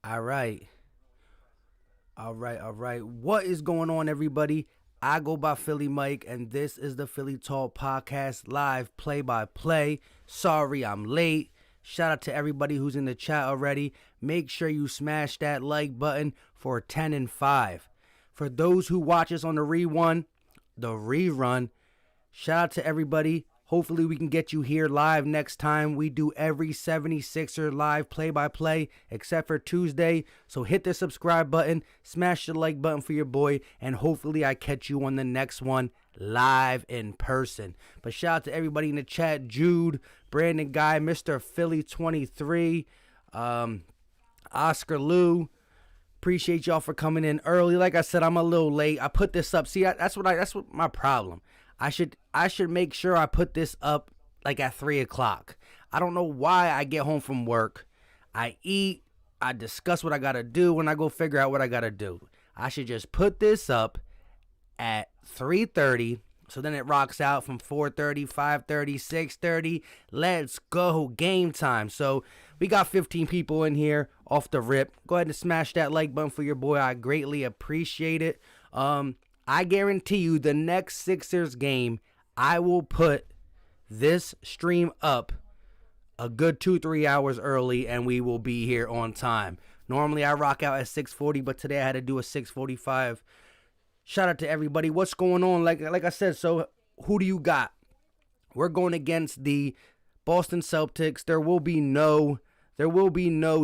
All right. All right. What is going on, everybody? I go by Philly Mike, and this is the Philly Talk Podcast live play by play. Sorry I'm late. Shout out to everybody who's in the chat already. Make sure you smash that like button for 10 and 5. For those who watch us on the rerun, shout out to everybody. Hopefully we can get you here live next time. We do every 76er live play-by-play except for Tuesday. So hit the subscribe button, smash the like button for your boy, and hopefully I catch you on the next one live in person. But shout out to everybody in the chat. Jude, Brandon Guy, Mr. Philly 23, Oscar Lou. Appreciate y'all for coming in early. Like I said, I'm a little late. I put this up. See, that's what my problem. I should make sure I put this up like at 3:00. I don't know why I get home from work, I eat, I discuss what I gotta do, when I go figure out what I gotta do. I should just put this up at 3:30. So then it rocks out from 4:30, 5:30, 6:30. Let's go, game time. So we got 15 people in here off the rip. Go ahead and smash that like button for your boy. I greatly appreciate it. I guarantee you the next Sixers game, I will put this stream up a good 2-3 hours early, and we will be here on time. Normally I rock out at 6:40, but today I had to do a 6:45. Shout out to everybody. What's going on? Like I said, so who do you got? We're going against the Boston Celtics. There will be no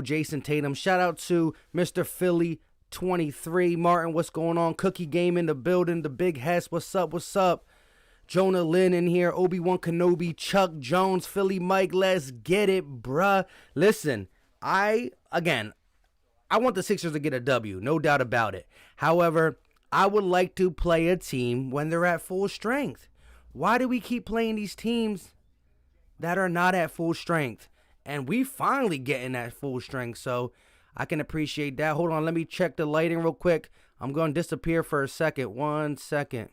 Jason Tatum. Shout out to Mr. Philly 23. Martin, what's going on? Cookie Game in the building. The Big Hess, what's up? Jonah Lynn in here. Obi-Wan Kenobi. Chuck Jones. Philly Mike, let's get it, bruh. Listen, I want the Sixers to get a W, no doubt about it. However, I would like to play a team when they're at full strength. Why do we keep playing these teams that are not at full strength? And we finally getting at full strength, so I can appreciate that. Hold on, let me check the lighting real quick. I'm going to disappear for a second. 1 second.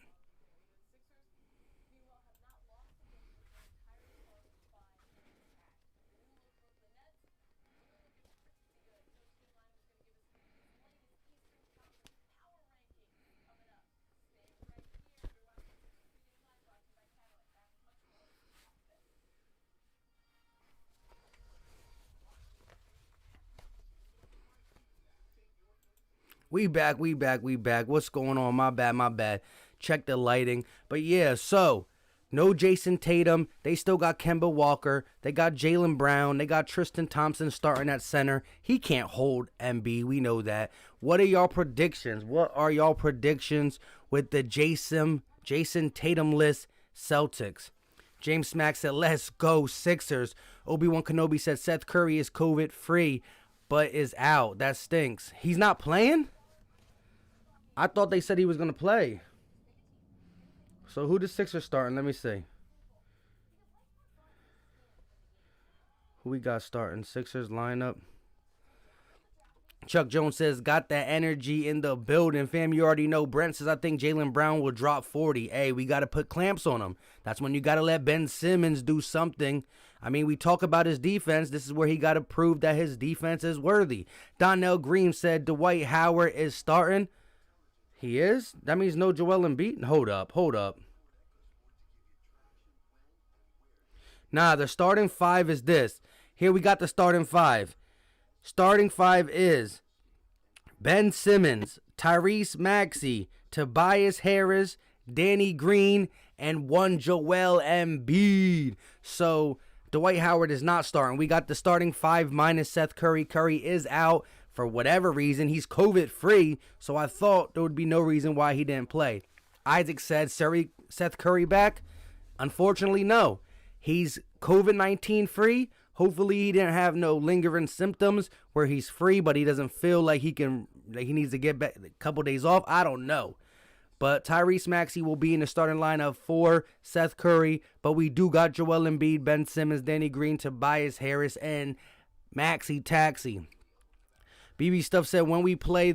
We back. What's going on? My bad. Check the lighting. But yeah, so no Jason Tatum. They still got Kemba Walker. They got Jaylen Brown. They got Tristan Thompson starting at center. He can't hold MB. We know that. What are y'all predictions? With the Jason Tatum-less Celtics? James Smack said, let's go Sixers. Obi-Wan Kenobi said Seth Curry is COVID-free, but is out. That stinks. He's not playing? I thought they said he was going to play. So who the Sixers starting? Let me see. Who we got starting? Sixers lineup. Chuck Jones says, got that energy in the building. Fam, you already know. Brent says, I think Jaylen Brown will drop 40. Hey, we got to put clamps on him. That's when you got to let Ben Simmons do something. I mean, we talk about his defense. This is where he got to prove that his defense is worthy. Donnell Green said Dwight Howard is starting. He is? That means no Joel Embiid? Hold up. Nah, the starting five is this. Here we got the starting five. Starting five is Ben Simmons, Tyrese Maxey, Tobias Harris, Danny Green, and one Joel Embiid. So Dwight Howard is not starting. We got the starting five minus Seth Curry. Curry is out for whatever reason. He's COVID-free, so I thought there would be no reason why he didn't play. Isaac said, Seth Curry back? Unfortunately, no. He's COVID-19 free. Hopefully he didn't have no lingering symptoms where he's free, but he doesn't feel like he needs to get back a couple days off. I don't know. But Tyrese Maxey will be in the starting lineup for Seth Curry. But we do got Joel Embiid, Ben Simmons, Danny Green, Tobias Harris, and Maxey Taxi. BB Stuff said when we play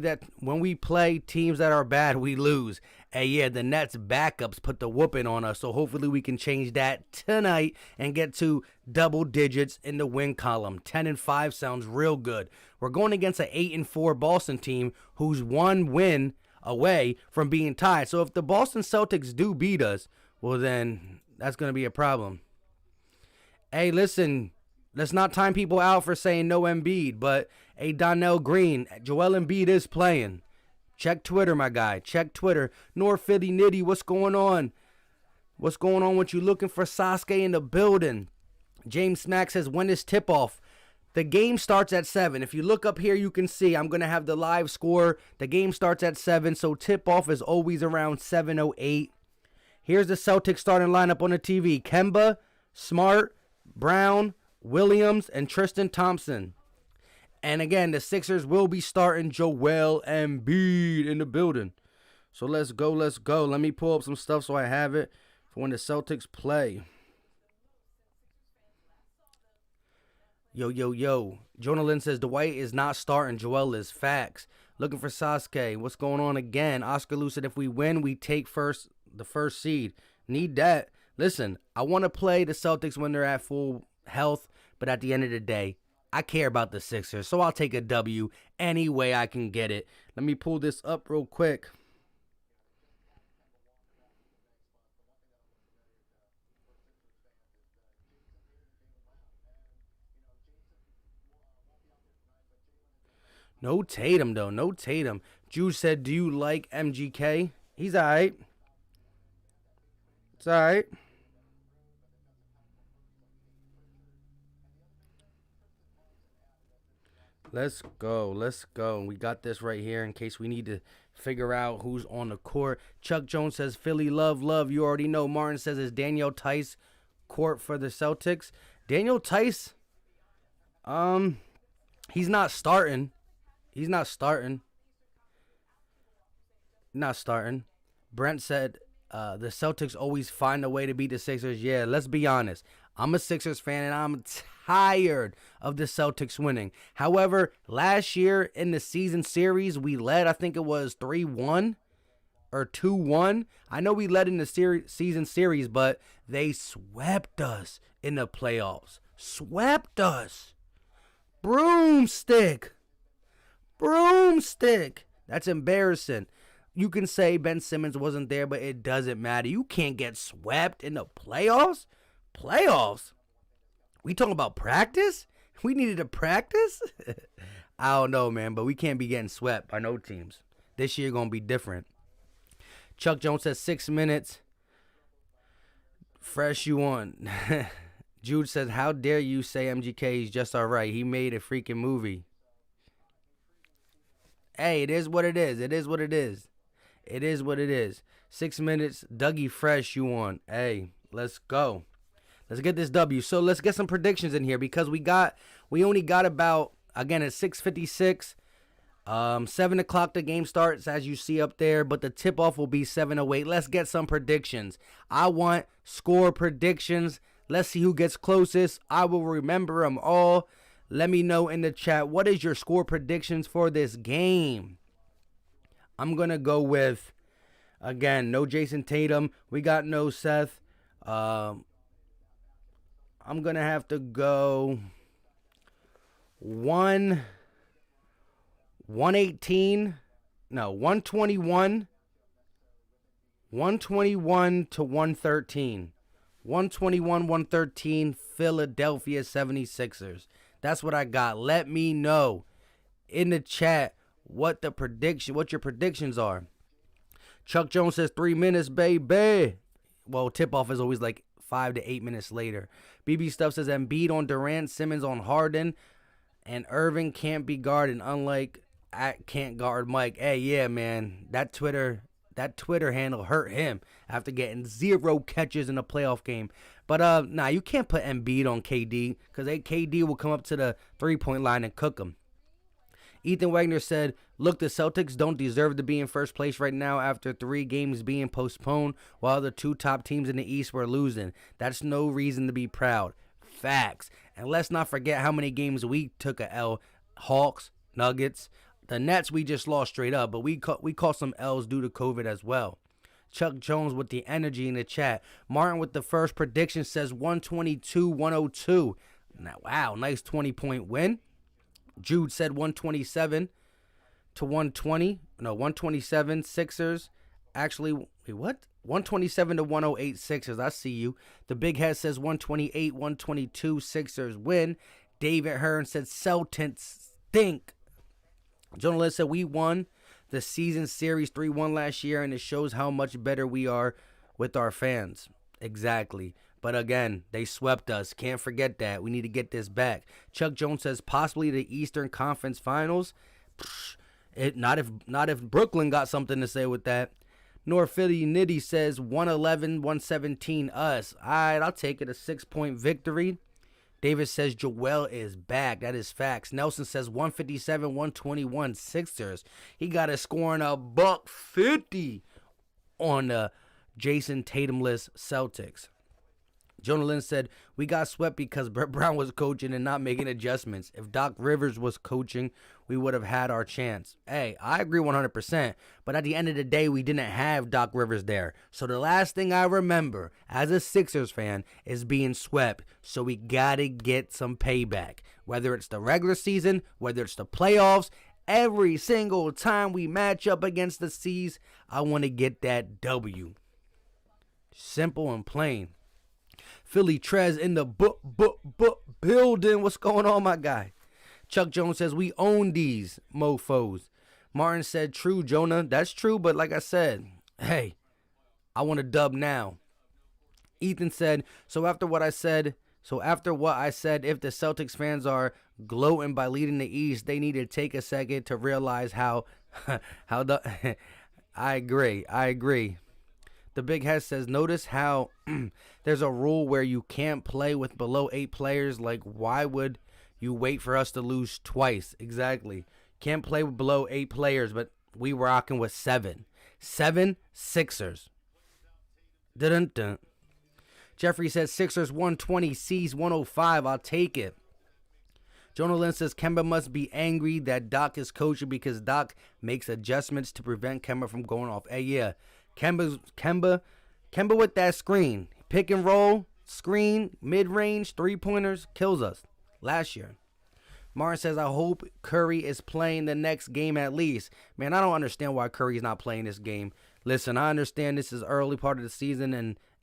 teams that are bad, we lose. Hey, yeah, the Nets backups put the whooping on us, so hopefully we can change that tonight and get to double digits in the win column. 10-5 sounds real good. We're going against an 8-4 Boston team who's one win away from being tied. So if the Boston Celtics do beat us, well then that's going to be a problem. Hey, listen, let's not time people out for saying no Embiid, but hey, Donnell Green, Joel Embiid is playing. Check Twitter, my guy. Check Twitter. North Philly Nitty, what's going on? What's going on with you? Looking for Sasuke in the building. James Smack says, when is tip-off? The game starts at 7. If you look up here, you can see I'm going to have the live score. The game starts at 7, so tip-off is always around 7:08. Here's the Celtics starting lineup on the TV. Kemba, Smart, Brown, Williams, and Tristan Thompson. And again, the Sixers will be starting Joel Embiid in the building. So let's go, let's go. Let me pull up some stuff so I have it for when the Celtics play. Yo. Jonah Lynn says, Dwight is not starting. Joel is. Facts. Looking for Sasuke. What's going on again? Oscar Lou said, if we win, we take the first seed. Need that. Listen, I want to play the Celtics when they're at full health, but at the end of the day, I care about the Sixers, so I'll take a W any way I can get it. Let me pull this up real quick. No Tatum, though. No Tatum. Jude said, do you like MGK? He's all right. It's all right. Let's go. We got this right here in case we need to figure out who's on the court. Chuck Jones says, Philly love. You already know. Martin says, is Daniel Tice court for the Celtics? Daniel Tice, he's not starting. Not starting. Brent said, the Celtics always find a way to beat the Sixers. Yeah, let's be honest. I'm a Sixers fan, and I'm tired of the Celtics winning. However, last year in the season series, we led, I think it was 3-1 or 2-1. I know we led in the season series, but they swept us in the playoffs. Swept us. Broomstick. That's embarrassing. You can say Ben Simmons wasn't there, but it doesn't matter. You can't get swept in the playoffs. We talking about practice? We needed to practice? I don't know, man, but we can't be getting swept by no teams. This year going to be different. Chuck Jones says 6 minutes. Fresh you on. Jude says, how dare you say MGK is just all right. He made a freaking movie. Hey, it is what it is. 6 minutes. Dougie Fresh you on. Hey, let's go. Let's get this W. So let's get some predictions in here because we only got about, again, it's 6:56. 7 o'clock the game starts, as you see up there, but the tip-off will be 7:08. Let's get some predictions. I want score predictions. Let's see who gets closest. I will remember them all. Let me know in the chat, what is your score predictions for this game? I'm going to go with, again, no Jason Tatum. We got no Seth. I'm going to have to go 121 to 113. 113 Philadelphia 76ers. That's what I got. Let me know in the chat what your predictions are. Chuck Jones says 3 minutes, baby. Well, tip-off is always like 5 to 8 minutes later. BB Stuff says Embiid on Durant, Simmons on Harden, and Irving can't be guarded, unlike at can't guard Mike. Hey, yeah, man, that Twitter handle hurt him after getting 0 catches in a playoff game. But you can't put Embiid on KD because KD will come up to the 3-point line and cook him. Ethan Wagner said, look, the Celtics don't deserve to be in first place right now after 3 games being postponed while the 2 top teams in the East were losing. That's no reason to be proud. Facts. And let's not forget how many games we took a L. Hawks, Nuggets. The Nets we just lost straight up, but we caught some L's due to COVID as well. Chuck Jones with the energy in the chat. Martin with the first prediction says 122-102. Now, wow, nice 20-point win. Jude said 127 to 120. No, 127 Sixers. Actually, wait, what? 127 to 108 Sixers. I see you. The Big Head says 128, 122 Sixers win. David Hearn said Celtics stink. Jonah Lynn said we won the season series 3-1 last year, and it shows how much better we are with our fans. Exactly. But again, they swept us. Can't forget that. We need to get this back. Chuck Jones says possibly the Eastern Conference Finals. Not if Brooklyn got something to say with that. North Philly Nitty says 111-117 us. All right, I'll take it. A 6-point victory. David says Joel is back. That is facts. Nelson says 157-121 Sixers. He got us scoring $150 on the Jason Tatumless Celtics. Jonah Lynn said, we got swept because Brett Brown was coaching and not making adjustments. If Doc Rivers was coaching, we would have had our chance. Hey, I agree 100%. But at the end of the day, we didn't have Doc Rivers there. So the last thing I remember as a Sixers fan is being swept. So we got to get some payback. Whether it's the regular season, whether it's the playoffs, every single time we match up against the C's, I want to get that W. Simple and plain. Philly Trez in the building. What's going on, my guy? Chuck Jones says, we own these mofos. Martin said, true, Jonah. That's true, but like I said, hey, I want a dub now. Ethan said, so after what I said, if the Celtics fans are gloating by leading the East, they need to take a second to realize how the... I agree. The Big Head says, notice how there's a rule where you can't play with below 8 players. Like, why would you wait for us to lose twice? Exactly. Can't play with below 8 players, but we rocking with 7. 7 Sixers. Dun-dun-dun. Jeffrey says, Sixers 120, C's 105. I'll take it. Jonah Lynn says, Kemba must be angry that Doc is coaching because Doc makes adjustments to prevent Kemba from going off. Hey, yeah. Kemba with that screen. Pick and roll, screen, mid-range, three-pointers, kills us last year. Martin says, I hope Curry is playing the next game at least. Man, I don't understand why Curry's not playing this game. Listen, I understand this is early part of the season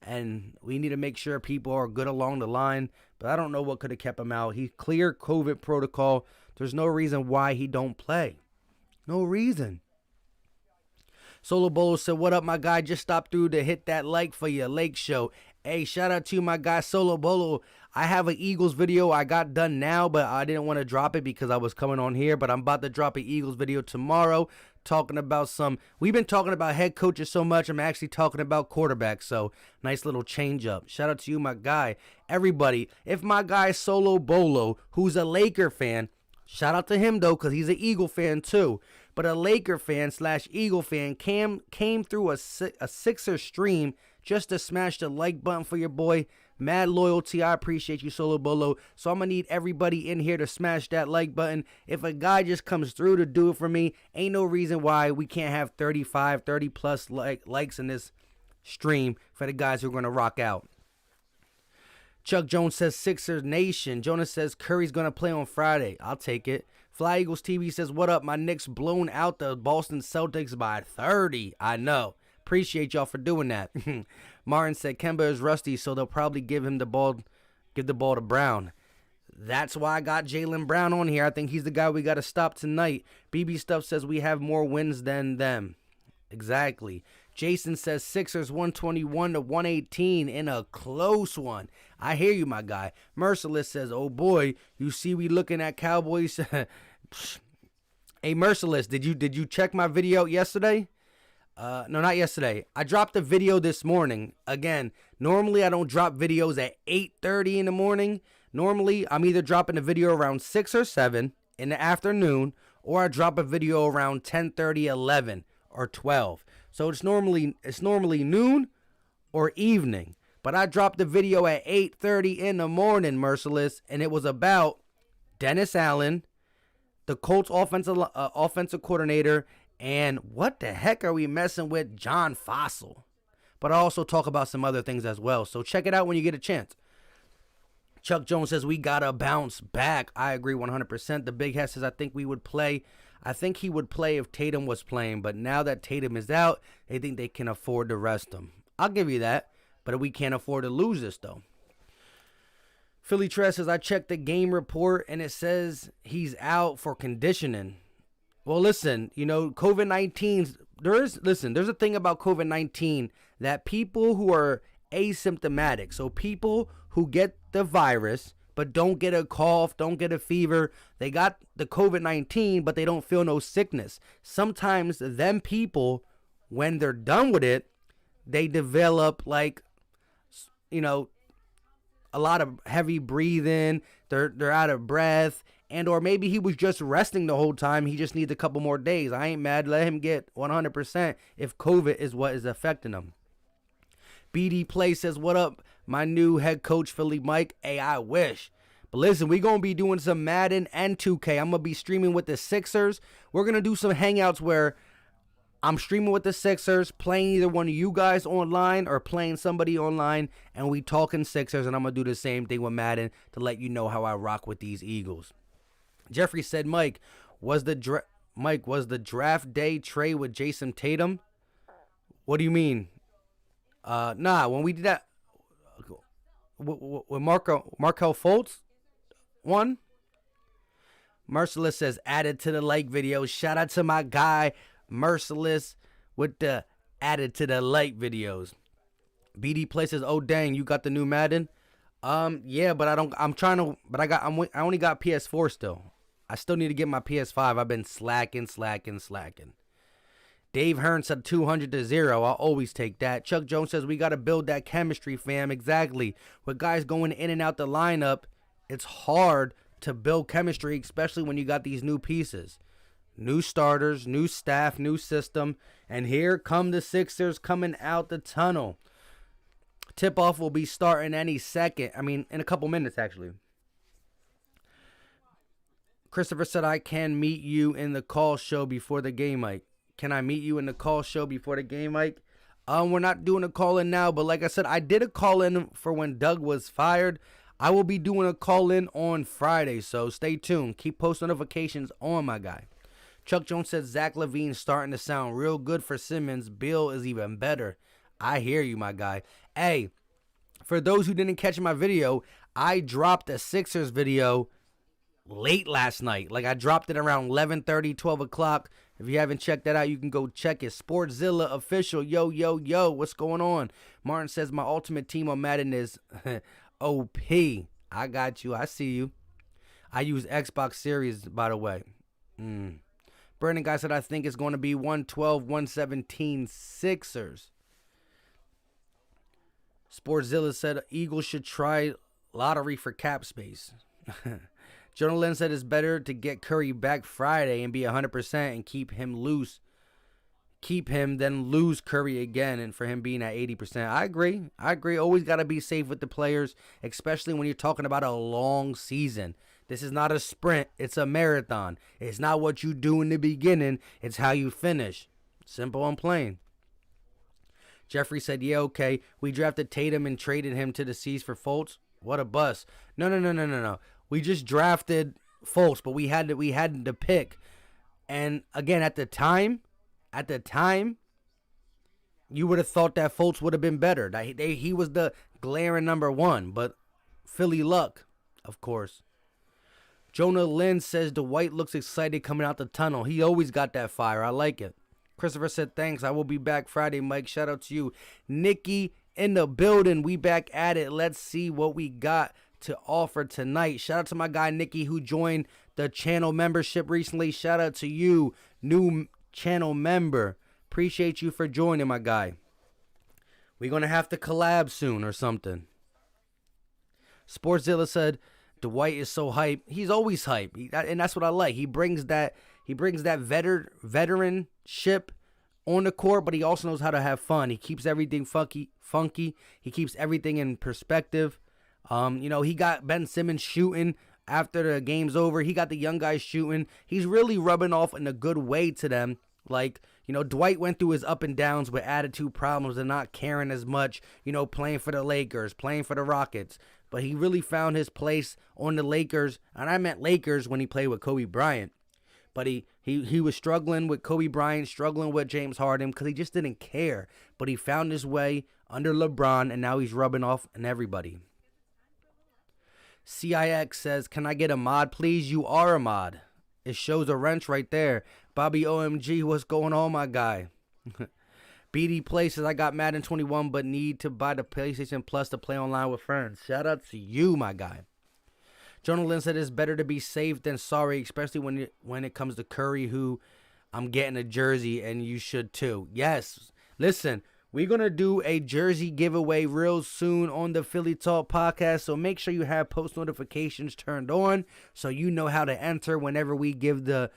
and we need to make sure people are good along the line, but I don't know what could have kept him out. He cleared COVID protocol. There's no reason why he don't play. No reason. Solo Bolo said, what up, my guy? Just stopped through to hit that like for your Lake Show. Hey, shout out to you, my guy, Solo Bolo. I have an Eagles video I got done now, but I didn't want to drop it because I was coming on here. But I'm about to drop an Eagles video tomorrow talking about we've been talking about head coaches so much, I'm actually talking about quarterbacks. So, nice little change up. Shout out to you, my guy. Everybody, if my guy Solo Bolo, who's a Laker fan, shout out to him, though, because he's an Eagle fan, too. But a Laker fan / Eagle fan came through a Sixer stream just to smash the like button for your boy. Mad loyalty. I appreciate you, Solo Bolo. So I'm going to need everybody in here to smash that like button. If a guy just comes through to do it for me, ain't no reason why we can't have 30 plus likes in this stream for the guys who are going to rock out. Chuck Jones says Sixers Nation. Jonas says Curry's going to play on Friday. I'll take it. Fly Eagles TV says, what up? My Knicks blown out the Boston Celtics by 30. I know. Appreciate y'all for doing that. Martin said Kemba is rusty, so they'll probably give the ball to Brown. That's why I got Jaylen Brown on here. I think he's the guy we got to stop tonight. BB Stuff says we have more wins than them. Exactly. Jason says Sixers 121 to 118 in a close one. I hear you, my guy. Merciless says, oh boy, you see we looking at Cowboys. Hey, Merciless, did you check my video yesterday? No, not yesterday. I dropped a video this morning. Again, normally I don't drop videos at 8:30 in the morning. Normally, I'm either dropping a video around 6 or 7 in the afternoon, or I drop a video around 10:30, 11, or 12. So it's normally noon or evening. But I dropped the video at 8:30 in the morning, Merciless, and it was about Dennis Allen, the Colts offensive coordinator, and what the heck are we messing with John Fossil? but I also talk about some other things as well. So check it out when you get a chance. Chuck Jones says we got to bounce back. I agree 100%. The Big Head says I think we would play. I think he would play if Tatum was playing, but now that Tatum is out, they think they can afford to rest him. I'll give you that, but we can't afford to lose this, though. Philly Tress says I checked the game report, and it says he's out for conditioning. Well, listen, COVID-19, there's a thing about COVID-19 that people who are asymptomatic, so people who get the virus but don't get a cough, don't get a fever, they got the COVID-19 but they don't feel no sickness. Sometimes them people, when they're done with it, they develop a lot of heavy breathing, they're out of breath, and or maybe he was just resting the whole time, he just needs a couple more days. I ain't mad, let him get 100% if COVID is what is affecting him. BD Play says, what up, my new head coach, Philly Mike? Hey, I wish. But listen, we're going to be doing some Madden and 2K. I'm going to be streaming with the Sixers. We're going to do some hangouts where I'm streaming with the Sixers, playing either one of you guys online or playing somebody online, and we talking Sixers, and I'm going to do the same thing with Madden to let you know how I rock with these Eagles. Jeffrey said, Mike, was the draft day trade with Jason Tatum? What do you mean? Nah, when we did that with Markel Fultz won. Merciless says added to the like video. Shout out to my guy Merciless with the added to the like videos. BD Play says, oh dang, you got the new Madden? Yeah, but I only got PS4 still. I still need to get my PS5. I've been slacking. Dave Hearn said 200-0. I'll always take that. Chuck Jones says we got to build that chemistry, fam. Exactly. With guys going in and out the lineup, it's hard to build chemistry, especially when you got these new pieces. New starters, new staff, new system. And here come the Sixers coming out the tunnel. Tip-off will be starting any second. In a couple minutes, actually. Christopher said, I can meet you in the call show before the game, Mike. Can I meet you in the call show before the game, Mike? We're not doing a call-in now, but like I said, I did a call-in for when Doug was fired. I will be doing a call-in on Friday, so stay tuned. Keep post notifications on, my guy. Chuck Jones said Zach LaVine's starting to sound real good for Simmons. Bill is even better. I hear you, my guy. Hey, for those who didn't catch my video, I dropped a Sixers video late last night. I dropped it around 11:30, 12 o'clock. If you haven't checked that out, you can go check it. Sportzilla official. Yo, what's going on? Martin says my ultimate team on Madden is OP. I got you. I see you. I use Xbox Series, by the way. Brandon Guy said I think it's going to be 112, 117 Sixers. Sportzilla said Eagles should try lottery for cap space. Jonah Lynn said it's better to get Curry back Friday and be 100% and keep him loose. Keep him, then lose Curry again and for him being at 80%. I agree. Always got to be safe with the players, especially when you're talking about a long season. This is not a sprint. It's a marathon. It's not what you do in the beginning. It's how you finish. Simple and plain. Jeffrey said, yeah, okay. We drafted Tatum and traded him to the Seas for Fultz. What a bust. No. We just drafted Fultz, but we had to pick. And again, at the time, you would have thought that Fultz would have been better. He was the glaring number one, but Philly luck, of course. Jonah Lynn says Dwight looks excited coming out the tunnel. He always got that fire. I like it. Christopher said, thanks. I will be back Friday, Mike. Shout out to you. Nikki in the building. We back at it. Let's see what we got to offer tonight. Shout out to my guy Nikki who joined the channel membership recently. Shout out to you, new channel member. Appreciate you for joining, my guy. We're going to have to collab soon or something. Sportzilla said Dwight is so hype. He's always hype. And that's what I like. He brings that veteranship on the court, but he also knows how to have fun. He keeps everything funky. He keeps everything in perspective. He got Ben Simmons shooting after the game's over. He got the young guys shooting. He's really rubbing off in a good way to them Like, Dwight went through his up and downs with attitude problems and not caring as much, playing for the Lakers, playing for the Rockets. But he really found his place on the Lakers, and I meant Lakers when he played with Kobe Bryant. But he was struggling with Kobe Bryant, struggling with James Harden because he just didn't care. But he found his way under LeBron, and now he's rubbing off on everybody. CIX says, can I get a mod, please? You are a mod. It shows a wrench right there. Bobby OMG, what's going on, my guy? BD Play says, I got Madden 21, but need to buy the PlayStation Plus to play online with friends. Shout out to you, my guy. Jonah Lynn said it's better to be safe than sorry, especially when it comes to Curry, who I'm getting a jersey, and you should too. Yes, listen, we're going to do a jersey giveaway real soon on the Philly Talk podcast, so make sure you have post notifications turned on so you know how to enter whenever we give the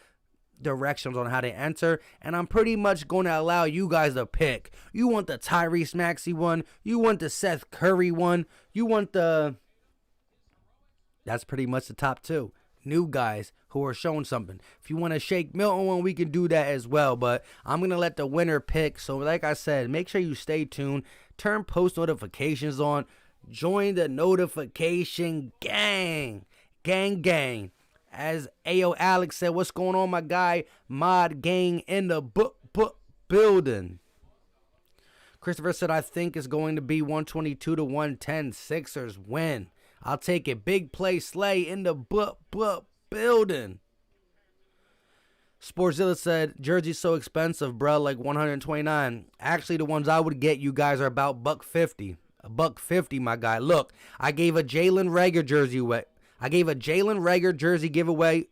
directions on how to enter. And I'm pretty much going to allow you guys to pick. You want the Tyrese Maxey one, you want the Seth Curry one, you want the... That's pretty much the top two new guys who are showing something. If you want a Shake Milton one, we can do that as well. But I'm going to let the winner pick. So like I said, make sure you stay tuned. Turn post notifications on. Join the notification gang. Gang. As AO Alex said, what's going on, my guy? Mod gang in the building. Christopher said, I think it's going to be 122-110. Sixers win. I'll take it. Big play Slay in the building. Sportzilla said, jersey's so expensive, bro, like $129. Actually, the ones I would get you guys are about $150. $150, my guy. Look, I gave a Jalen Reagor jersey away. I gave a Jalen Reagor jersey giveaway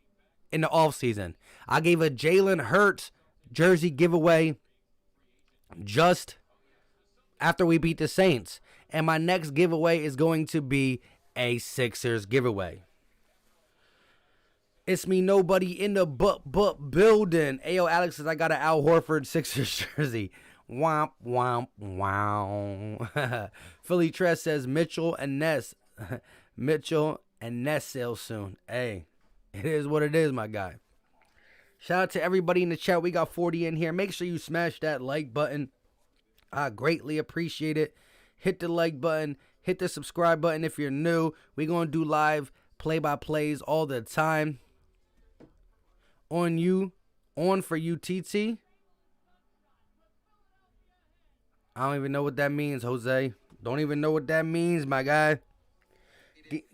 in the offseason. I gave a Jalen Hurts jersey giveaway just after we beat the Saints. And my next giveaway is going to be a Sixers giveaway. It's me, nobody in the building. Ayo, Alex says I got an Al Horford Sixers jersey. Womp, womp, wow. Philly Tress says Mitchell and Ness. Mitchell and Ness sale soon. Hey, it is what it is, my guy. Shout out to everybody in the chat. We got 40 in here. Make sure you smash that like button. I greatly appreciate it. Hit the like button. Hit the subscribe button if you're new. We're going to do live play-by-plays all the time. On for you, TT. I don't even know what that means, Jose. Don't even know what that means, my guy.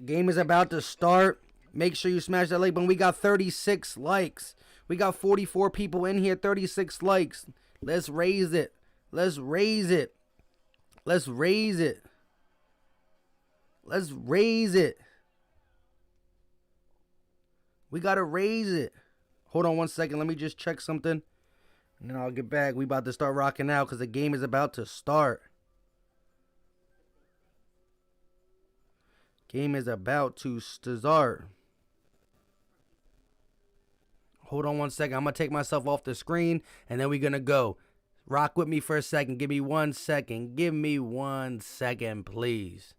Game is about to start. Make sure you smash that like button. We got 36 likes. We got 44 people in here, 36 likes. Let's raise it. Let's raise it. Let's raise it. Let's raise it. We got to raise it. Hold on one second. Let me just check something. And then I'll get back. We about to start rocking out because the game is about to start. Game is about to start. Hold on one second. I'm going to take myself off the screen and then we're going to go. Rock with me for a second. Give me 1 second. Give me 1 second, please.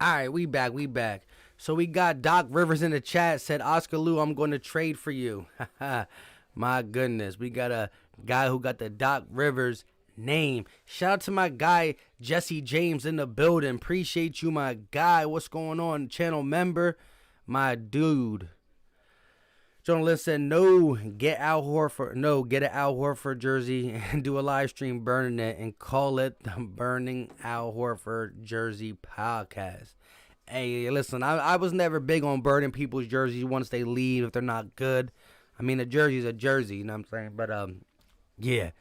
All right, we back. So we got Doc Rivers in the chat, said, Oscar Lou, I'm going to trade for you. My goodness, we got a guy who got the Doc Rivers name. Shout out to my guy, Jesse James in the building. Appreciate you, my guy. What's going on? Channel member, my dude. Journalist said, get an Al Horford jersey and do a live stream burning it and call it the Burning Al Horford Jersey Podcast. Hey, listen, I was never big on burning people's jerseys once they leave if they're not good. I mean, a jersey's a jersey, you know what I'm saying? But, yeah.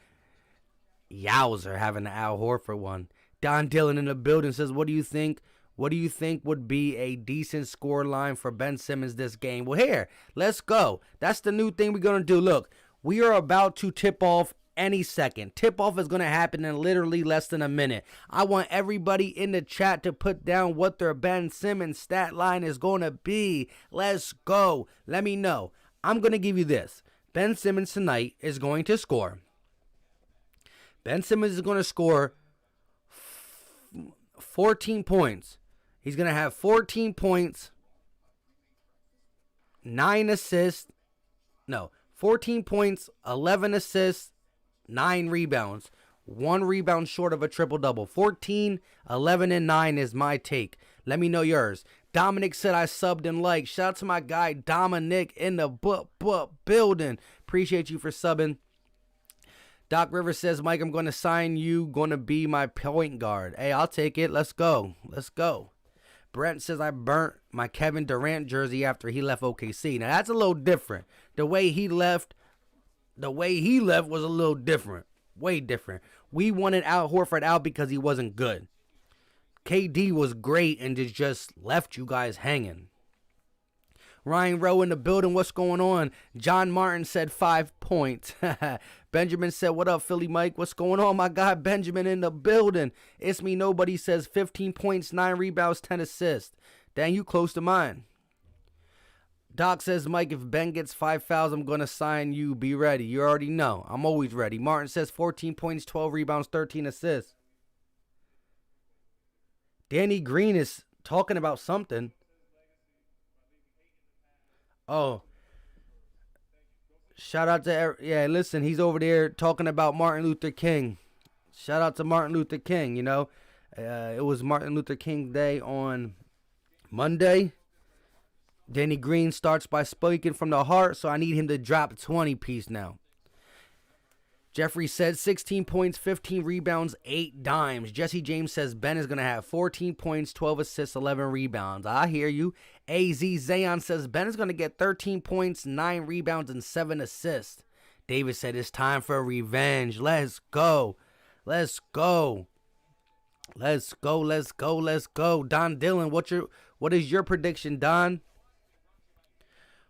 Yowzer having the Al Horford one. Don Dillon in the building says, what do you think What do you think would be a decent score line for Ben Simmons this game? Well, here, let's go. That's the new thing we're going to do. Look, we are about to tip off any second. Tip-off is going to happen in literally less than a minute. I want everybody in the chat to put down what their Ben Simmons stat line is going to be. Let's go. Let me know. I'm going to give you this. Ben Simmons tonight is going to score. Ben Simmons is going to score 14 points. He's going to have 14 points, 9 assists. No, 14 points, 11 assists, 9 rebounds. 1 rebound short of a triple-double. 14, 11, and 9 is my take. Let me know yours. Dominic said I subbed and liked. Shout out to my guy Dominic in the building. Appreciate you for subbing. Doc Rivers says, Mike, I'm going to sign you. Going to be my point guard. Hey, I'll take it. Let's go. Let's go. Brent says I burnt my Kevin Durant jersey after he left OKC. Now, that's a little different. The way he left was a little different. Way different. We wanted Al Horford out because he wasn't good. KD was great and just left you guys hanging. Ryan Rowe in the building. What's going on? John Martin said 5 points. Benjamin said, what up, Philly Mike? What's going on, my guy Benjamin in the building? It's me, nobody says 15 points, 9 rebounds, 10 assists. Dang, you close to mine. Doc says, Mike, if Ben gets 5 fouls, I'm going to sign you. Be ready. You already know. I'm always ready. Martin says 14 points, 12 rebounds, 13 assists. Danny Green is talking about something. Oh. Shout out to, listen, he's over there talking about Martin Luther King. Shout out to Martin Luther King, you know. It was Martin Luther King Day on Monday. Danny Green starts by speaking from the heart, so I need him to drop 20 piece now. Jeffrey said 16 points, 15 rebounds, 8 dimes. Jesse James says Ben is going to have 14 points, 12 assists, 11 rebounds. I hear you. AZ Zayon says Ben is going to get 13 points, 9 rebounds, and 7 assists. David said it's time for revenge. Let's go. Let's go. Let's go. Let's go. Let's go. Don Dillon, what is your prediction, Don?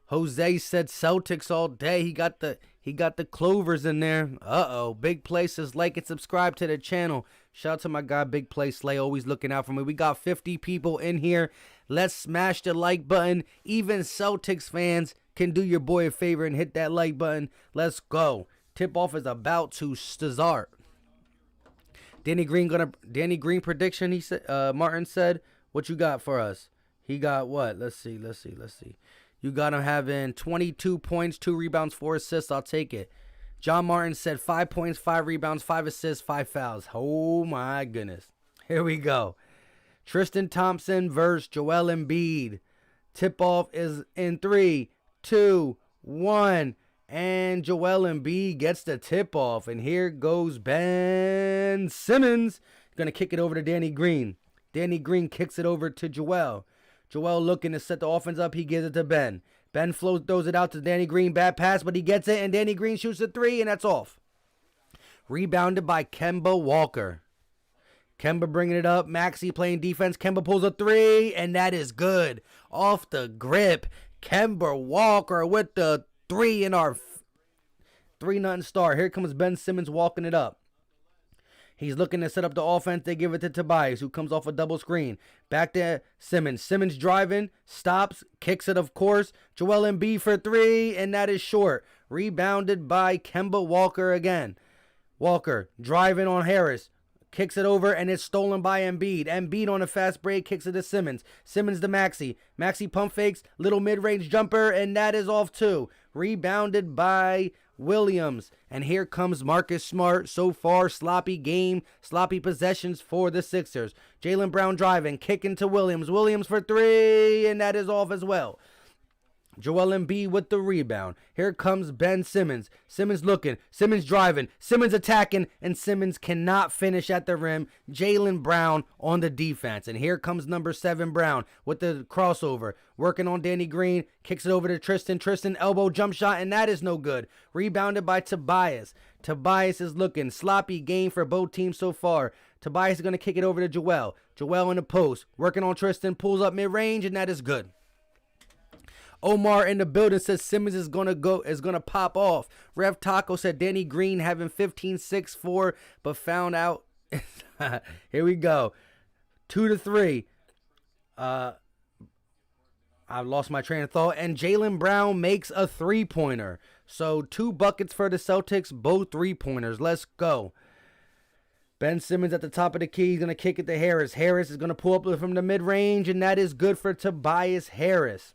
Jose said Celtics all day. He got the Clovers in there. Uh-oh. Big Play says like and subscribe to the channel. Shout out to my guy Big Play Slay, always looking out for me. We got 50 people in here. Let's smash the like button. Even Celtics fans can do your boy a favor and hit that like button. Let's go. Tip-off is about to start. Danny Green prediction, he said, Martin said, what you got for us? He got what? Let's see. You got him having 22 points, 2 rebounds, 4 assists. I'll take it. John Martin said 5 points, 5 rebounds, 5 assists, 5 fouls. Oh, my goodness. Here we go. Tristan Thompson versus Joel Embiid. Tip-off is in 3, 2, 1. And Joel Embiid gets the tip-off. And here goes Ben Simmons. Going to kick it over to Danny Green. Danny Green kicks it over to Joel. Joel looking to set the offense up. He gives it to Ben. Ben throws it out to Danny Green. Bad pass, but he gets it. And Danny Green shoots a 3, and that's off. Rebounded by Kemba Walker. Kemba bringing it up. Maxey playing defense. Kemba pulls a 3, and that is good. Off the grip. Kemba Walker with the 3 in our 3-0 start. Here comes Ben Simmons walking it up. He's looking to set up the offense. They give it to Tobias, who comes off a double screen. Back to Simmons. Simmons driving, stops, kicks it, of course. Joel Embiid for 3, and that is short. Rebounded by Kemba Walker again. Walker driving on Harris. Kicks it over, and it's stolen by Embiid. Embiid on a fast break, kicks it to Simmons. Simmons to Maxey. Maxey pump fakes, little mid-range jumper, and that is off too. Rebounded by Williams. And here comes Marcus Smart. So far, sloppy game, sloppy possessions for the Sixers. Jaylen Brown driving, kicking to Williams. Williams for 3, and that is off as well. Joel Embiid with the rebound. Here comes Ben Simmons. Simmons looking. Simmons driving. Simmons attacking. And Simmons cannot finish at the rim. Jaylen Brown on the defense. And here comes number 7 Brown with the crossover. Working on Danny Green. Kicks it over to Tristan. Tristan elbow jump shot. And that is no good. Rebounded by Tobias. Tobias is looking. Sloppy game for both teams so far. Tobias is going to kick it over to Joel. Joel in the post. Working on Tristan. Pulls up mid-range, and that is good. Omar in the building says Simmons is gonna pop off. Rev Taco said Danny Green having 15-6-4, but found out. Here we go. 2-3. I lost my train of thought. And Jaylen Brown makes a 3-pointer. So 2 buckets for the Celtics, both 3-pointers. Let's go. Ben Simmons at the top of the key. He's going to kick it to Harris. Harris is going to pull up from the mid-range, and that is good for Tobias Harris.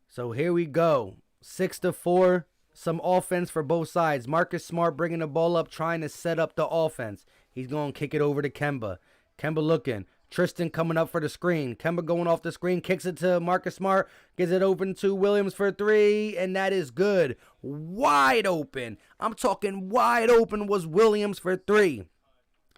So here we go. 6-4. Some offense for both sides. Marcus Smart bringing the ball up, trying to set up the offense. He's going to kick it over to Kemba. Kemba looking. Tristan coming up for the screen. Kemba going off the screen. Kicks it to Marcus Smart. Gets it open to Williams for 3. And that is good. Wide open. I'm talking wide open was Williams for 3.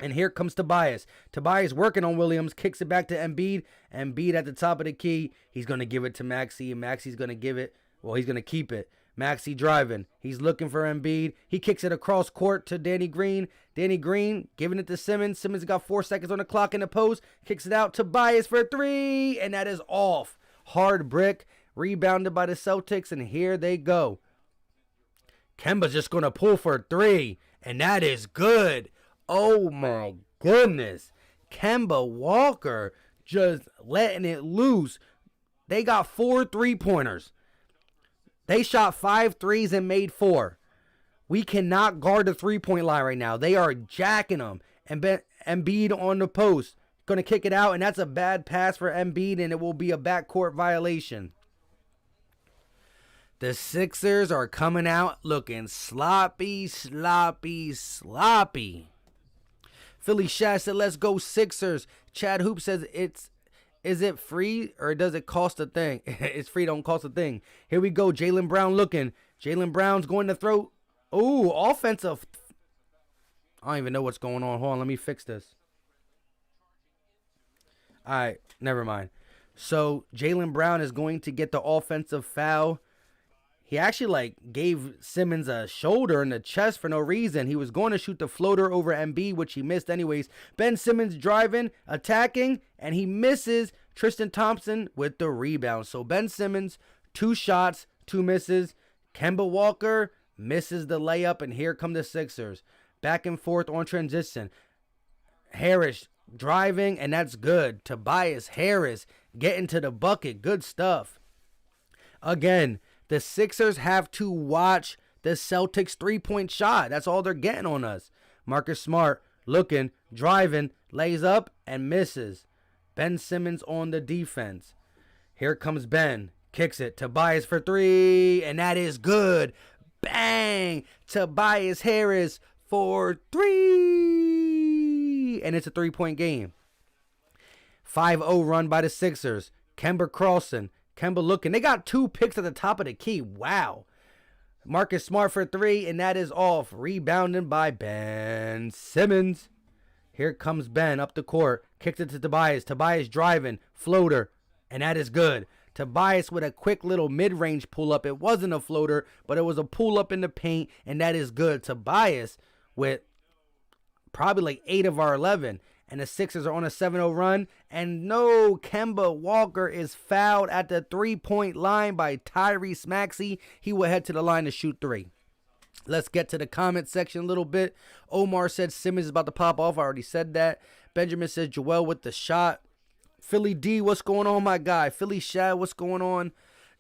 And here comes Tobias. Tobias working on Williams. Kicks it back to Embiid. Embiid at the top of the key. He's going to give it to Maxey. And Maxey's going to give it. Well, he's going to keep it. Maxey driving. He's looking for Embiid. He kicks it across court to Danny Green. Danny Green giving it to Simmons. Simmons got 4 seconds on the clock in the post. Kicks it out to Tobias for 3. And that is off. Hard brick. Rebounded by the Celtics. And here they go. Kemba's just going to pull for 3. And that is good. Oh my goodness. Kemba Walker just letting it loose. They got 4 3-pointers. They shot 5 threes and made 4. We cannot guard the 3-point line right now. They are jacking them. And Embiid on the post. Going to kick it out, and that's a bad pass for Embiid, and it will be a backcourt violation. The Sixers are coming out looking sloppy, sloppy, sloppy. Philly Shad said, let's go Sixers. Chad Hoop says, is it free or does it cost a thing? It's free, don't cost a thing. Here we go. Jaylen Brown looking. Jaylen Brown's going to throw. Ooh, offensive. I don't even know what's going on. Hold on, let me fix this. All right, never mind. So Jaylen Brown is going to get the offensive foul. He actually gave Simmons a shoulder in the chest for no reason. He was going to shoot the floater over Embiid, which he missed anyways. Ben Simmons driving, attacking, and he misses Tristan Thompson with the rebound. So Ben Simmons, 2 shots, 2 misses. Kemba Walker misses the layup, and here come the Sixers. Back and forth on transition. Harris driving, and that's good. Tobias Harris getting to the bucket. Good stuff. Again, the Sixers have to watch the Celtics 3-point shot. That's all they're getting on us. Marcus Smart looking, driving, lays up, and misses. Ben Simmons on the defense. Here comes Ben. Kicks it. Tobias for 3, and that is good. Bang! Tobias Harris for 3. And it's a 3-point game. 5-0 run by the Sixers. Kemba crossing. Kemba looking. They got 2 picks at the top of the key. Wow. Marcus Smart for 3, and that is off. Rebounding by Ben Simmons. Here comes Ben up the court. Kicks it to Tobias. Tobias driving. Floater. And that is good. Tobias with a quick little mid-range pull-up. It wasn't a floater, but it was a pull-up in the paint, and that is good. Tobias with probably 8 of our 11. And the Sixers are on a 7-0 run. And no, Kemba Walker is fouled at the 3-point line by Tyrese Maxey. He will head to the line to shoot 3. Let's get to the comment section a little bit. Omar said Simmons is about to pop off. I already said that. Benjamin says Joel with the shot. Philly D, what's going on, my guy? Philly Shad, what's going on?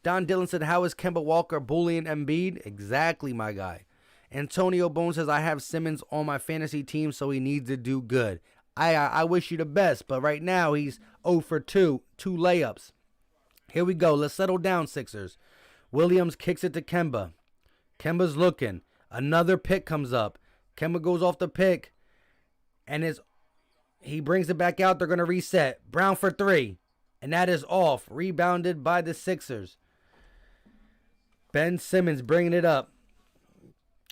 Don Dillon said, how is Kemba Walker bullying Embiid? Exactly, my guy. Antonio Bone says, I have Simmons on my fantasy team, so he needs to do good. I wish you the best, but right now he's 0 for 2. 2 layups. Here we go. Let's settle down, Sixers. Williams kicks it to Kemba. Kemba's looking. Another pick comes up. Kemba goes off the pick. And he brings it back out. They're going to reset. Brown for 3. And that is off. Rebounded by the Sixers. Ben Simmons bringing it up.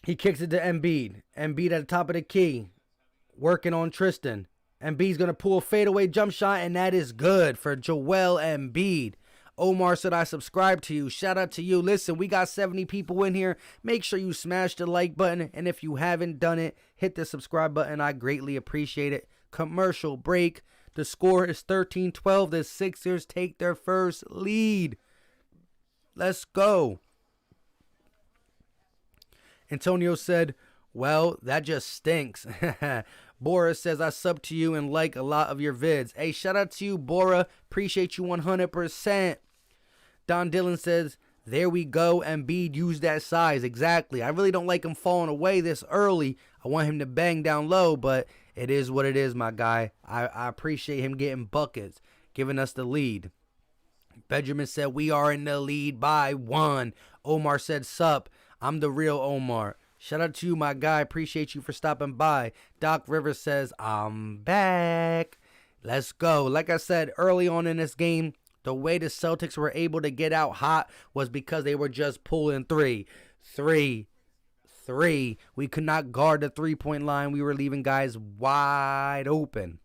He kicks it to Embiid. Embiid at the top of the key. Working on Tristan. Embiid's going to pull a fadeaway jump shot, and that is good for Joel Embiid. Omar said, I subscribe to you. Shout out to you. Listen, we got 70 people in here. Make sure you smash the like button, and if you haven't done it, hit the subscribe button. I greatly appreciate it. commercial break. The score is 13-12. The Sixers take their first lead. Let's go. Antonio said, well, that just stinks. Bora says, I sub to you and like a lot of your vids. Hey, shout out to you, Bora. Appreciate you 100%. Don Dillon says, there we go. Embiid used that size. Exactly. I really don't like him falling away this early. I want him to bang down low, but it is what it is, my guy. I appreciate him getting buckets, giving us the lead. Benjamin said, we are in the lead by 1. Omar said, sup. I'm the real Omar. Shout out to you, my guy. Appreciate you for stopping by. Doc Rivers says, I'm back. Let's go. Like I said early on in this game, the way the Celtics were able to get out hot was because they were just pulling three. We could not guard the three-point line. We were leaving guys wide open.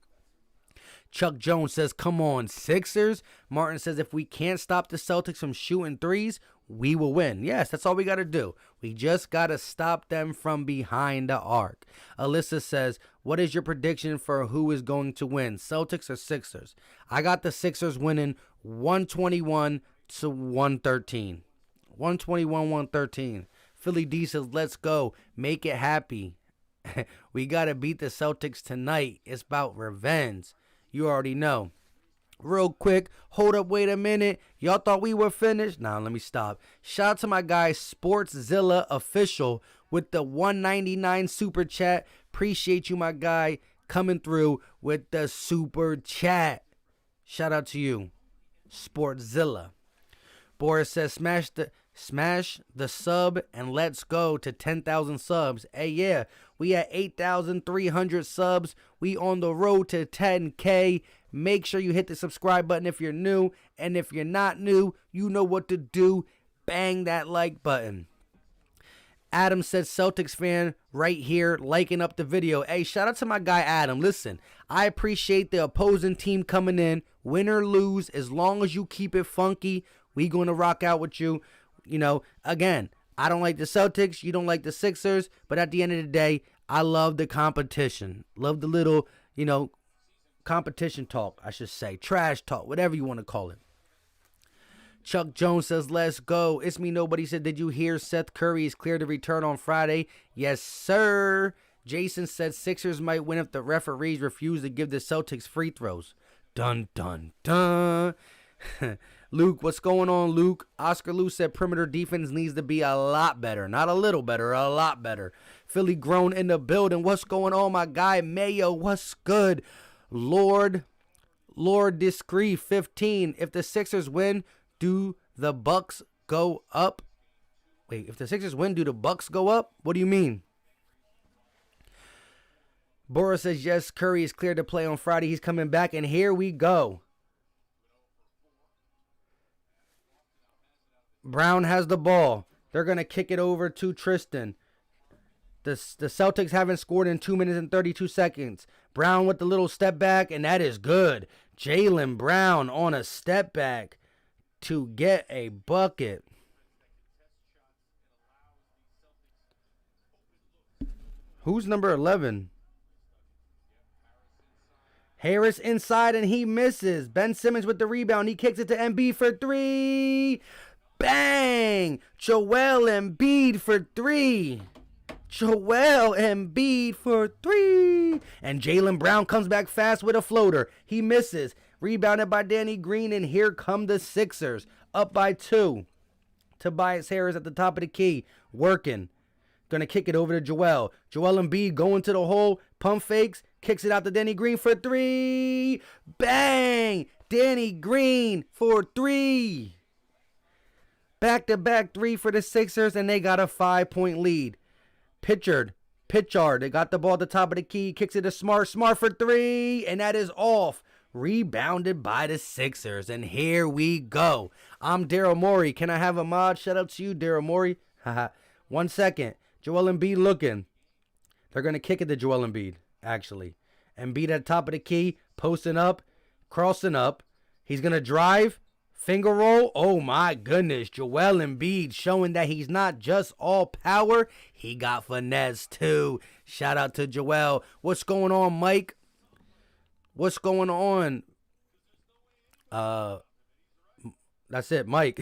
Chuck Jones says, come on, Sixers. Martin says, if we can't stop the Celtics from shooting threes, we will win. Yes, that's all we got to do. We just got to stop them from behind the arc. Alyssa says, what is your prediction for who is going to win, Celtics or Sixers? I got the Sixers winning 121-113. 121-113. Philly D says, let's go. Make it happy. We got to beat the Celtics tonight. It's about revenge. You already know. Real quick, hold up, wait a minute. Y'all thought we were finished? Nah, let me stop. Shout out to my guy Sportszilla Official with the $1.99 super chat. Appreciate you, my guy, coming through with the super chat. Shout out to you, Sportszilla. Boris says, smash the sub and let's go to 10,000 subs. Hey, yeah, we at 8,300 subs. We on the road to 10K. Make sure you hit the subscribe button if you're new. And if you're not new, you know what to do. Bang that like button. Adam said, Celtics fan right here liking up the video. Hey, shout out to my guy Adam. Listen, I appreciate the opposing team coming in. Win or lose, as long as you keep it funky, we going to rock out with you. You know, again, I don't like the Celtics. You don't like the Sixers. But at the end of the day, I love the competition. Love the little, competition talk, I should say. Trash talk, whatever you want to call it. Chuck Jones says, let's go. It's me, nobody said, did you hear Seth Curry is clear to return on Friday? Yes, sir. Jason said Sixers might win if the referees refuse to give the Celtics free throws. Dun, dun, dun. Luke, what's going on, Luke? Oscar Lou said perimeter defense needs to be a lot better. Not a little better, a lot better. Philly grown in the building. What's going on, my guy? Mayo, what's good? Lord Discrete 15. If the Sixers win, do the Bucks go up? Wait, if the Sixers win, do the Bucks go up? What do you mean? Boris says, yes, Curry is cleared to play on Friday. He's coming back, and here we go. Brown has the ball. They're going to kick it over to Tristan. The Celtics haven't scored in 2 minutes and 32 seconds. Brown with the little step back, and that is good. Jaylen Brown on a step back to get a bucket. Who's number 11? Harris inside, and he misses. Ben Simmons with the rebound. He kicks it to Embiid for 3. Bang! Joel Embiid for 3. Joel Embiid for 3. And Jaylen Brown comes back fast with a floater. He misses. Rebounded by Danny Green, and here come the Sixers. Up by 2. Tobias Harris at the top of the key. Working. Gonna kick it over to Joel. Joel Embiid going to the hole. Pump fakes. Kicks it out to Danny Green for 3. Bang! Danny Green for 3. Back-to-back 3 for the Sixers, and they got a 5-point lead. Pitchard, they got the ball at the top of the key, kicks it to Smart for 3, and that is off. Rebounded by the Sixers, and here we go. I'm Daryl Morey. Can I have a mod? Shout out to you, Daryl Morey. 1 second. Joel Embiid looking. They're going to kick it to Joel Embiid, actually. Embiid at the top of the key, posting up, crossing up. He's going to drive. Finger roll. Oh, my goodness. Joel Embiid showing that he's not just all power. He got finesse, too. Shout out to Joel. What's going on, Mike? What's going on? That's it, Mike.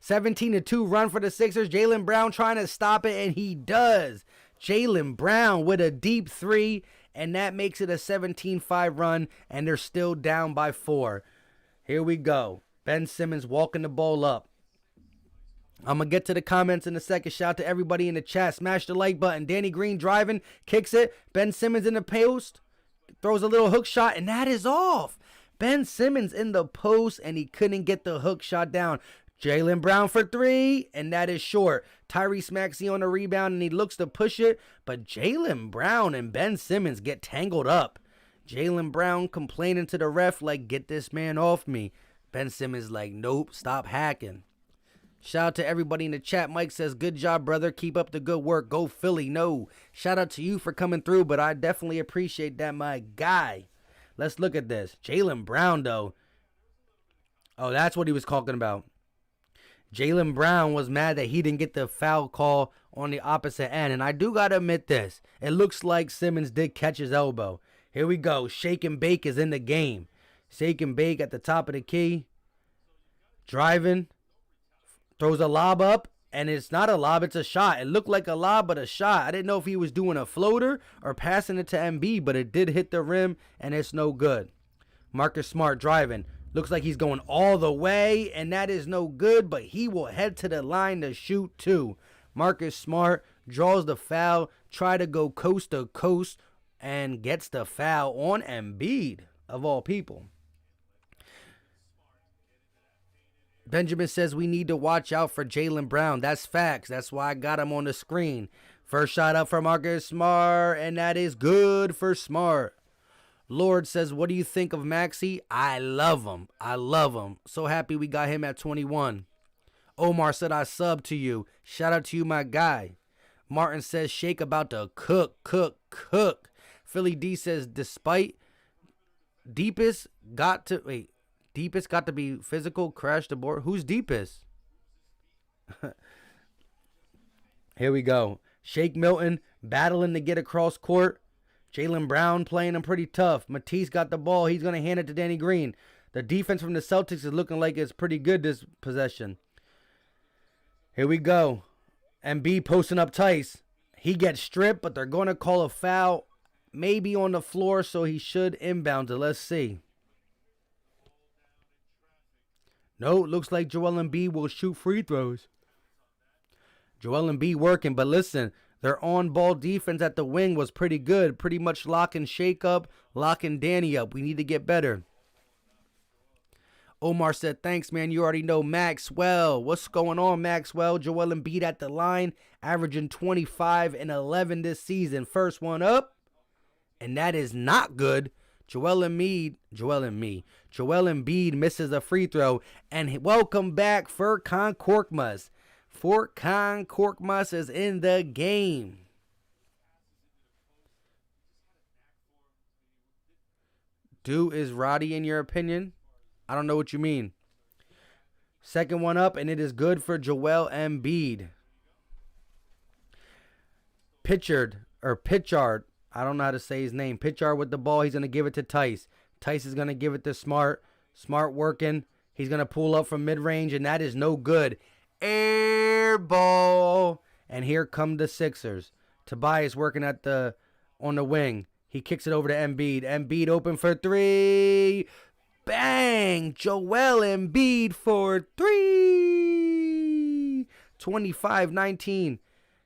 17-2 run for the Sixers. Jaylen Brown trying to stop it, and he does. Jaylen Brown with a deep three, and that makes it a 17-5 run, and they're still down by 4. Here we go. Ben Simmons walking the ball up. I'm going to get to the comments in a second. Shout out to everybody in the chat. Smash the like button. Danny Green driving, kicks it. Ben Simmons in the post, throws a little hook shot, and that is off. Ben Simmons in the post, and he couldn't get the hook shot down. Jaylen Brown for 3, and that is short. Tyrese Maxey on the rebound, and he looks to push it, but Jaylen Brown and Ben Simmons get tangled up. Jaylen Brown complaining to the ref like, get this man off me. Ben Simmons like, nope, stop hacking. Shout out to everybody in the chat. Mike says, good job, brother. Keep up the good work. Go Philly. No. Shout out to you for coming through, but I definitely appreciate that, my guy. Let's look at this. Jaylen Brown, though. Oh, that's what he was talking about. Jaylen Brown was mad that he didn't get the foul call on the opposite end. And I do got to admit this. It looks like Simmons did catch his elbow. Here we go. Shake and Bake is in the game. Shake and Bake at the top of the key. Driving. Throws a lob up, and it's not a lob, it's a shot. It looked like a lob, but a shot. I didn't know if he was doing a floater or passing it to MB, but it did hit the rim, and it's no good. Marcus Smart driving. Looks like he's going all the way, and that is no good, but he will head to the line to shoot too. Marcus Smart draws the foul, try to go coast to coast, and gets the foul on Embiid, of all people. Benjamin says we need to watch out for Jaylen Brown. That's facts. That's why I got him on the screen. First shot up for Marcus Smart, and that is good for Smart. Lord says, what do you think of Maxey? I love him. I love him. So happy we got him at 21. Omar said, I sub to you. Shout out to you, my guy. Martin says, Shake about to cook. Philly D says, Deepest got to be physical, crash the board. Who's Deepest? Here we go. Shake Milton battling to get across court. Jaylen Brown playing him pretty tough. Matisse got the ball. He's going to hand it to Danny Green. The defense from the Celtics is looking like it's pretty good this possession. Here we go. MB posting up Tice. He gets stripped, but they're going to call a foul. Maybe on the floor, so he should inbound it. Let's see. No, looks like Joel Embiid will shoot free throws. Joel Embiid working, but listen, their on-ball defense at the wing was pretty good. Pretty much locking Shake up, locking Danny up. We need to get better. Omar said, thanks, man. You already know Maxwell. What's going on, Maxwell? Joel Embiid at the line, averaging 25 and 11 this season. First one up, and that is not good. Joel Embiid misses a free throw. And welcome back, Furkan Korkmaz. Furkan Korkmaz is in the game. Is Roddy in your opinion? I don't know what you mean. Second one up, and it is good for Joel Embiid. Pitchard. I don't know how to say his name. Pitchard with the ball. He's going to give it to Tice. Tice is going to give it to Smart. Smart working. He's going to pull up from mid-range, and that is no good. Air ball. And here come the Sixers. Tobias working on the wing. He kicks it over to Embiid. Embiid open for 3. Bang! Joel Embiid for 3. 25-19.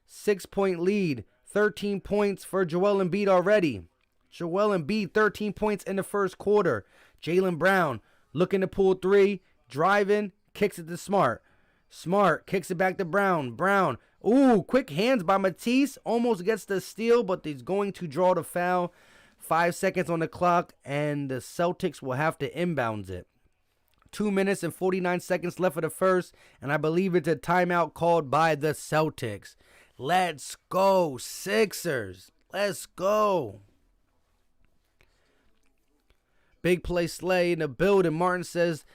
6-point lead. 13 points for Joel Embiid already. Joel Embiid, 13 points in the first quarter. Jaylen Brown looking to pull 3. Driving. Kicks it to Smart. Smart kicks it back to Brown. Brown. Ooh, quick hands by Matisse. Almost gets the steal, but he's going to draw the foul. 5 seconds on the clock, and the Celtics will have to inbounds it. 2 minutes and 49 seconds left of the first, and I believe it's a timeout called by the Celtics. Let's go, Sixers. Let's go. Big play Slay in the building. Martin says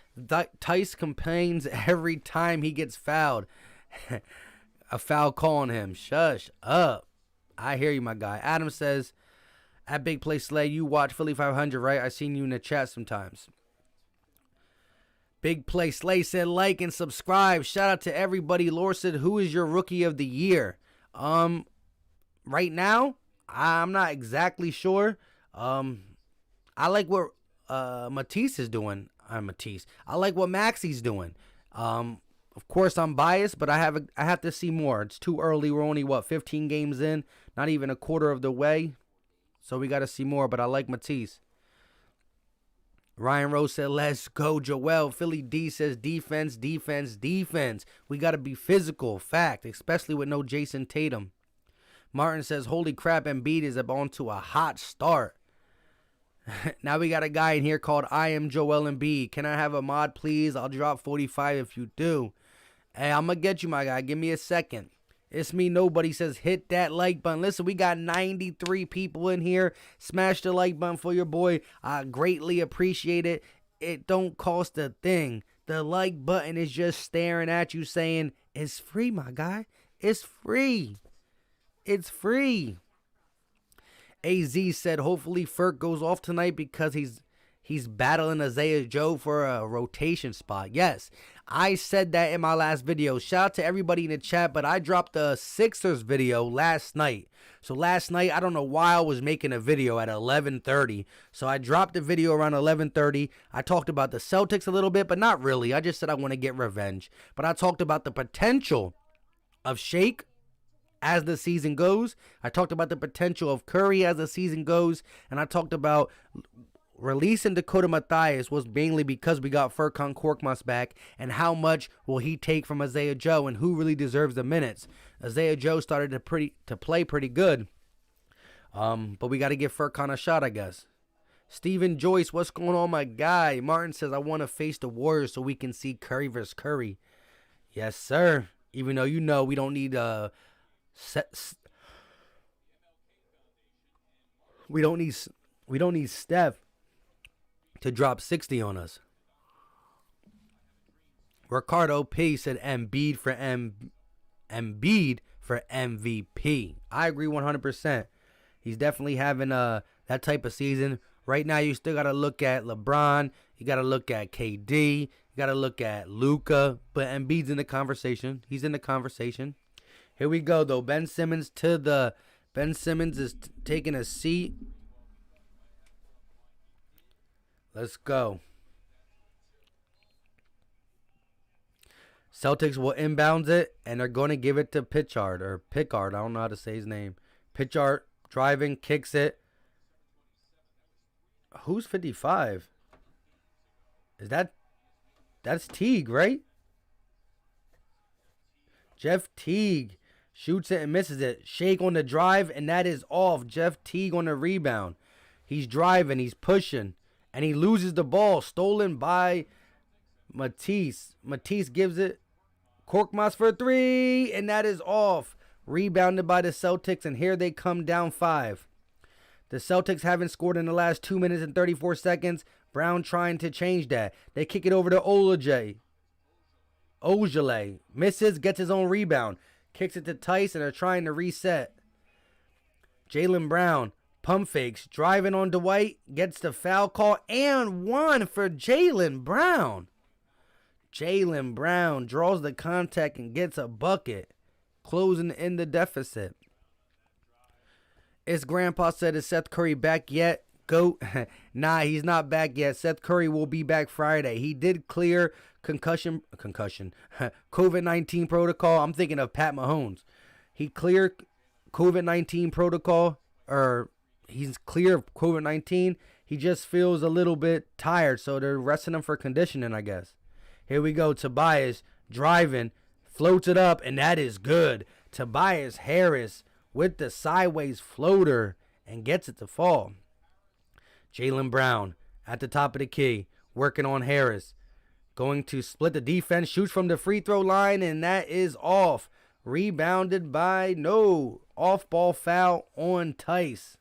Tice complains every time he gets fouled. A foul call on him. Shush up. I hear you, my guy. Adam says, At Big Play Slay, you watch Philly 500, right? I seen you in the chat sometimes. Big Play Slay said like and subscribe. Shout out to everybody. Laura said, who is your rookie of the year? Right now, I'm not exactly sure. I like what Matisse is doing. Matisse. I like what Maxi's doing. Of course, I'm biased, but I have to see more. It's too early. We're only 15 games in, not even a quarter of the way, so we got to see more. But I like Matisse. Ryan Rose said, let's go, Joel. Philly D says, defense, defense, defense. We got to be physical. Fact, especially with no Jason Tatum. Martin says, holy crap, Embiid is on to a hot start. Now we got a guy in here called I Am Joel Embiid. Can I have a mod, please? I'll drop 45 if you do. Hey, I'm going to get you, my guy. Give me a second. It's me, nobody says hit that like button. Listen, we got 93 people in here. Smash the like button for your boy. I greatly appreciate it. It don't cost a thing. The like button is just staring at you saying, it's free, my guy. It's free. It's free. AZ said, hopefully Ferk goes off tonight because he's battling Isaiah Joe for a rotation spot. Yes, I said that in my last video. Shout out to everybody in the chat, but I dropped the Sixers video last night. So last night, I don't know why I was making a video at 11:30. So I dropped the video around 11:30. I talked about the Celtics a little bit, but not really. I just said I want to get revenge. But I talked about the potential of Shake as the season goes. I talked about the potential of Curry as the season goes. And I talked about releasing Dakota Mathias was mainly because we got Furkan Korkmaz back, and how much will he take from Isaiah Joe and who really deserves the minutes. Isaiah Joe started to play pretty good, but we got to give Furkan a shot, I guess. Steven Joyce, what's going on, my guy? Martin says, I want to face the Warriors so we can see Curry versus Curry. Yes, sir. Even though we don't need we don't need Steph to drop 60 on us. Ricardo P said Embiid for MVP. I agree 100%. He's definitely having that type of season. Right now, you still got to look at LeBron. You got to look at KD. You got to look at Luka. But Embiid's in the conversation. He's in the conversation. Here we go, though. Ben Simmons is taking a seat. Let's go. Celtics will inbound it, and they're going to give it to Pickard. I don't know how to say his name. Pickard driving, kicks it. Who's 55? That's Teague, right? Jeff Teague shoots it and misses it. Shake on the drive, and that is off. Jeff Teague on the rebound. He's driving, he's pushing. And he loses the ball, stolen by Matisse. Matisse gives it Korkmaz for 3, and that is off. Rebounded by the Celtics, and here they come down 5. The Celtics haven't scored in the last 2 minutes and 34 seconds. Brown trying to change that. They kick it over to Ojale. Misses, gets his own rebound. Kicks it to Tice, and they're trying to reset. Jaylen Brown. Pump fakes, driving on Dwight, gets the foul call, and 1 for Jaylen Brown. Jaylen Brown draws the contact and gets a bucket, closing in the deficit. His grandpa said, is Seth Curry back yet? Goat. Nah, he's not back yet. Seth Curry will be back Friday. He did clear concussion, COVID-19 protocol. I'm thinking of Pat Mahomes. He cleared COVID-19 protocol, he's clear of COVID-19. He just feels a little bit tired, so they're resting him for conditioning, I guess. Here we go. Tobias driving, floats it up, and that is good. Tobias Harris with the sideways floater and gets it to fall. Jaylen Brown at the top of the key, working on Harris. Going to split the defense, shoots from the free throw line, and that is off. Rebounded by off-ball foul on Tice.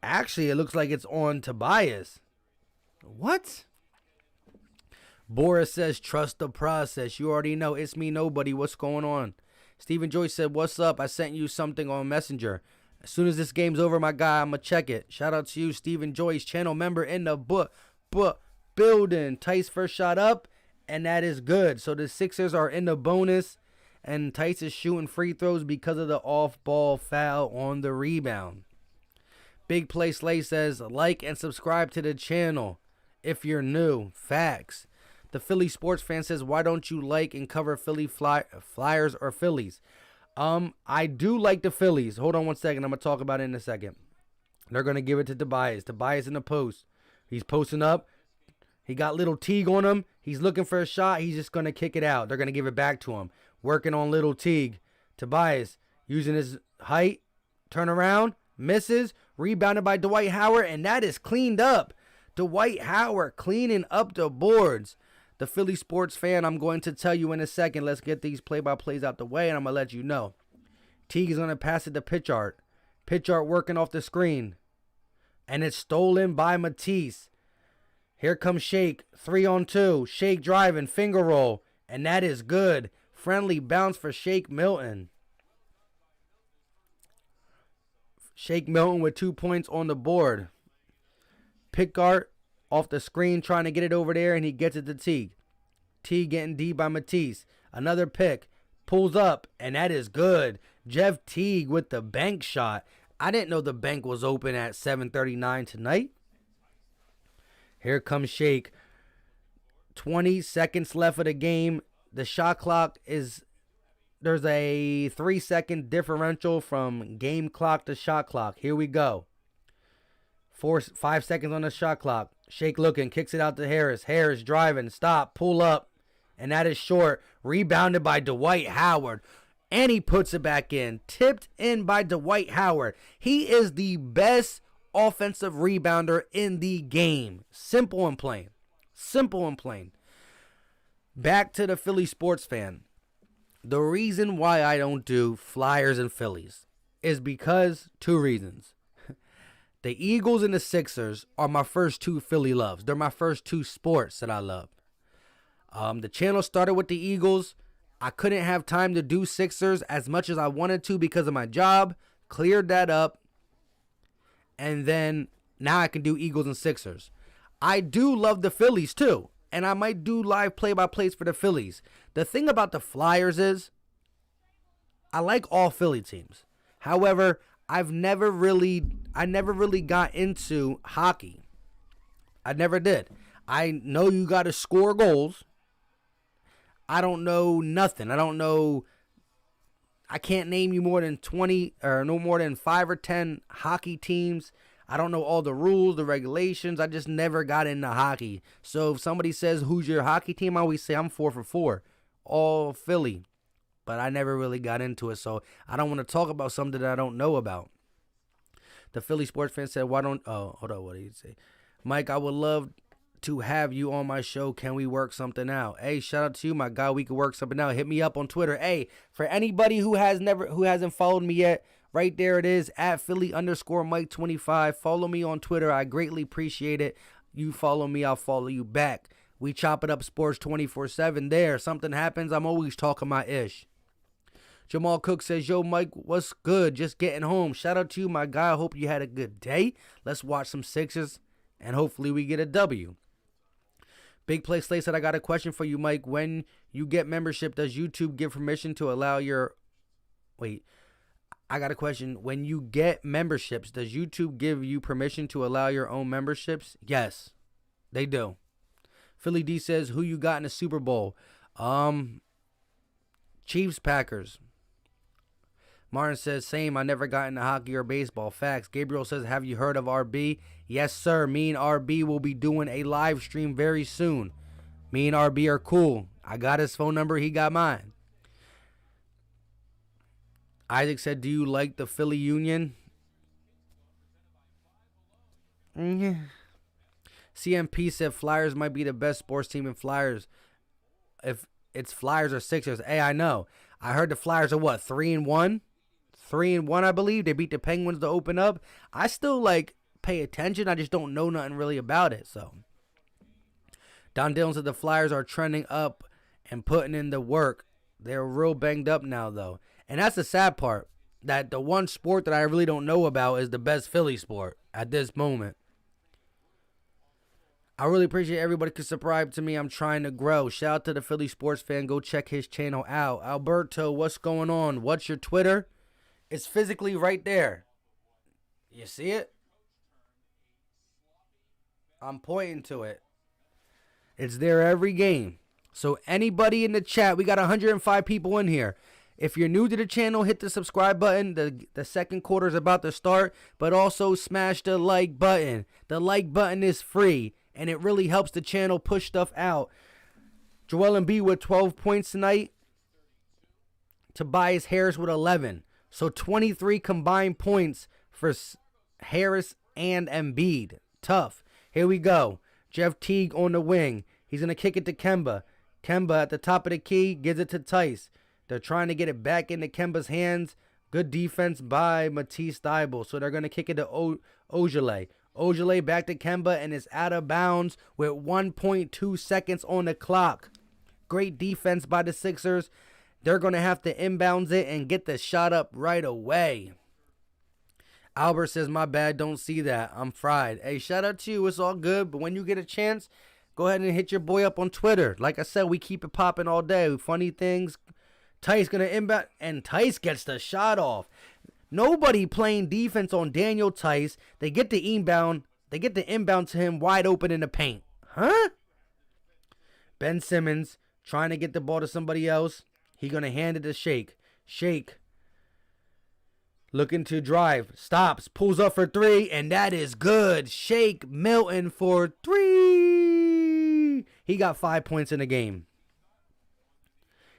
Actually, it looks like it's on Tobias. What? Boris says, trust the process. You already know. It's me, nobody. What's going on? Stephen Joyce said, what's up? I sent you something on Messenger. As soon as this game's over, my guy, I'm going to check it. Shout out to you, Stephen Joyce, channel member in the building. Tice first shot up, and that is good. So the Sixers are in the bonus, and Tice is shooting free throws because of the off-ball foul on the rebound. Big Play Slay says, like and subscribe to the channel if you're new. Facts. The Philly sports fan says, why don't you like and cover Philly Flyers or Phillies? I do like the Phillies. Hold on one second. I'm going to talk about it in a second. They're going to give it to Tobias. Tobias in the post. He's posting up. He got little Teague on him. He's looking for a shot. He's just going to kick it out. They're going to give it back to him. Working on little Teague. Tobias using his height. Turn around. Misses. Rebounded by Dwight Howard. And that is cleaned up. Dwight Howard cleaning up the boards. The Philly sports fan, I'm going to tell you in a second. Let's get these play-by-plays out the way, and I'm going to let you know. Teague is going to pass it to Pitchart. Pitchart working off the screen. And it's stolen by Matisse. Here comes Shake. 3-on-2. Shake driving. Finger roll. And that is good. Friendly bounce for Shake Milton. Shake Milton with 2 points on the board. Pitchart off the screen trying to get it over there, and he gets it to Teague. Teague getting D by Matisse. Another pick. Pulls up, and that is good. Jeff Teague with the bank shot. I didn't know the bank was open at 7:39 tonight. Here comes Shake. 20 seconds left of the game. The shot clock is... There's a 3-second differential from game clock to shot clock. Here we go. 5 seconds on the shot clock. Shake looking, kicks it out to Harris. Harris driving, stop, pull up. And that is short. Rebounded by Dwight Howard. And he puts it back in. Tipped in by Dwight Howard. He is the best offensive rebounder in the game. Simple and plain. Simple and plain. Back to the Philly sports fan. The reason why I don't do Flyers and Phillies is because 2 reasons. The Eagles and the Sixers are my first 2 Philly loves. They're my first 2 sports that I love. The channel started with the Eagles. I couldn't have time to do Sixers as much as I wanted to because of my job. Cleared that up. And then now I can do Eagles and Sixers. I do love the Phillies too. And I might do live play-by-plays for the Phillies. The thing about the Flyers is I like all Philly teams. However, I never really got into hockey. I never did. I know you got to score goals. I don't know nothing. I can't name you more than 20 or no more than 5 or 10 hockey teams. I don't know all the rules, the regulations. I just never got into hockey. So if somebody says, who's your hockey team? I always say I'm 4 for 4. All Philly. But I never really got into it. So I don't want to talk about something that I don't know about. The Philly sports fan said, why don't... Oh, hold on. What did he say? Mike, I would love to have you on my show. Can we work something out? Hey, shout out to you, my guy. We can work something out. Hit me up on Twitter. Hey, for anybody who hasn't followed me yet, right there it is, at Philly_Mike25. Follow me on Twitter. I greatly appreciate it. You follow me, I'll follow you back. We chop it up sports 24/7 there. Something happens, I'm always talking my ish. Jamal Cook says, yo, Mike, what's good? Just getting home. Shout out to you, my guy. I hope you had a good day. Let's watch some Sixers, and hopefully we get a W. Big Play Slay said, I got a question for you, Mike. When you get membership, does YouTube give permission to allow your... Wait, I got a question. When you get memberships, does YouTube give you permission to allow your own memberships? Yes, they do. Philly D says, who you got in the Super Bowl? Chiefs, Packers. Martin says, same. I never got into hockey or baseball. Facts. Gabriel says, have you heard of RB? Yes, sir. Me and RB will be doing a live stream very soon. Me and RB are cool. I got his phone number. He got mine. Isaac said, do you like the Philly Union? CMP said, Flyers might be the best sports team in Flyers. If it's Flyers or Sixers. Hey, I know. I heard the Flyers are what, 3-1? 3-1, I believe. They beat the Penguins to open up. I still, pay attention. I just don't know nothing really about it, so. Don Dillon said the Flyers are trending up and putting in the work. They're real banged up now, though. And that's the sad part. that the one sport that I really don't know about is the best Philly sport at this moment. I really appreciate everybody can subscribe to me. I'm trying to grow. Shout out to the Philly sports fan. Go check his channel out. Alberto, what's going on? What's your Twitter? It's physically right there. You see it? I'm pointing to it. It's there every game. So anybody in the chat, we got 105 people in here. If you're new to the channel, hit the subscribe button. The second quarter is about to start, but also smash the like button. The like button is free, and it really helps the channel push stuff out. Joel Embiid with 12 points tonight. Tobias Harris with 11. So 23 combined points for Harris and Embiid. Tough. Here we go. Jeff Teague on the wing. He's going to kick it to Kemba. Kemba at the top of the key gives it to Tice. They're trying to get it back into Kemba's hands. Good defense by Matisse Thybulle. So they're going to kick it to Ogilvy. Ogilvy back to Kemba and is out of bounds with 1.2 seconds on the clock. Great defense by the Sixers. They're going to have to inbounds it and get the shot up right away. Albert says, my bad, don't see that. I'm fried. Hey, shout out to you. It's all good. But when you get a chance, go ahead and hit your boy up on Twitter. Like I said, we keep it popping all day. Funny things. Tice going to inbound, and Tice gets the shot off. Nobody playing defense on Daniel Tice. They get the inbound. They get the inbound to him wide open in the paint. Huh? Ben Simmons trying to get the ball to somebody else. He going to hand it to Shake. Shake. Looking to drive. Stops. Pulls up for three. And that is good. Shake Milton for three. He got 5 points in the game.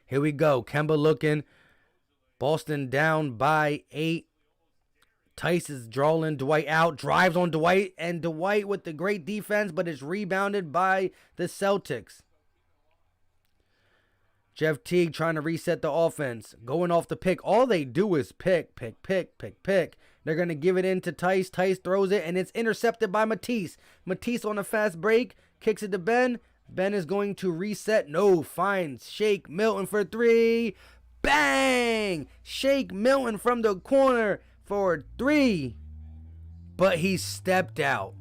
Here we go. Kemba looking. Boston down by 8. Tice is drawing Dwight out. Drives on Dwight. And Dwight with the great defense. But it's rebounded by the Celtics. Jeff Teague trying to reset the offense. Going off the pick. All they do is pick. They're going to give it in to Tice. Tice throws it, and it's intercepted by Matisse. Matisse on a fast break. Kicks it to Ben. Ben is going to reset. No, finds Shake Milton for three. Bang! Shake Milton from the corner for three. But he stepped out.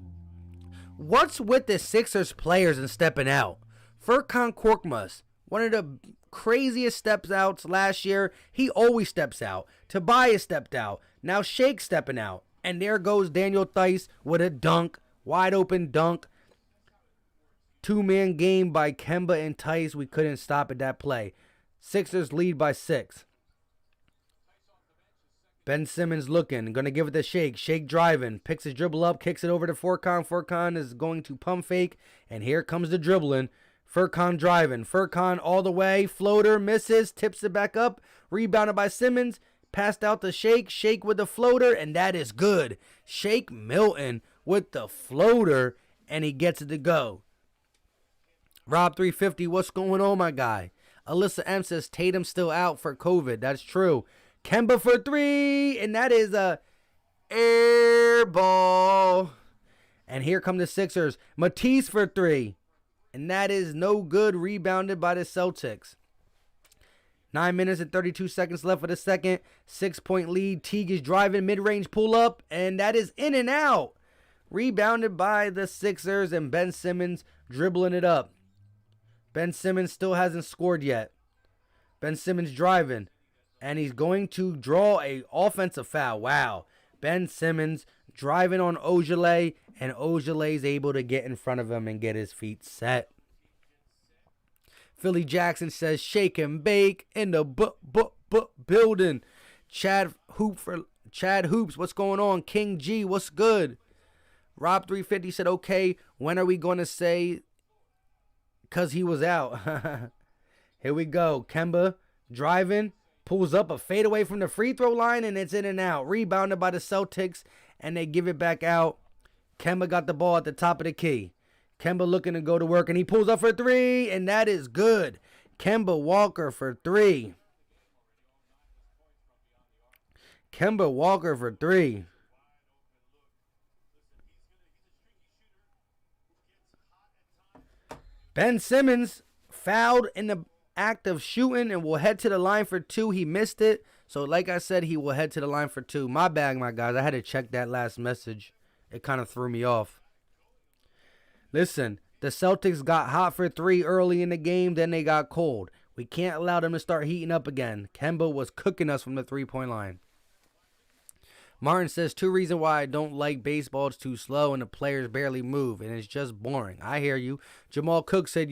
What's with the Sixers players and stepping out? Furkan Korkmaz, one of the craziest steps outs last year. He always steps out. Tobias stepped out. Now Shake stepping out. And there goes Daniel Tice with a dunk. Wide open dunk. Two-man game by Kemba and Tice. We couldn't stop at that play. Sixers lead by 6. Ben Simmons looking. Going to give it to Shake. Shake driving. Picks his dribble up. Kicks it over to Furkan. Furkan is going to pump fake. And here comes the dribbling. Furkan driving. Furkan all the way. Floater. Misses. Tips it back up. Rebounded by Simmons. Passed out to Shake. Shake with the floater. And that is good. Shake Milton with the floater. And he gets it to go. Rob 350. What's going on, my guy? Alyssa M says Tatum still out for COVID. That's true. Kemba for three. And that is a air ball. And here come the Sixers. Matisse for three. And that is no good. Rebounded by the Celtics. 9 minutes and 32 seconds left for the second. 6-point lead. Teague is driving. Mid-range pull up. And that is in and out. Rebounded by the Sixers. And Ben Simmons dribbling it up. Ben Simmons still hasn't scored yet. Ben Simmons driving. And he's going to draw a offensive foul. Wow. Ben Simmons driving on Ogilvy. And Ogilvy's able to get in front of him and get his feet set. Philly Jackson says shake and bake in the building. Chad Hoops, what's going on? King G, what's good? Rob 350 said, okay, when are we going to say because he was out? Here we go. Kemba driving. Pulls up a fadeaway from the free throw line, and it's in and out. Rebounded by the Celtics, and they give it back out. Kemba got the ball at the top of the key. Kemba looking to go to work, and he pulls up for three, and that is good. Kemba Walker for three. Kemba Walker for three. Ben Simmons fouled in the act of shooting and will head to the line for 2. He missed it. So like I said, he will head to the line for 2. My bad, my guys. I had to check that last message. It kind of threw me off. Listen, the Celtics got hot for 3 early in the game. Then they got cold. We can't allow them to start heating up again. Kemba was cooking us from the 3-point line. Martin says 2 reasons why I don't like baseball. It's too slow and the players barely move. And it's just boring. I hear you. Jamal Cook said,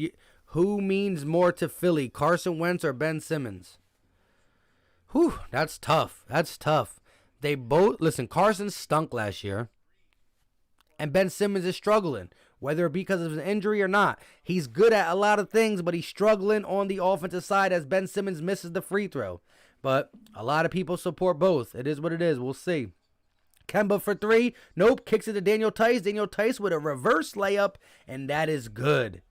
who means more to Philly, Carson Wentz or Ben Simmons? Whew, that's tough. That's tough. They both, listen, Carson stunk last year. And Ben Simmons is struggling, whether because of his injury or not. He's good at a lot of things, but he's struggling on the offensive side as Ben Simmons misses the free throw. But a lot of people support both. It is what it is. We'll see. Kemba for 3. Nope. Kicks it to Daniel Tice. Daniel Tice with a reverse layup, and that is good.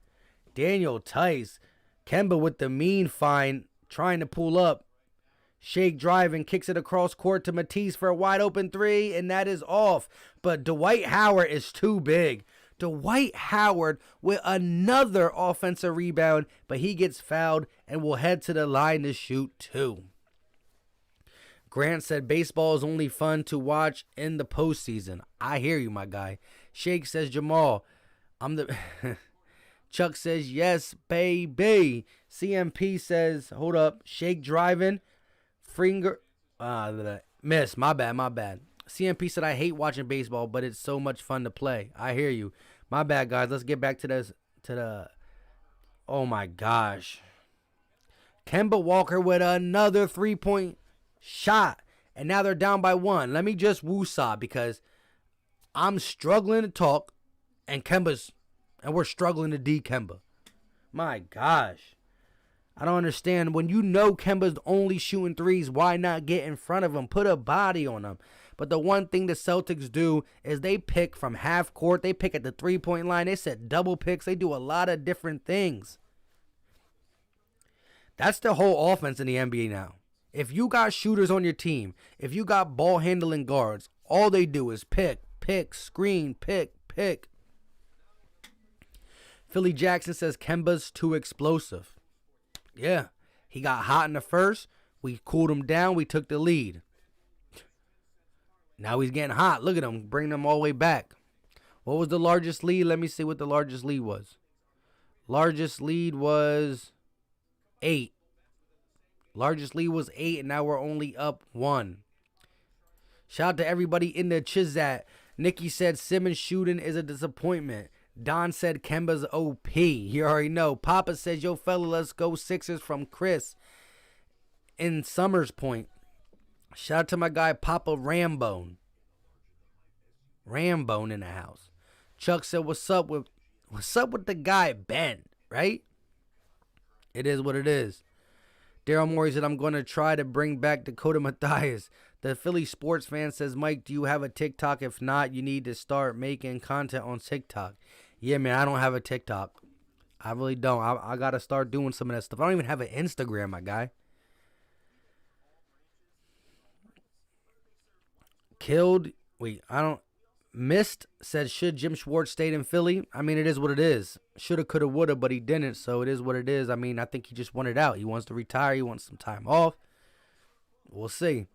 Daniel Tice. Kemba with the mean find, trying to pull up. Shake driving, kicks it across court to Matisse for a wide open 3, and that is off. But Dwight Howard is too big. Dwight Howard with another offensive rebound, but he gets fouled and will head to the line to shoot 2. Grant said baseball is only fun to watch in the postseason. I hear you, my guy. Shake says, Jamal, I'm the... Chuck says, yes, baby. CMP says, hold up. Shake driving. Fringer. Miss. My bad. CMP said, I hate watching baseball, but it's so much fun to play. I hear you. My bad, guys. Let's get back to this. Oh, my gosh. Kemba Walker with another 3-point shot. And now they're down by 1. Let me just woosah because I'm struggling to talk and we're struggling to Kemba. My gosh. I don't understand. When you know Kemba's only shooting 3s, why not get in front of him? Put a body on him. But the one thing the Celtics do is they pick from half court. They pick at the 3-point line. They set double picks. They do a lot of different things. That's the whole offense in the NBA now. If you got shooters on your team, if you got ball handling guards, all they do is pick, screen, pick. Philly Jackson says Kemba's too explosive. Yeah, he got hot in the first. We cooled him down. We took the lead. Now he's getting hot. Look at him. Bring them all the way back. What was the largest lead? Let me see what the largest lead was. Largest lead was 8. Largest lead was 8, and now we're only up 1. Shout out to everybody in the Chizat. Nikki said Simmons shooting is a disappointment. Don said Kemba's OP. You already know. Papa says, yo, fella, let's go Sixers from Chris in Summers Point. Shout out to my guy, Papa Rambone. Rambone in the house. Chuck said, what's up with the guy, Ben, right? It is what it is. Daryl Morey said, I'm going to try to bring back Dakota Mathias. The Philly sports fan says, Mike, do you have a TikTok? If not, you need to start making content on TikTok. Yeah, man, I don't have a TikTok. I really don't. I got to start doing some of that stuff. I don't even have an Instagram, my guy. Missed said, should Jim Schwartz stayed in Philly? I mean, it is what it is. Shoulda, coulda, woulda, but he didn't, so it is what it is. I mean, I think he just wanted out. He wants to retire. He wants some time off. We'll see.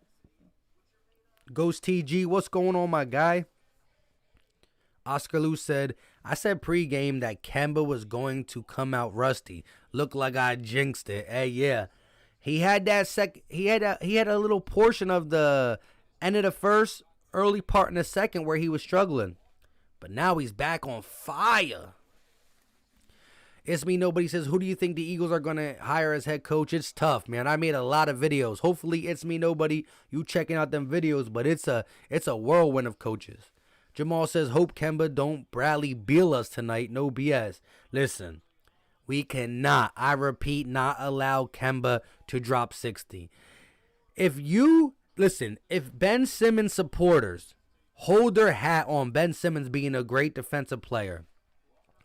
Ghost TG, what's going on, my guy? Oscar Lou said, I said pregame that Kemba was going to come out rusty. Looked like I jinxed it. Hey, yeah. He had that he had a little portion of the end of the first, early part in the second where he was struggling. But now he's back on fire. It's me, nobody says, who do you think the Eagles are going to hire as head coach? It's tough, man. I made a lot of videos. Hopefully, it's me, nobody. You checking out them videos, but it's a whirlwind of coaches. Jamal says, hope Kemba don't Bradley Beal us tonight. No BS. Listen, we cannot, I repeat, not allow Kemba to drop 60. If Ben Simmons supporters hold their hat on Ben Simmons being a great defensive player,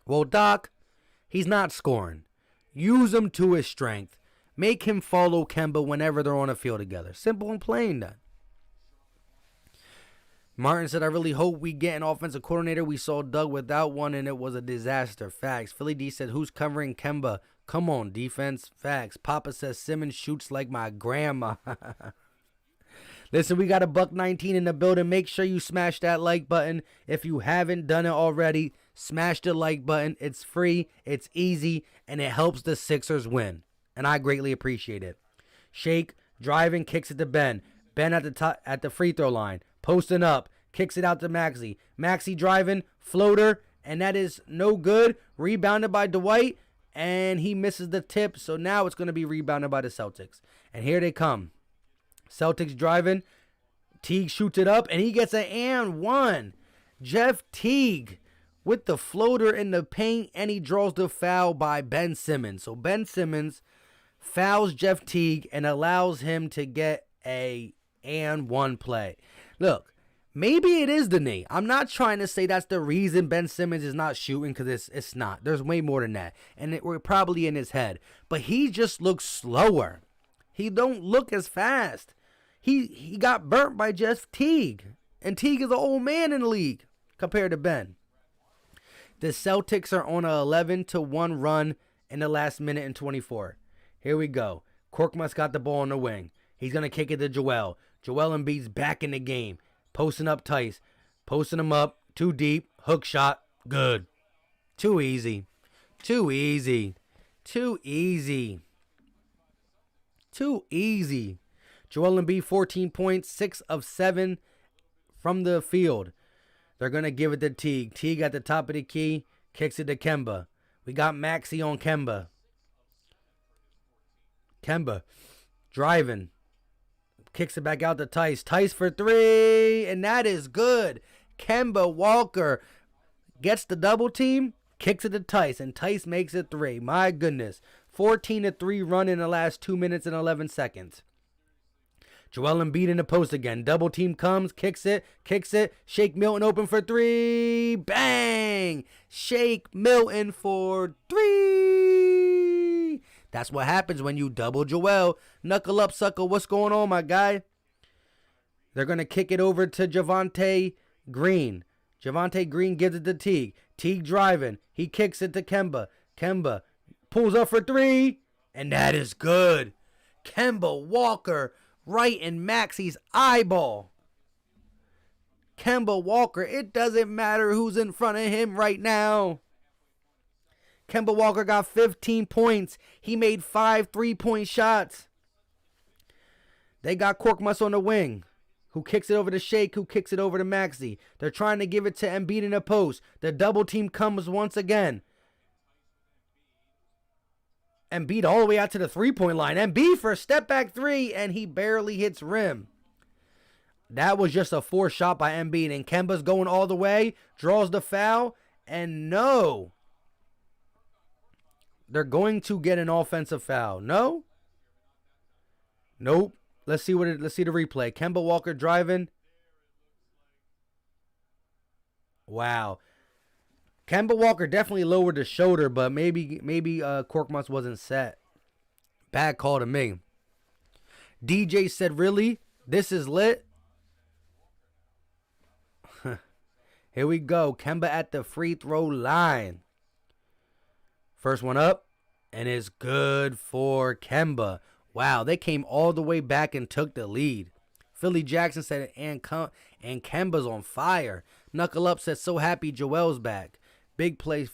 well, Doc, he's not scoring. Use him to his strength. Make him follow Kemba whenever they're on the field together. Simple and plain, then. Martin said, I really hope we get an offensive coordinator. We saw Doug without one, and it was a disaster. Facts. Philly D said, who's covering Kemba? Come on, defense. Facts. Papa says Simmons shoots like my grandma. Listen, we got a $1.19 in the building. Make sure you smash that like button. If you haven't done it already, smash the like button. It's free, it's easy, and it helps the Sixers win. And I greatly appreciate it. Shake, driving, kicks it to Ben. Ben at the top, at the free throw line. Posting up, kicks it out to Maxey. Maxey driving, floater, and that is no good. Rebounded by Dwight, and he misses the tip. So now it's going to be rebounded by the Celtics. And here they come. Celtics driving. Teague shoots it up, and he gets an and one. Jeff Teague with the floater in the paint, and he draws the foul by Ben Simmons. So Ben Simmons fouls Jeff Teague and allows him to get a and one play. Look, maybe it is the knee. I'm not trying to say that's the reason Ben Simmons is not shooting, because it's not. There's way more than that, and we're probably in his head. But he just looks slower. He don't look as fast. He got burnt by Jeff Teague. And Teague is an old man in the league compared to Ben. The Celtics are on a 11-1 run in the last minute and 24. Here we go. Korkmaz got the ball on the wing. He's going to kick it to Joel. Joel Embiid's back in the game. Posting up Tice. Posting him up. Too deep. Hook shot. Good. Too easy. Too easy. Too easy. Too easy. Joel Embiid, 14 points, 6 of 7 from the field. They're going to give it to Teague. Teague at the top of the key, kicks it to Kemba. We got Maxey on Kemba. Kemba driving. Kicks it back out to Tice. Tice for three, and that is good. Kemba Walker gets the double team, kicks it to Tice, and Tice makes it three. My goodness. 14-3 run in the last 2 minutes and 11 seconds. Joel Embiid in the post again. Double team comes, kicks it. Shake Milton open for three. Bang! Shake Milton for three. That's what happens when you double Joel. Knuckle up, sucker. What's going on, my guy? They're going to kick it over to Javonte Green. Javonte Green gives it to Teague. Teague driving. He kicks it to Kemba. Kemba pulls up for three. And that is good. Kemba Walker right in Maxey's eyeball. Kemba Walker, it doesn't matter who's in front of him right now. Kemba Walker got 15 points. He made 5 3-point shots. They got Korkmaz on the wing, who kicks it over to Shake, who kicks it over to Maxey. They're trying to give it to Embiid in the post. The double team comes once again. Embiid all the way out to the three-point line. Embiid for a step-back three, and he barely hits rim. That was just a forced shot by Embiid, and Kemba's going all the way, draws the foul, and no. They're going to get an offensive foul. No? Nope. Let's see the replay. Kemba Walker driving. Wow. Kemba Walker definitely lowered the shoulder, but maybe Korkmaz wasn't set. Bad call to me. DJ said, really? This is lit? Here we go. Kemba at the free throw line. First one up, and it's good for Kemba. Wow, they came all the way back and took the lead. Philly Jackson said, and Kemba's on fire. Knuckle Up said, so happy Joel's back. Big Play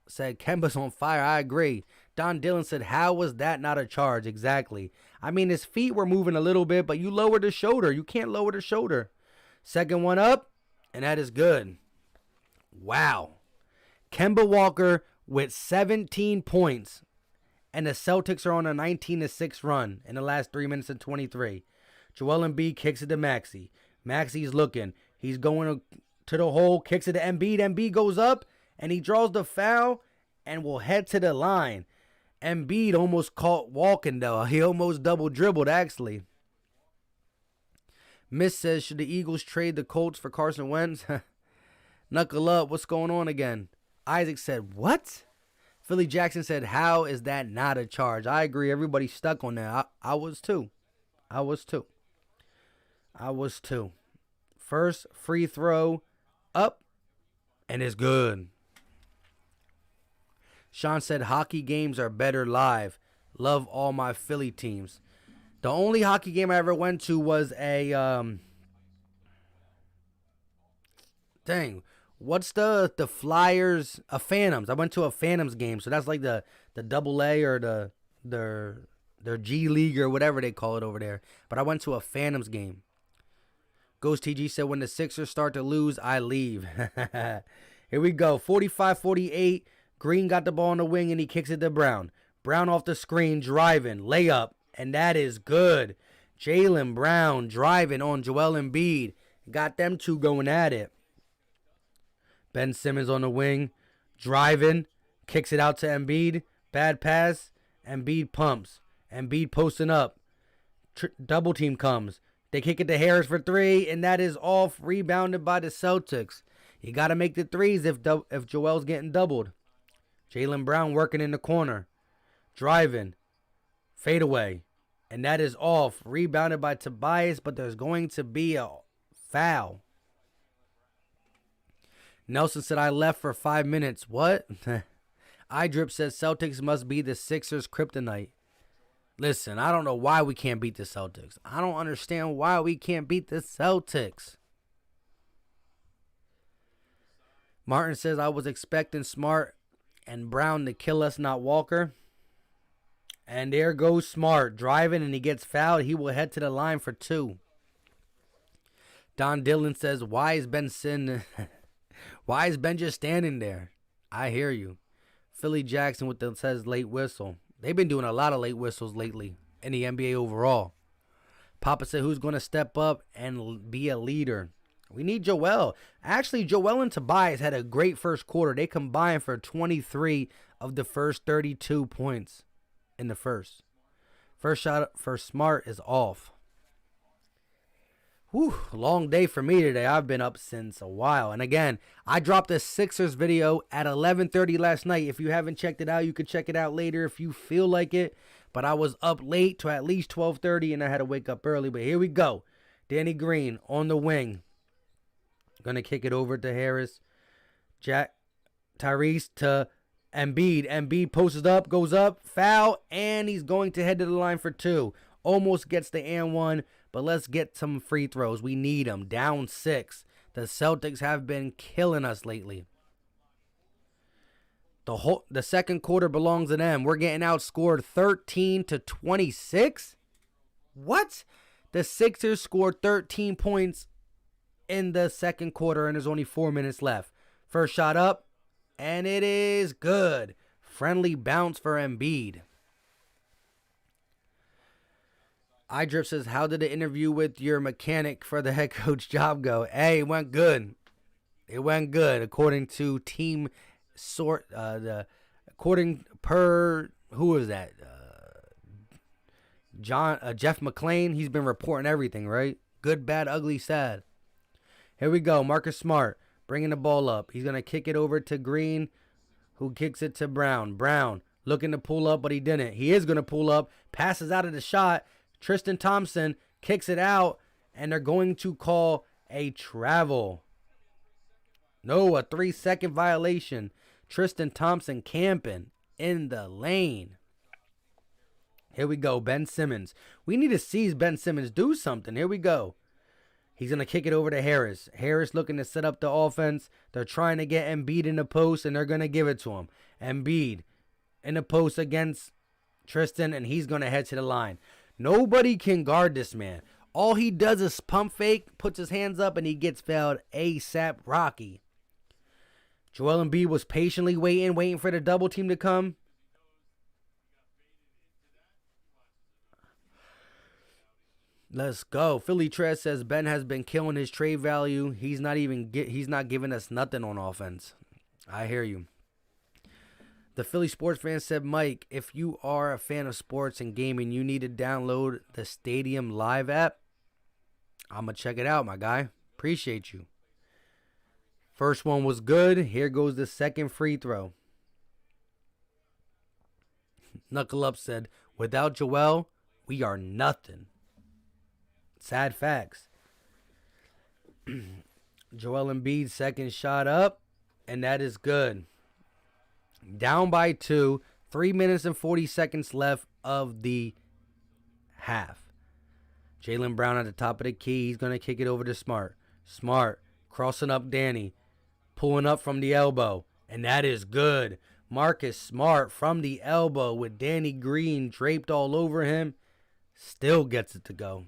said, Kemba's on fire. I agree. Don Dillon said, how was that not a charge? Exactly. I mean, his feet were moving a little bit, but you lowered the shoulder. You can't lower the shoulder. Second one up, and that is good. Wow. Kemba Walker with 17 points, and the Celtics are on a 19-6 run in the last 3 minutes and 23. Joel Embiid kicks it to Maxey. Maxey's looking. He's going to the hole, kicks it to Embiid. Embiid goes up, and he draws the foul and will head to the line. Embiid almost caught walking, though. He almost double dribbled, actually. Miss says, should the Eagles trade the Colts for Carson Wentz? Knuckle Up, what's going on again? Isaac said, what? Philly Jackson said, how is that not a charge? I agree. Everybody's stuck on that. I was too. First free throw up, and it's good. Sean said hockey games are better live. Love all my Philly teams. The only hockey game I ever went to was a dang. What's the Flyers? A Phantoms. I went to a Phantoms game, so that's like the double A or their G League or whatever they call it over there. But I went to a Phantoms game. Ghost TG said when the Sixers start to lose, I leave. Here we go. 45-48. Green got the ball on the wing and he kicks it to Brown. Brown off the screen, driving, layup, and that is good. Jaylen Brown driving on Joel Embiid. Got them two going at it. Ben Simmons on the wing, driving, kicks it out to Embiid. Bad pass. Embiid pumps. Embiid posting up. Double team comes. They kick it to Harris for three, and that is off, rebounded by the Celtics. You got to make the threes if Joel's getting doubled. Jaylen Brown working in the corner. Driving. Fadeaway. And that is off. Rebounded by Tobias, but there's going to be a foul. Nelson said, I left for 5 minutes. What? iDrip says Celtics must be the Sixers' kryptonite. Listen, I don't know why we can't beat the Celtics. I don't understand why we can't beat the Celtics. Martin says, I was expecting Smart and Brown to kill us, not Walker. And there goes Smart, driving, and he gets fouled. He will head to the line for 2. Don Dillon says, why is Ben just standing there? I hear you. Philly Jackson with the says late whistle. They've been doing a lot of late whistles lately in the NBA overall. Papa said, who's going to step up and be a leader? We need Joel. Actually, Joel and Tobias had a great first quarter. They combined for 23 of the first 32 points in the first. First shot for Smart is off. Whew, long day for me today. I've been up since a while. And again, I dropped a Sixers video at 11:30 last night. If you haven't checked it out, you can check it out later if you feel like it. But I was up late to at least 12:30 and I had to wake up early. But here we go. Danny Green on the wing. Gonna kick it over to Harris. Tyrese to Embiid. Embiid posts up, goes up, foul, and he's going to head to the line for 2. Almost gets the and 1. But let's get some free throws. We need them. Down 6. The Celtics have been killing us lately. The second quarter belongs to them. We're getting outscored 13-26. What? The Sixers scored 13 points in the second quarter, and there's only 4 minutes left. First shot up, and it is good. Friendly bounce for Embiid. iDrip says, how did the interview with your mechanic for the head coach job go? Hey, it went good. It went good according to team sort. According per who is that? Jeff McClain. He's been reporting everything, right? Good, bad, ugly, sad. Here we go. Marcus Smart bringing the ball up. He's gonna kick it over to Green, who kicks it to Brown. Brown looking to pull up, but he didn't. He is gonna pull up. Passes out of the shot. Tristan Thompson kicks it out, and they're going to call a travel. No, a 3-second violation. Tristan Thompson camping in the lane. Here we go, Ben Simmons. We need to see Ben Simmons do something. Here we go. He's going to kick it over to Harris. Harris looking to set up the offense. They're trying to get Embiid in the post, and they're going to give it to him. Embiid in the post against Tristan, and he's going to head to the line. Nobody can guard this man. All he does is pump fake, puts his hands up, and he gets fouled ASAP Rocky. Joel Embiid was patiently waiting for the double team to come. Let's go. Philly Trez says Ben has been killing his trade value. He's not giving us nothing on offense. I hear you. The Philly sports fan said, Mike, if you are a fan of sports and gaming, you need to download the Stadium Live app. I'm going to check it out, my guy. Appreciate you. First one was good. Here goes the second free throw. Knuckle Up said, without Joel, we are nothing. Sad facts. Joel Embiid, second shot up, and that is good. Down by 2. 3 minutes and 40 seconds left of the half. Jaylen Brown at the top of the key. He's going to kick it over to Smart. Smart crossing up Danny. Pulling up from the elbow. And that is good. Marcus Smart from the elbow with Danny Green draped all over him. Still gets it to go.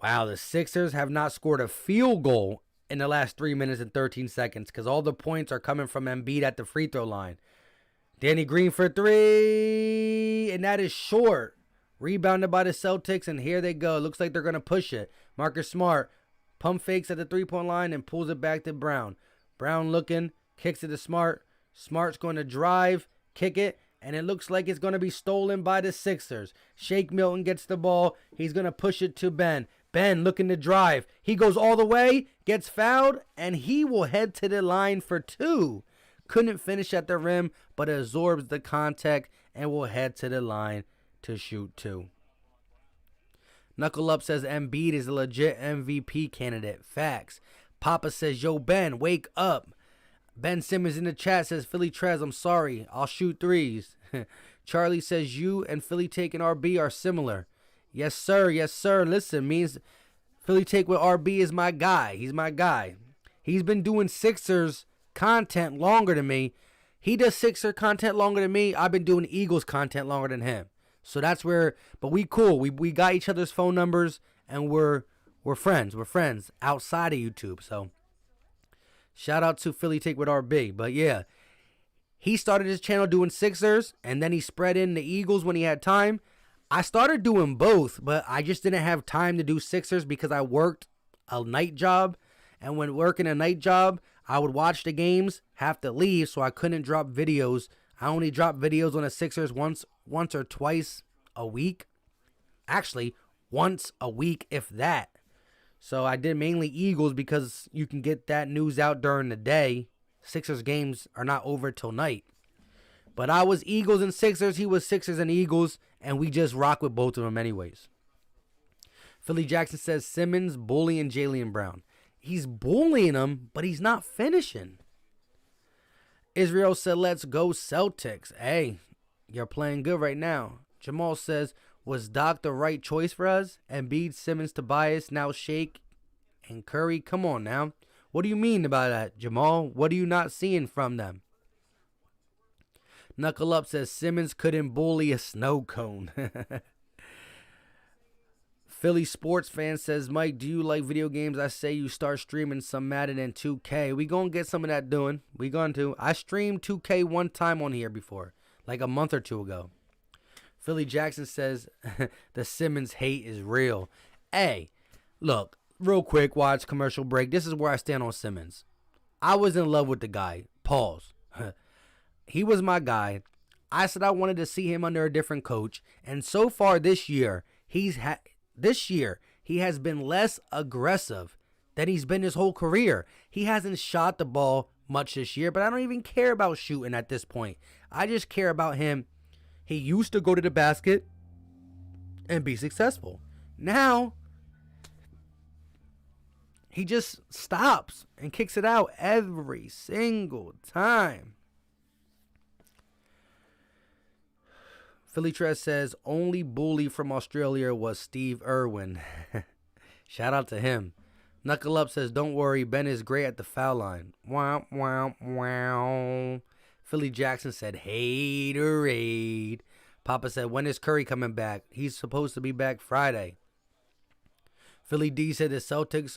Wow, the Sixers have not scored a field goal in the last 3 minutes and 13 seconds because all the points are coming from Embiid at the free throw line. Danny Green for 3, and that is short. Rebounded by the Celtics, and here they go. Looks like they're going to push it. Marcus Smart pump fakes at the three-point line and pulls it back to Brown. Brown looking, kicks it to Smart. Smart's going to drive, kick it, and it looks like it's going to be stolen by the Sixers. Shake Milton gets the ball. He's going to push it to Ben. Ben looking to drive. He goes all the way, gets fouled, and he will head to the line for 2. Couldn't finish at the rim, but absorbs the contact and will head to the line to shoot 2. Knuckle Up says Embiid is a legit MVP candidate. Facts. Papa says, yo, Ben, wake up. Ben Simmons in the chat says, Philly Trez, I'm sorry. I'll shoot 3s. Charlie says, you and Philly Take and RB are similar. Yes, sir. Yes, sir. Listen, means Philly Take with RB is my guy. He's my guy. He's been doing Sixers content longer than me. He does Sixer content longer than me. I've been doing Eagles content longer than him. So that's where, but we cool. We got each other's phone numbers, and we're friends. We're friends outside of YouTube. So shout out to Philly Take with RB. But yeah, he started his channel doing Sixers, and then he spread in the Eagles when he had time. I started doing both, but I just didn't have time to do Sixers because I worked a night job. And when working a night job, I would watch the games, have to leave, so I couldn't drop videos. I only drop videos on the Sixers once or twice a week. Actually, once a week, if that. So I did mainly Eagles because you can get that news out during the day. Sixers games are not over till night. But I was Eagles and Sixers. He was Sixers and Eagles. And we just rock with both of them anyways. Philly Jackson says Simmons bullying Jaylen Brown. He's bullying him, but he's not finishing. Israel said, let's go Celtics. Hey, you're playing good right now. Jamal says, was Doc the right choice for us? Embiid, Simmons, Tobias, now Shake, and Curry. Come on now. What do you mean about that, Jamal? What are you not seeing from them? Knuckle Up says Simmons couldn't bully a snow cone. Philly sports fan says, Mike, do you like video games? I say you start streaming some Madden and 2K. We gonna get some of that doing. We going to. I streamed 2K one time on here before, like a month or 2 ago. Philly Jackson says the Simmons hate is real. Hey, look, real quick, watch commercial break. This is where I stand on Simmons. I was in love with the guy. Pause. He was my guy. I said I wanted to see him under a different coach. And so far this year, he has been less aggressive than he's been his whole career. He hasn't shot the ball much this year, but I don't even care about shooting at this point. I just care about him. He used to go to the basket and be successful. Now, he just stops and kicks it out every single time. Philly Trez says, only bully from Australia was Steve Irwin. Shout out to him. Knuckle Up says, don't worry, Ben is great at the foul line. Wow, wow, wow. Philly Jackson said, haterade. Papa said, when is Curry coming back? He's supposed to be back Friday. Philly D said, the Celtics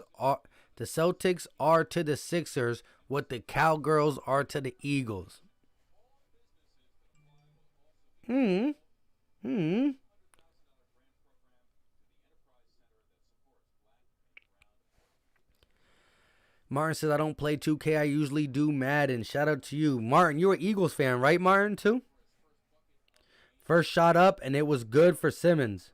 are to the Sixers what the Cowgirls are to the Eagles. Martin says, I don't play 2K. I usually do Madden. Shout out to you. Martin, you're an Eagles fan, right, Martin, too? First shot up, and it was good for Simmons.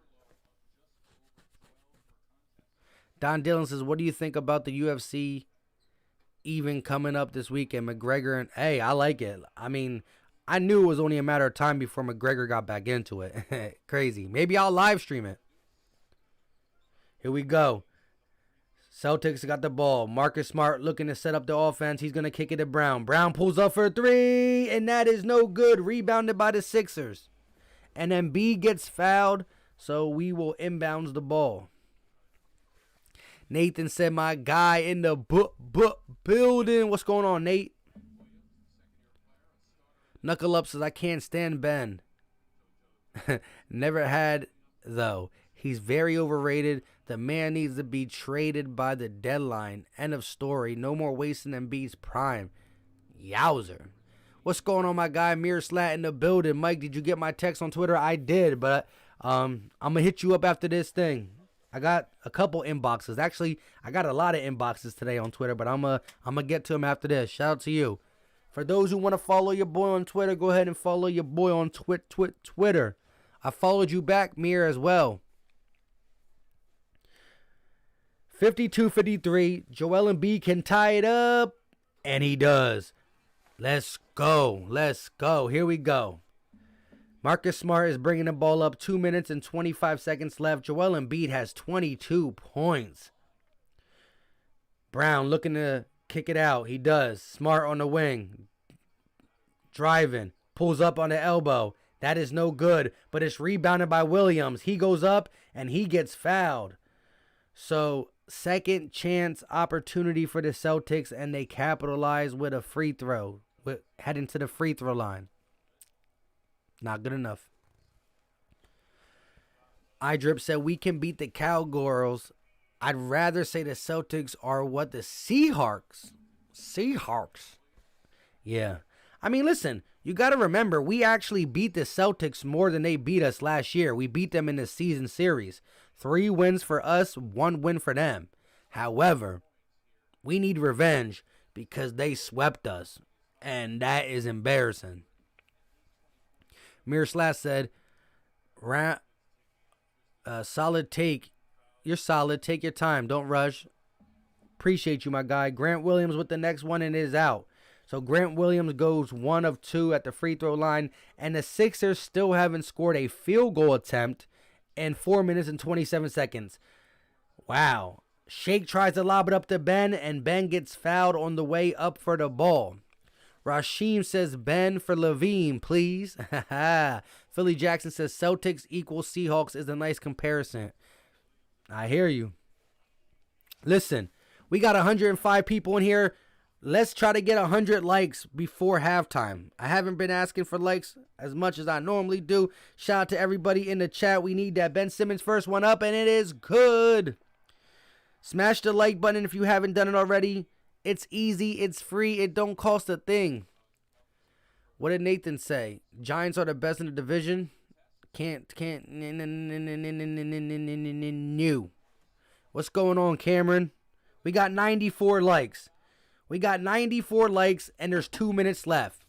Don Dillon says, what do you think about the UFC even coming up this weekend? McGregor and, hey, I like it. I mean, I knew it was only a matter of time before McGregor got back into it. Crazy. Maybe I'll live stream it. Here we go. Celtics got the ball. Marcus Smart looking to set up the offense. He's going to kick it to Brown. Brown pulls up for a three, and that is no good. Rebounded by the Sixers. And then B gets fouled, so we will inbounds the ball. Nathan said, my guy in the building. What's going on, Nate? Knuckle Up says, I can't stand Ben. Never had, though. He's very overrated. The man needs to be traded by the deadline. End of story. No more wasting Embiid's prime. Yowzer. What's going on, my guy? Mirror Slat in the building. Mike, did you get my text on Twitter? I did, but I'm going to hit you up after this thing. I got a couple inboxes. Actually, I got a lot of inboxes today on Twitter, but I'm gonna get to them after this. Shout out to you. For those who want to follow your boy on Twitter, go ahead and follow your boy on Twitter. I followed you back, Mir, as well. 52-53. Joel Embiid can tie it up, and he does. Let's go. Let's go. Here we go. Marcus Smart is bringing the ball up. 2 minutes and 25 seconds left. Joel Embiid has 22 points. Brown looking to kick it out. He does. Smart on the wing. Driving. Pulls up on the elbow. That is no good, but it's rebounded by Williams. He goes up, and he gets fouled. So, second chance opportunity for the Celtics, and they capitalize with a free throw. Heading to the free throw line. Not good enough. iDrip said, we can beat the Cowgirls. I'd rather say the Celtics are what the Seahawks. Yeah. I mean, listen, you got to remember, we actually beat the Celtics more than they beat us last year. We beat them in the season series. 3 wins for us, 1 win for them. However, we need revenge because they swept us. And that is embarrassing. Mir Slash said, solid take. You're solid. Take your time. Don't rush. Appreciate you, my guy. Grant Williams with the next one, and it is out. So Grant Williams goes 1 of 2 at the free throw line. And the Sixers still haven't scored a field goal attempt in 4 minutes and 27 seconds. Wow. Shake tries to lob it up to Ben, and Ben gets fouled on the way up for the ball. Rasheem says, Ben for Levine, please. Philly Jackson says, Celtics equals Seahawks is a nice comparison. I hear you. Listen, we got 105 people in here. Let's try to get 100 likes before halftime. I haven't been asking for likes as much as I normally do. Shout out to everybody in the chat. We need that Ben Simmons first one up, and it is good. Smash the like button if you haven't done it already. It's easy. It's free. It don't cost a thing. What did Nathan say? Giants are the best in the division. New. What's going on, Cameron? We got 94 likes. We got 94 likes, and there's 2 minutes left.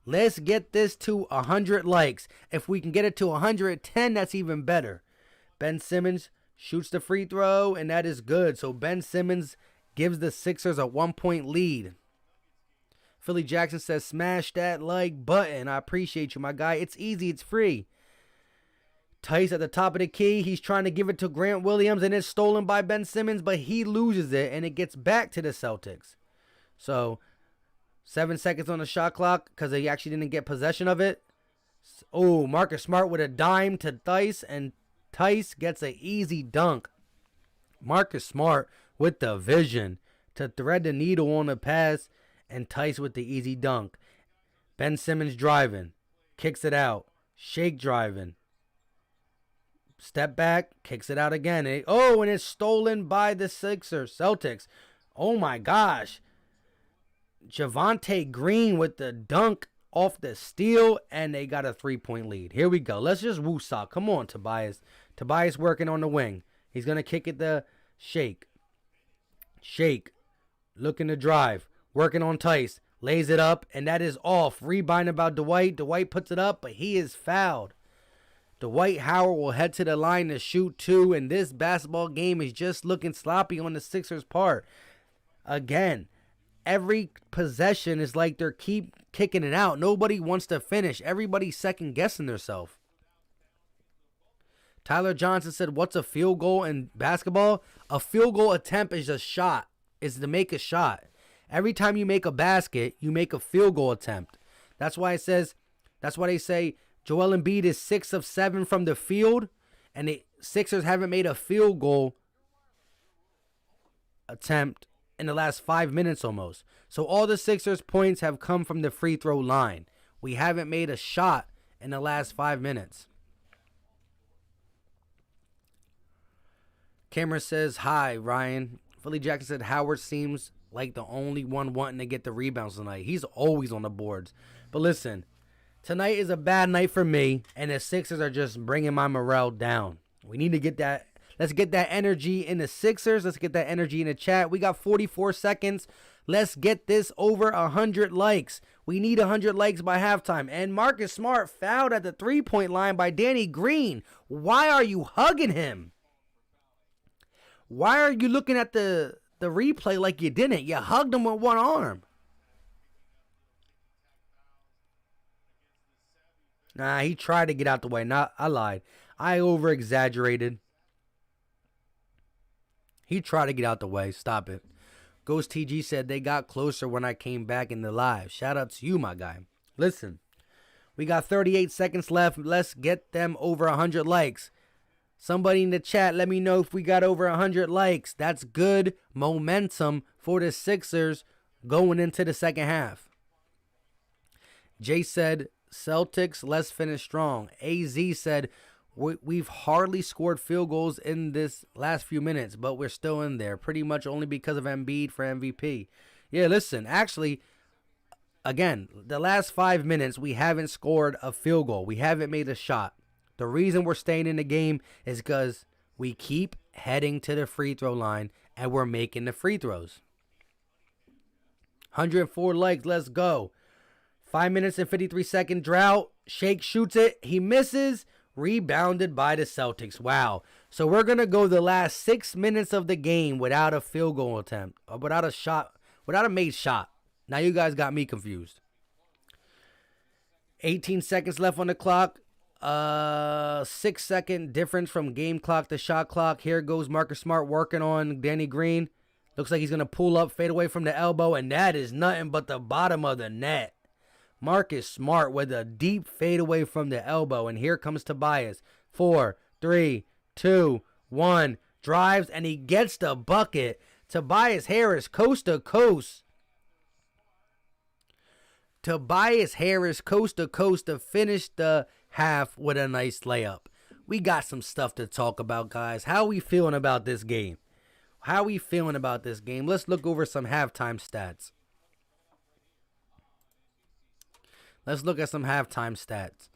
Let's get this to 100 likes. If we can get it to 110, that's even better. Ben Simmons shoots the free throw, and that is good. So Ben Simmons gives the Sixers a 1-point lead. Philly Jackson says, smash that like button. I appreciate you, my guy. It's easy. It's free. Tice at the top of the key. He's trying to give it to Grant Williams, and it's stolen by Ben Simmons, but he loses it, and it gets back to the Celtics. So, 7 seconds on the shot clock because he actually didn't get possession of it. Oh, Marcus Smart with a dime to Tice, and Tice gets an easy dunk. Marcus Smart with the vision to thread the needle on the pass, and Tice with the easy dunk. Ben Simmons driving, kicks it out. Shake driving. Step back, kicks it out again. And it's stolen by the Celtics. Oh my gosh. Javonte Green with the dunk off the steal, and they got a 3-point lead. Here we go. Let's just woo-saw. Come on, Tobias. Tobias working on the wing. He's going to kick it to Shake. Shake. Looking to drive. Working on Tice. Lays it up, and that is off. Rebounded by Dwight. Dwight puts it up, but he is fouled. Dwight Howard will head to the line to shoot 2, and this basketball game is just looking sloppy on the Sixers' part. Again, every possession is like they're keep kicking it out. Nobody wants to finish. Everybody's second-guessing themselves. Tyler Johnson said, what's a field goal in basketball? A field goal attempt is a shot, is to make a shot. Every time you make a basket, you make a field goal attempt. That's why they say Joel Embiid is 6 of 7 from the field, and the Sixers haven't made a field goal attempt in the last 5 minutes almost. So all the Sixers' points have come from the free throw line. We haven't made a shot in the last 5 minutes. Cameron says, hi, Ryan. Philly Jackson said, Howard seems like the only one wanting to get the rebounds tonight. He's always on the boards. But listen, tonight is a bad night for me, and the Sixers are just bringing my morale down. We need to get that. Let's get that energy in the Sixers. Let's get that energy in the chat. We got 44 seconds. Let's get this over 100 likes. We need 100 likes by halftime. And Marcus Smart fouled at the three-point line by Danny Green. Why are you hugging him? Why are you looking at the replay like you didn't? You hugged him with one arm. Nah, he tried to get out the way. I lied. I over-exaggerated. He tried to get out the way. Stop it. Ghost TG said they got closer when I came back in the live. Shout out to you, my guy. Listen, we got 38 seconds left. Let's get them over 100 likes. Somebody in the chat, let me know if we got over 100 likes. That's good momentum for the Sixers going into the second half. Jay said, Celtics, let's finish strong. AZ said, we've hardly scored field goals in this last few minutes, but we're still in there. Pretty much only because of Embiid for MVP. Yeah, listen, actually, again, the last 5 minutes, we haven't scored a field goal. We haven't made a shot. The reason we're staying in the game is because we keep heading to the free throw line and we're making the free throws. 104 likes. Let's go. 5 minutes and 53 second drought. Shake shoots it. He misses. Rebounded by the Celtics. Wow. So we're going to go the last 6 minutes of the game without a field goal attempt. Or without a shot. Without a made shot. Now you guys got me confused. 18 seconds left on the clock. 6 second difference from game clock to shot clock. Here goes Marcus Smart working on Danny Green. Looks like he's going to pull up, fade away from the elbow, and that is nothing but the bottom of the net. Marcus Smart with a deep fade away from the elbow, and here comes Tobias. 4, 3, 2, 1. Drives, and he gets the bucket. Tobias Harris, coast to coast. Tobias Harris, coast to coast to finish the half with a nice layup. We got some stuff to talk about, guys. How we feeling about this game? How we feeling about this game? Let's look over some halftime stats. Let's look at some halftime stats.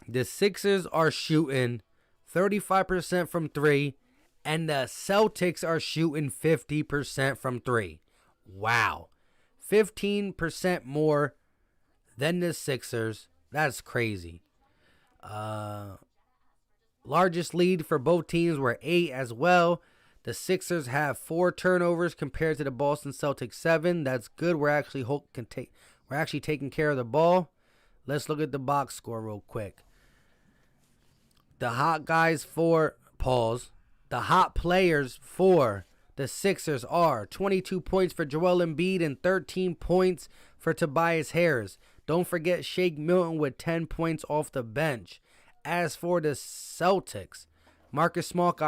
The Sixers are shooting 35% from 3, and the Celtics are shooting 50% from 3. Wow. 15% more than the Sixers. That's crazy. Largest lead for both teams were 8 as well. The Sixers have 4 turnovers compared to the Boston Celtics 7. That's good. We're actually taking care of the ball. Let's look at the box score real quick. The hot guys for the hot players for the Sixers are 22 points for Joel Embiid and 13 points for Tobias Harris. Don't forget Shake Milton with 10 points off the bench. As for the Celtics, Marcus Smart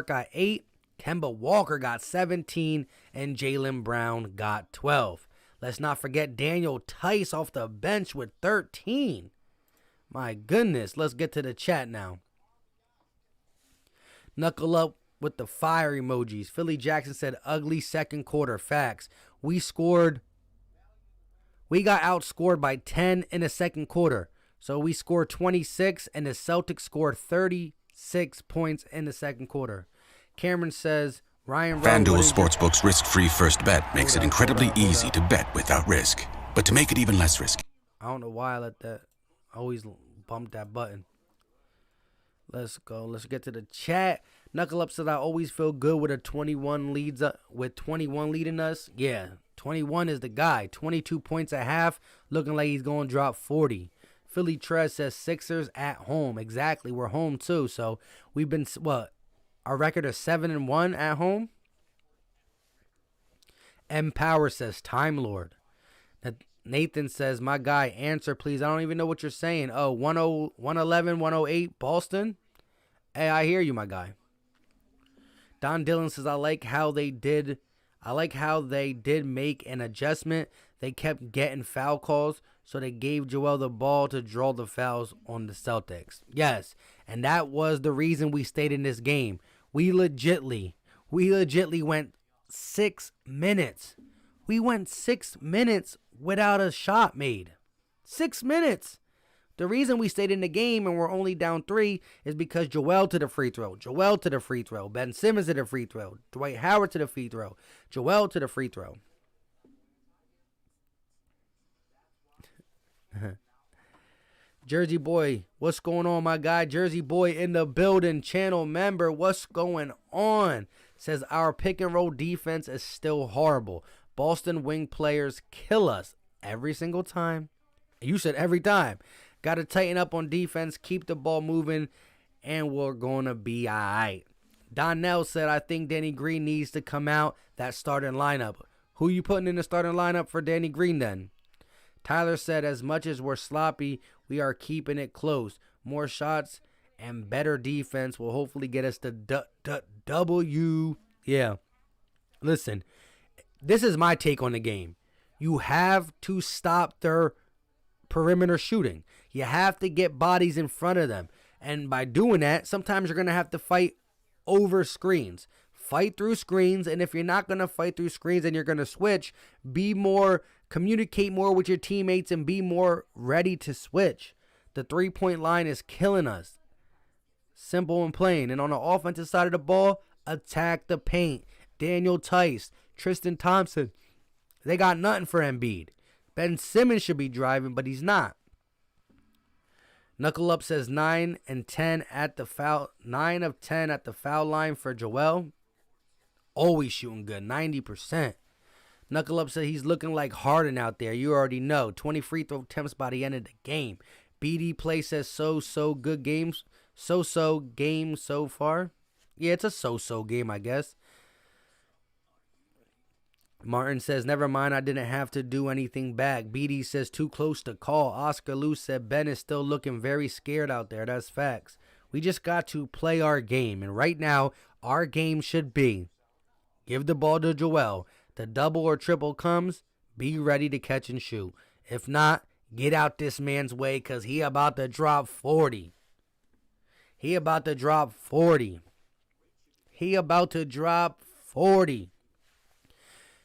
got 8, Kemba Walker got 17, and Jaylen Brown got 12. Let's not forget Daniel Tice off the bench with 13. My goodness, let's get to the chat now. Knuckle up with the fire emojis. Philly Jackson said ugly second quarter. Facts. We got outscored by 10 in the second quarter. So we scored 26 and the Celtics scored 36 points in the second quarter. Cameron says, Ryan FanDuel Sportsbook's risk-free first bet makes it incredibly easy to bet without risk. But to make it even less risky, I don't know why I always bump that button. Let's go. Let's get to the chat. Knuckle Up said I always feel good with 21 leading us. Yeah, 21 is the guy. 22 points at half, looking like he's going to drop 40. Philly Trez says Sixers at home. Exactly. We're home too. So we've been, what? Our record is 7-1 at home. M Power says Time Lord. Nathan says, my guy, answer please. I don't even know what you're saying. Oh, 111, 108, Boston. Hey, I hear you, my guy. Don Dillon says, I like how they did make an adjustment. They kept getting foul calls, so they gave Joel the ball to draw the fouls on the Celtics. Yes, and that was the reason we stayed in this game. We legitly went 6 minutes. We went 6 minutes without a shot made. 6 minutes. The reason we stayed in the game and we're only down 3 is because Joel to the free throw. Joel to the free throw. Ben Simmons to the free throw. Dwight Howard to the free throw. Joel to the free throw. Jersey Boy, what's going on, my guy? Jersey Boy in the building. Channel member, what's going on? Says our pick and roll defense is still horrible. Boston wing players kill us every single time. You said every time. Got to tighten up on defense, keep the ball moving, and we're going to be all right. Donnell said, I think Danny Green needs to come out that starting lineup. Who you putting in the starting lineup for Danny Green then? Tyler said, as much as we're sloppy, we are keeping it close. More shots and better defense will hopefully get us to W. Yeah. Listen, this is my take on the game. You have to stop their perimeter shooting. You have to get bodies in front of them. And by doing that, sometimes you're going to have to fight over screens. Fight through screens. And if you're not going to fight through screens and you're going to switch, communicate more with your teammates and be more ready to switch. The 3-point line is killing us. Simple and plain. And on the offensive side of the ball, attack the paint. Daniel Tice, Tristan Thompson, they got nothing for Embiid. Ben Simmons should be driving, but he's not. Knuckle Up says 9 of 10 at the foul line for Joel. Always shooting good, 90%. Knuckle Up said he's looking like Harden out there. You already know. 20 free throw attempts by the end of the game. BD Play says so good games. So game so far. Yeah, it's a so game, I guess. Martin says, never mind, I didn't have to do anything back. BD says, too close to call. Oscar Lou said, Ben is still looking very scared out there. That's facts. We just got to play our game. And right now, our game should be, give the ball to Joel. The double or triple comes, be ready to catch and shoot. If not, get out this man's way because he about to drop 40. He about to drop 40.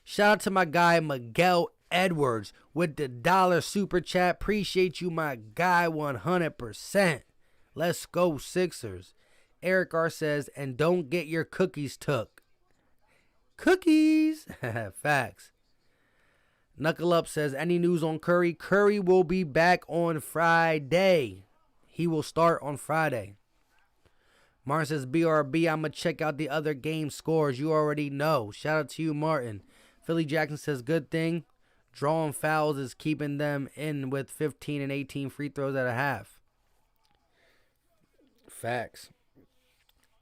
Shout out to my guy Miguel Edwards with the $1 super chat. Appreciate you, my guy, 100%. Let's go, Sixers. Eric R says, and don't get your cookies took. Cookies. Facts. Knuckle Up says, any news on Curry? Curry will be back on Friday. He will start on Friday. Martin says, BRB, I'm going to check out the other game scores. You already know. Shout out to you, Martin. Philly Jackson says, good thing. Drawing fouls is keeping them in with 15 and 18 free throws at a half. Facts.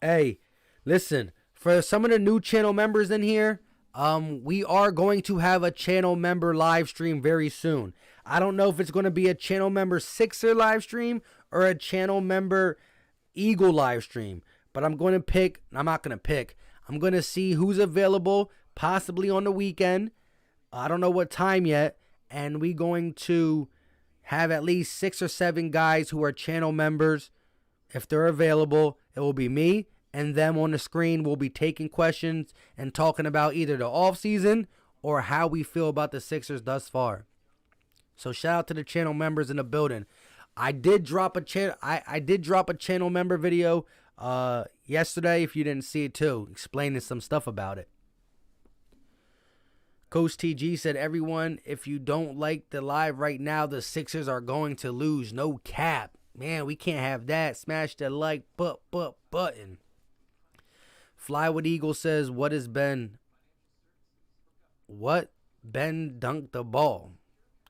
Hey, listen. For some of the new channel members in here, we are going to have a channel member live stream very soon. I don't know if it's going to be a channel member Sixer live stream or a channel member Eagle live stream. But I'm going to see who's available, possibly on the weekend. I don't know what time yet. And we're going to have at least 6 or 7 guys who are channel members. If they're available, it will be me and them on the screen. We'll be taking questions and talking about either the offseason or how we feel about the Sixers thus far. So shout out to the channel members in the building. I did drop a channel member video yesterday, if you didn't see it too, explaining some stuff about it. Coach TG said, everyone, if you don't like the live right now, the Sixers are going to lose. No cap. Man, we can't have that. Smash the like button. Flywood Eagle says, what is Ben? What? Ben dunked the ball.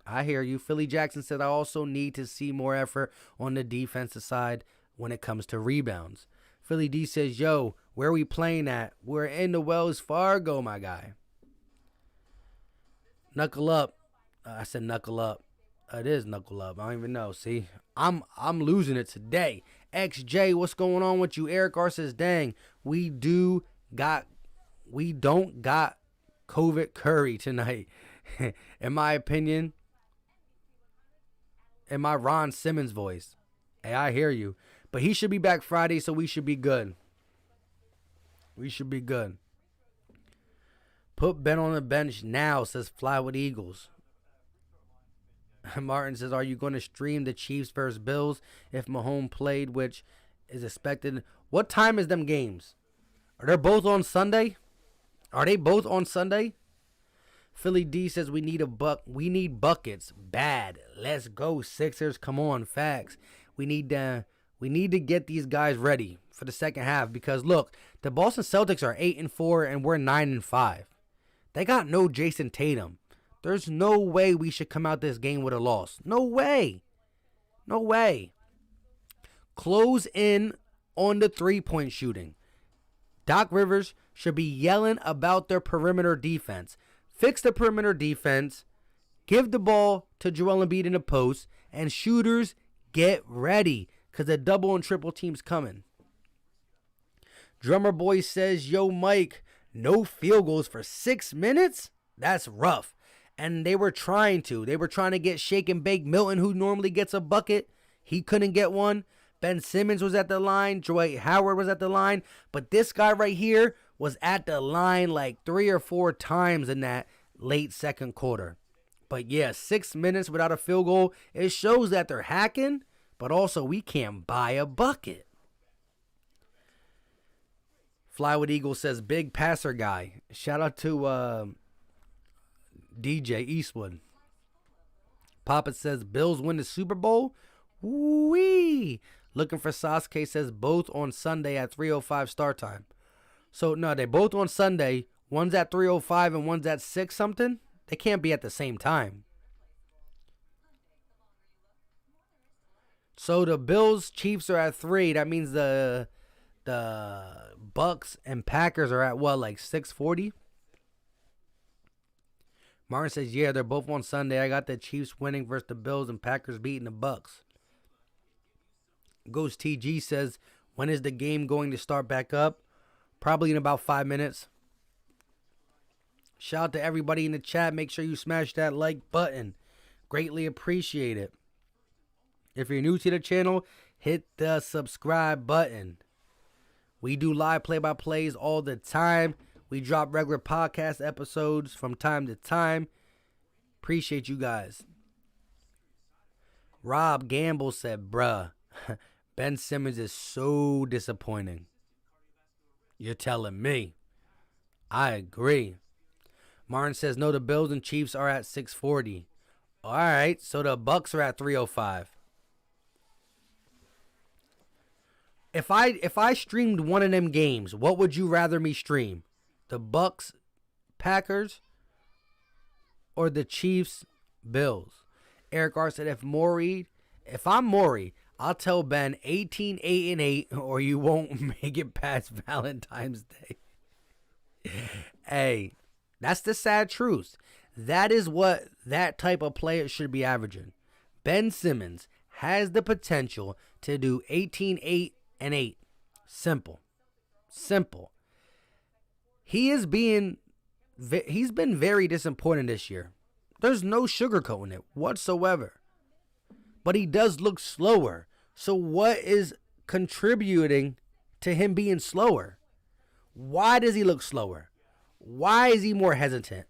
I hear you. Philly Jackson said, I also need to see more effort on the defensive side when it comes to rebounds. Philly D says, yo, where are we playing at? We're in the Wells Fargo, my guy. Knuckle up. I said knuckle up. It is knuckle up. I don't even know. See, I'm losing it today. XJ, what's going on with you? Eric R says, dang, we don't got COVID Curry tonight. In my opinion, in my Ron Simmons voice. Hey, I hear you. But he should be back Friday, so we should be good. We should be good. Put Ben on the bench now, says Fly with Eagles. Martin says, are you going to stream the Chiefs versus Bills if Mahomes played, which is expected? What time is them games? Are they both on Sunday? Are they both on Sunday? Philly D says, we need buckets. Bad. Let's go, Sixers. Come on, facts. We need to get these guys ready for the second half because look, the Boston Celtics are 8-4 and we're 9-5. They got no Jason Tatum. There's no way we should come out this game with a loss. No way. No way. Close in on the three-point shooting. Doc Rivers should be yelling about their perimeter defense. Fix the perimeter defense. Give the ball to Joel Embiid in the post. And shooters, get ready. Because the double and triple team's coming. Drummer Boy says, yo, Mike, no field goals for 6 minutes? That's rough. And they were trying to. They were trying to get Shake and Bake Milton, who normally gets a bucket. He couldn't get one. Ben Simmons was at the line. Dwight Howard was at the line. But this guy right here was at the line like 3 or 4 times in that late second quarter. But yeah, 6 minutes without a field goal. It shows that they're hacking, but also we can't buy a bucket. Fly with Eagle says, big passer guy. Shout out to DJ Eastwood. Papa says, Bills win the Super Bowl. Wee. Looking for Sasuke says, both on Sunday at 3:05 start time. So, no, they both on Sunday. One's at 3:05 and one's at 6 something. They can't be at the same time. So, the Bills, Chiefs are at 3. That means the Bucks and Packers are at what, like 6:40? Martin says, yeah, they're both on Sunday. I got the Chiefs winning versus the Bills and Packers beating the Bucks. Ghost TG says, when is the game going to start back up? Probably in about 5 minutes. Shout out to everybody in the chat. Make sure you smash that like button. Greatly appreciate it. If you're new to the channel, hit the subscribe button. We do live play-by-plays all the time. We drop regular podcast episodes from time to time. Appreciate you guys. Rob Gamble said, bruh, Ben Simmons is so disappointing. You're telling me. I agree. Martin says, no, the Bills and Chiefs are at 6:40. All right, so the Bucks are at 3:05. If I streamed one of them games, what would you rather me stream? The Bucks, Packers, or the Chiefs, Bills? Eric R said, if I'm Maury, I'll tell Ben 18-8-8, or you won't make it past Valentine's Day. Hey, that's the sad truth. That is what that type of player should be averaging. Ben Simmons has the potential to do 18-8-8. Simple. He's been very disappointing this year. There's no sugarcoating it whatsoever. But he does look slower. So what is contributing to him being slower? Why does he look slower? Why is he more hesitant?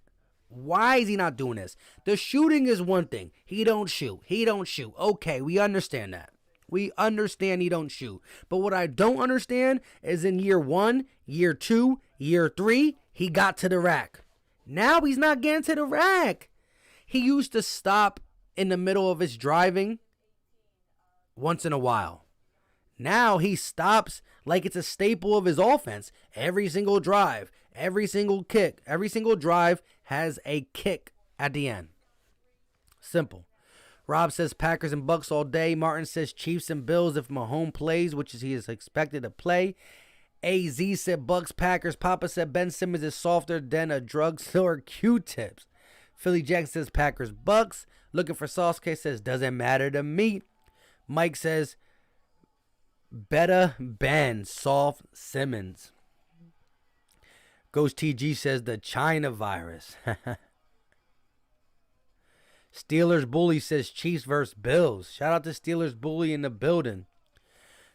Why is he not doing this? The shooting is one thing. He don't shoot. Okay, we understand that. We understand he don't shoot. But what I don't understand is in year 1, year 2, year 3, he got to the rack. Now he's not getting to the rack. He used to stop in the middle of his driving once in a while. Now he stops like it's a staple of his offense. Every single drive, every single kick, every single drive has a kick at the end. Simple. Rob says Packers and Bucks all day. Martin says Chiefs and Bills if Mahomes plays, which is he is expected to play. AZ said Bucks Packers. Papa said Ben Simmons is softer than a drugstore Q-tips. Philly Jackson says Packers Bucks. Looking for Sauce says doesn't matter to me. Mike says better Ben soft Simmons. Ghost TG says the China virus. Steelers Bully says Chiefs versus Bills. Shout out to Steelers Bully in the building.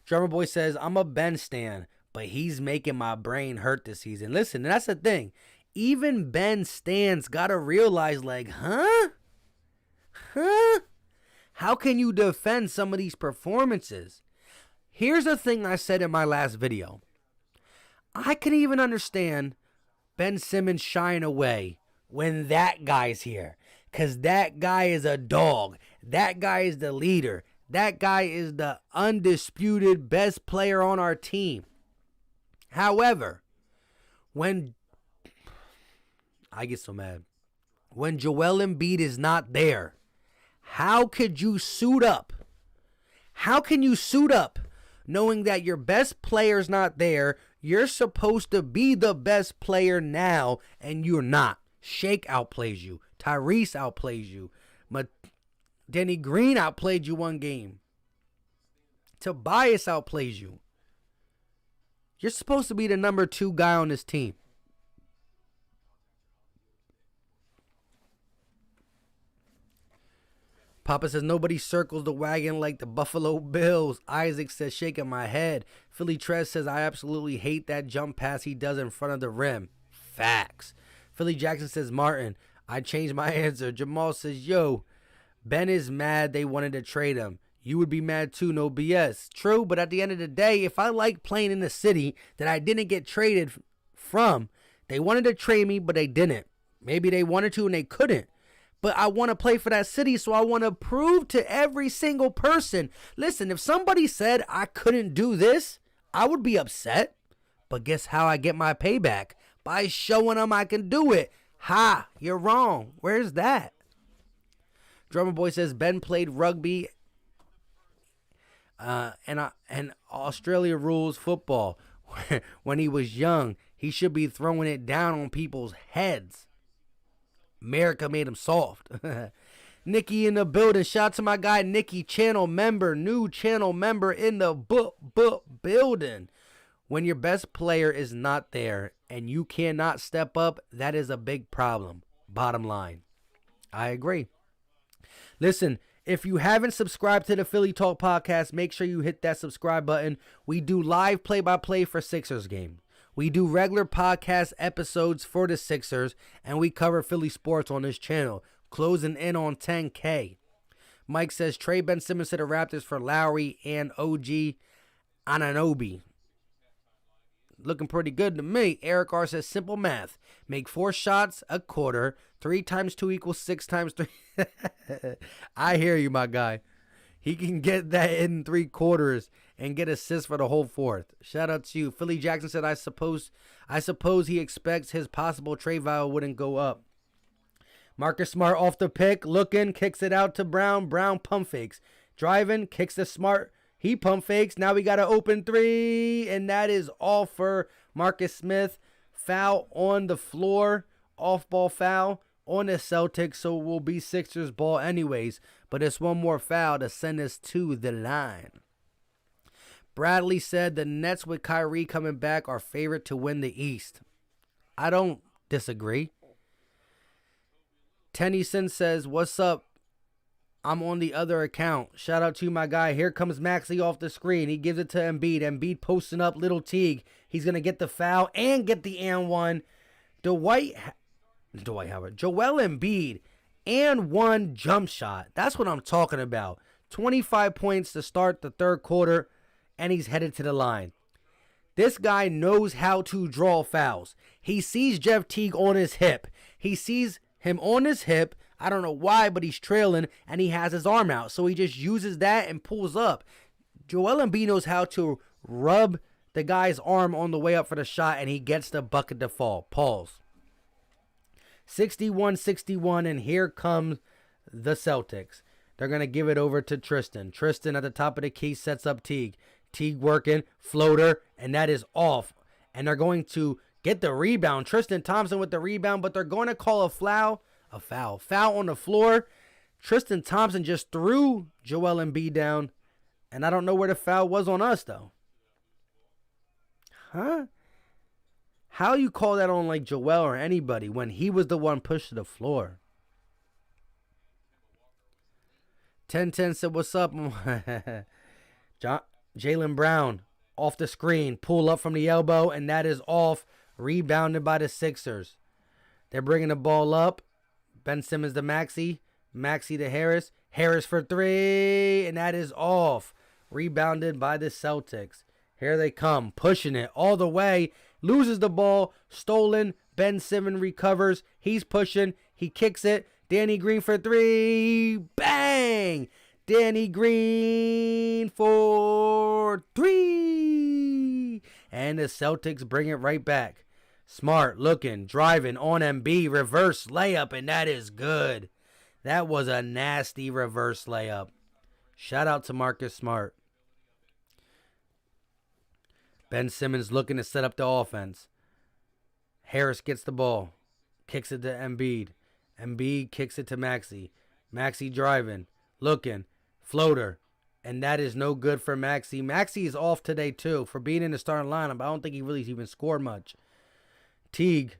Drummer Boy says, I'm a Ben stan, but he's making my brain hurt this season. Listen, that's the thing. Even Ben stans got to realize, like, huh? How can you defend some of these performances? Here's the thing I said in my last video. I can even understand Ben Simmons shying away when that guy's here. Because that guy is a dog. That guy is the leader. That guy is the undisputed best player on our team. However, when I get so mad. When Joel Embiid is not there, how could you suit up? How can you suit up knowing that your best player's not there? You're supposed to be the best player now, and you're not. Shake outplays you. Tyrese outplays you. Denny Green outplayed you one game. Tobias outplays you. You're supposed to be the number 2 guy on this team. Papa says nobody circles the wagon like the Buffalo Bills. Isaac says shaking my head. Philly Trez says I absolutely hate that jump pass he does in front of the rim. Facts. Philly Jackson says Martin. I changed my answer. Jamal says, yo, Ben is mad they wanted to trade him. You would be mad too, no BS. True, but at the end of the day, if I like playing in the city that I didn't get traded from, they wanted to trade me, but they didn't. Maybe they wanted to and they couldn't. But I want to play for that city, so I want to prove to every single person. Listen, if somebody said I couldn't do this, I would be upset. But guess how I get my payback? By showing them I can do it. Ha, you're wrong. Where's that? Drummer Boy says Ben played rugby and Australia rules football. When he was young, he should be throwing it down on people's heads. America made him soft. Nikki in the building. Shout out to my guy Nikki, channel member, new channel member in the building. When your best player is not there and you cannot step up, that is a big problem. Bottom line. I agree. Listen, if you haven't subscribed to the Philly Talk podcast, make sure you hit that subscribe button. We do live play-by-play for Sixers game. We do regular podcast episodes for the Sixers, and we cover Philly sports on this channel, closing in on 10K. Mike says, trade Ben Simmons to the Raptors for Lowry and OG Anunoby. Looking pretty good to me. Eric R says, simple math. Make 4 shots a quarter. 3 times 2 equals 6 times 3. I hear you, my guy. He can get that in 3 quarters and get assists for the whole fourth. Shout out to you. Philly Jackson said, I suppose he expects his possible trade value wouldn't go up. Marcus Smart off the pick. Looking. Kicks it out to Brown. Brown pump fakes. Driving. Kicks the Smart. He pump fakes. Now we got an open 3. And that is all for Marcus Smith. Foul on the floor. Off-ball foul on the Celtics. So it will be Sixers ball anyways. But it's one more foul to send us to the line. Bradley said the Nets with Kyrie coming back are favorite to win the East. I don't disagree. Tennyson says, what's up? I'm on the other account. Shout out to my guy. Here comes Maxey off the screen. He gives it to Embiid. Embiid posting up Little Teague. He's going to get the foul and get the and one. Joel Embiid and 1 jump shot. That's what I'm talking about. 25 points to start the third quarter, and he's headed to the line. This guy knows how to draw fouls. He sees Jeff Teague on his hip. He sees him on his hip. I don't know why, but he's trailing, and he has his arm out. So he just uses that and pulls up. Joel Embiid knows how to rub the guy's arm on the way up for the shot, and he gets the bucket to fall. Pause. 61-61, and here comes the Celtics. They're going to give it over to Tristan. Tristan at the top of the key sets up Teague. Teague working, floater, and that is off. And they're going to get the rebound. Tristan Thompson with the rebound, but they're going to call a foul. Foul on the floor. Tristan Thompson just threw Joel Embiid down. And I don't know where the foul was on us, though. Huh? How you call that on like Joel or anybody when he was the one pushed to the floor? 10-10 said, what's up? Jaylen Brown off the screen. Pull up from the elbow, and that is off. Rebounded by the Sixers. They're bringing the ball up. Ben Simmons to Maxey. Maxey to Harris. Harris for three, and that is off. Rebounded by the Celtics. Here they come, pushing it all the way. Loses the ball. Stolen. Ben Simmons recovers. He's pushing. He kicks it. Danny Green for three. Bang! Danny Green for three. And the Celtics bring it right back. Smart looking, driving on Embiid. Reverse layup, and that is good. That was a nasty reverse layup. Shout out to Marcus Smart. Ben Simmons looking to set up the offense. Harris gets the ball. Kicks it to Embiid. Embiid kicks it to Maxey. Maxey driving. Looking. Floater. And that is no good for Maxey. Maxey is off today too for being in the starting lineup. I don't think he really even scored much. Teague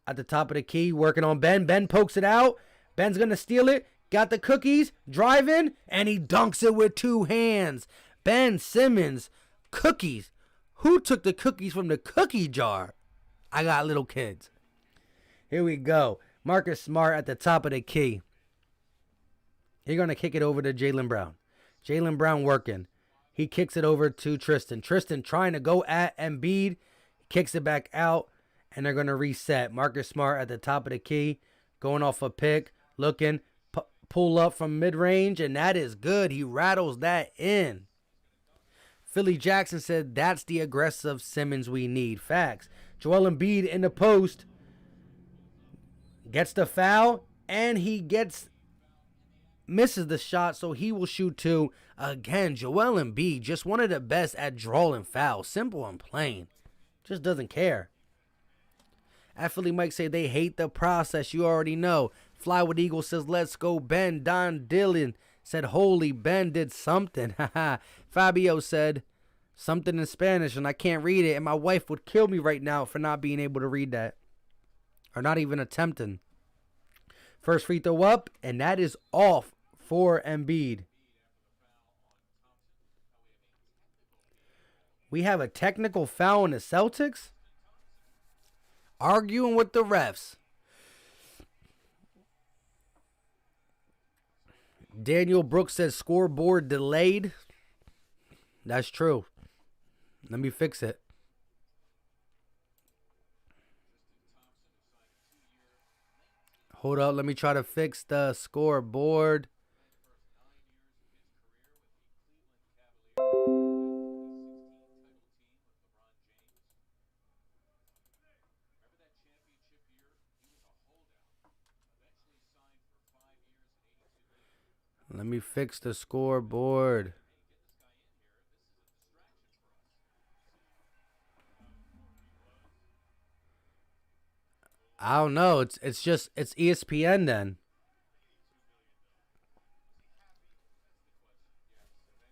at the top of the key working on Ben. Ben pokes it out. Ben's going to steal it. Got the cookies. Driving. And he dunks it with two hands. Ben Simmons. Cookies. Who took the cookies from the cookie jar? I got little kids. Here we go. Marcus Smart at the top of the key. You're going to kick it over to Jaylen Brown. Jaylen Brown working. He kicks it over to Tristan. Tristan trying to go at Embiid. Kicks it back out. And they're going to reset. Marcus Smart at the top of the key. Going off a pick. Looking. Pull up from mid-range. And that is good. He rattles that in. Philly Jackson said that's the aggressive Simmons we need. Facts. Joel Embiid in the post. Gets the foul. And he misses the shot, so he will shoot two. Again, Joel Embiid, just one of the best at drawing fouls. Simple and plain. Just doesn't care. At Philly Mike say they hate the process. You already know. Flywood Eagle says, let's go, Ben. Don Dillon said, holy, Ben did something. Fabio said something in Spanish, and I can't read it, and my wife would kill me right now for not being able to read that. Or not even attempting. First free throw up, and that is off for Embiid. We have a technical foul on the Celtics. Arguing with the refs. Daniel Brooks says scoreboard delayed. That's true. Let me fix it. Hold up, let me try to fix the scoreboard. Let me fix the scoreboard. I don't know. It's ESPN then.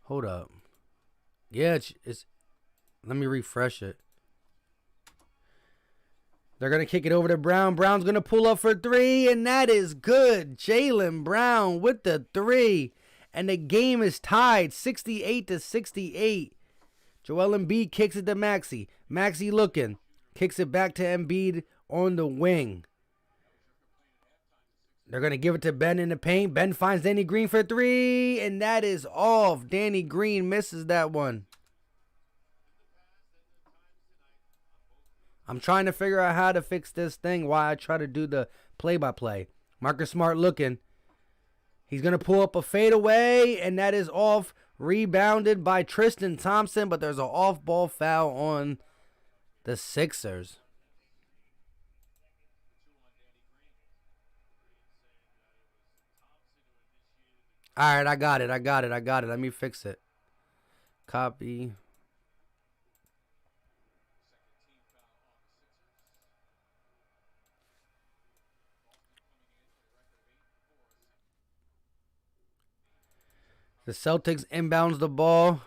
Hold up. Yeah, it's let me refresh it. They're going to kick it over to Brown. Brown's going to pull up for three, and that is good. Jaylen Brown with the three. And the game is tied 68-68. Joel Embiid kicks it to Maxey. Maxey looking. Kicks it back to Embiid on the wing. They're going to give it to Ben in the paint. Ben finds Danny Green for three, and that is off. Danny Green misses that one. I'm trying to figure out how to fix this thing while I try to do the play-by-play. Marcus Smart looking. He's going to pull up a fadeaway, and that is off. Rebounded by Tristan Thompson, but there's an off-ball foul on the Sixers. All right, I got it. Let me fix it. Copy. The Celtics inbounds the ball.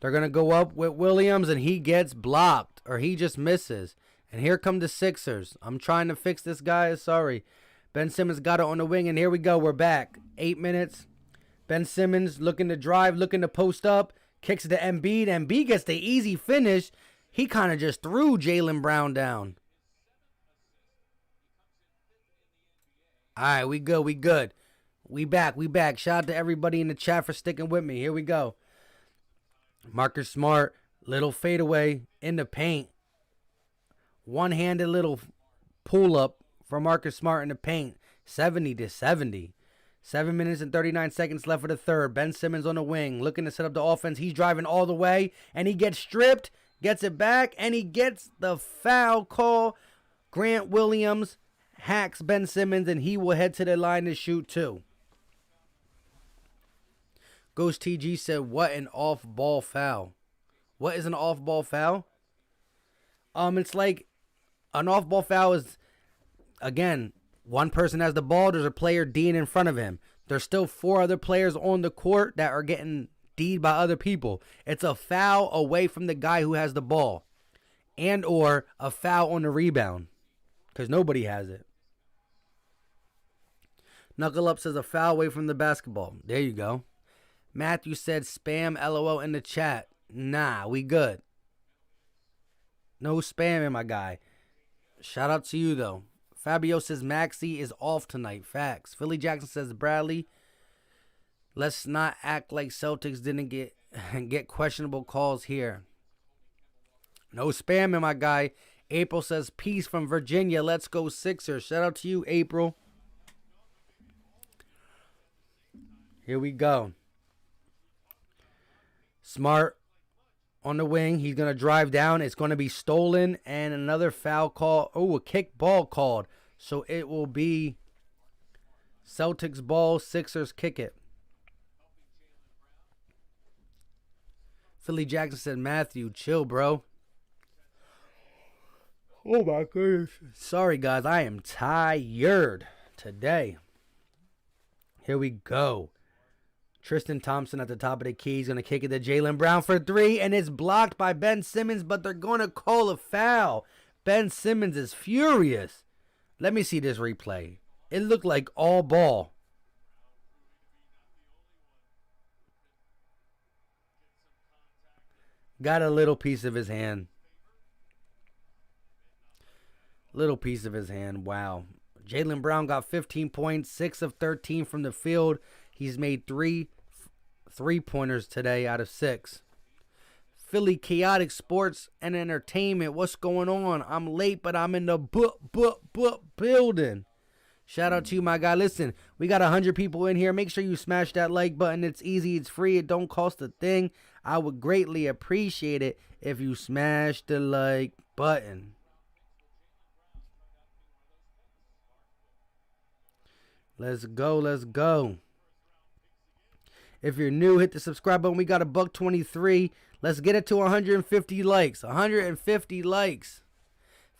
They're going to go up with Williams, and he gets blocked, or he just misses. And here come the Sixers. I'm trying to fix this, guys. Sorry. Ben Simmons got it on the wing, and here we go. We're back. 8 minutes. Ben Simmons looking to drive, looking to post up. Kicks to Embiid. Embiid gets the easy finish. He kind of just threw Jaylen Brown down. All right, we good. We back. Shout out to everybody in the chat for sticking with me. Here we go. Marcus Smart, little fadeaway in the paint. One-handed little pull-up for Marcus Smart in the paint. 70-70. 7 minutes and 39 seconds left for the third. Ben Simmons on the wing, looking to set up the offense. He's driving all the way, and he gets stripped, gets it back, and he gets the foul call. Grant Williams hacks Ben Simmons, and he will head to the line to shoot two. Ghost TG said, what an off-ball foul. What is an off-ball foul? It's like an off-ball foul is, again, one person has the ball. There's a player D'ing in front of him. There's still 4 other players on the court that are getting D'd by other people. It's a foul away from the guy who has the ball. And or a foul on the rebound. Because nobody has it. Knuckle Up says a foul away from the basketball. There you go. Matthew said spam LOL in the chat. Nah, we good. No spamming, my guy. Shout out to you, though. Fabio says Maxey is off tonight. Facts. Philly Jackson says Bradley. Let's not act like Celtics didn't get questionable calls here. No spamming, my guy. April says peace from Virginia. Let's go Sixers. Shout out to you, April. Here we go. Smart on the wing. He's going to drive down. It's going to be stolen. And another foul call. Oh, a kick ball called. So it will be Celtics ball. Sixers kick it. Philly Jackson said, Matthew, chill, bro. Oh, my goodness. Sorry, guys. I am tired today. Here we go. Tristan Thompson at the top of the key. He's going to kick it to Jaylen Brown for 3, and it's blocked by Ben Simmons, but they're going to call a foul. Ben Simmons is furious. Let me see this replay. It looked like all ball. Got a little piece of his hand. Little piece of his hand. Wow. Jaylen Brown got 15 points, 6 of 13 from the field. He's made 3 3-pointers today out of 6. Philly Chaotic Sports and Entertainment. What's going on? I'm late, but I'm in the building. Shout out to you, my guy. Listen, we got 100 people in here. Make sure you smash that like button. It's easy. It's free. It don't cost a thing. I would greatly appreciate it if you smash the like button. Let's go. If you're new, hit the subscribe button. We got $123. Let's get it to 150 likes. 150 likes.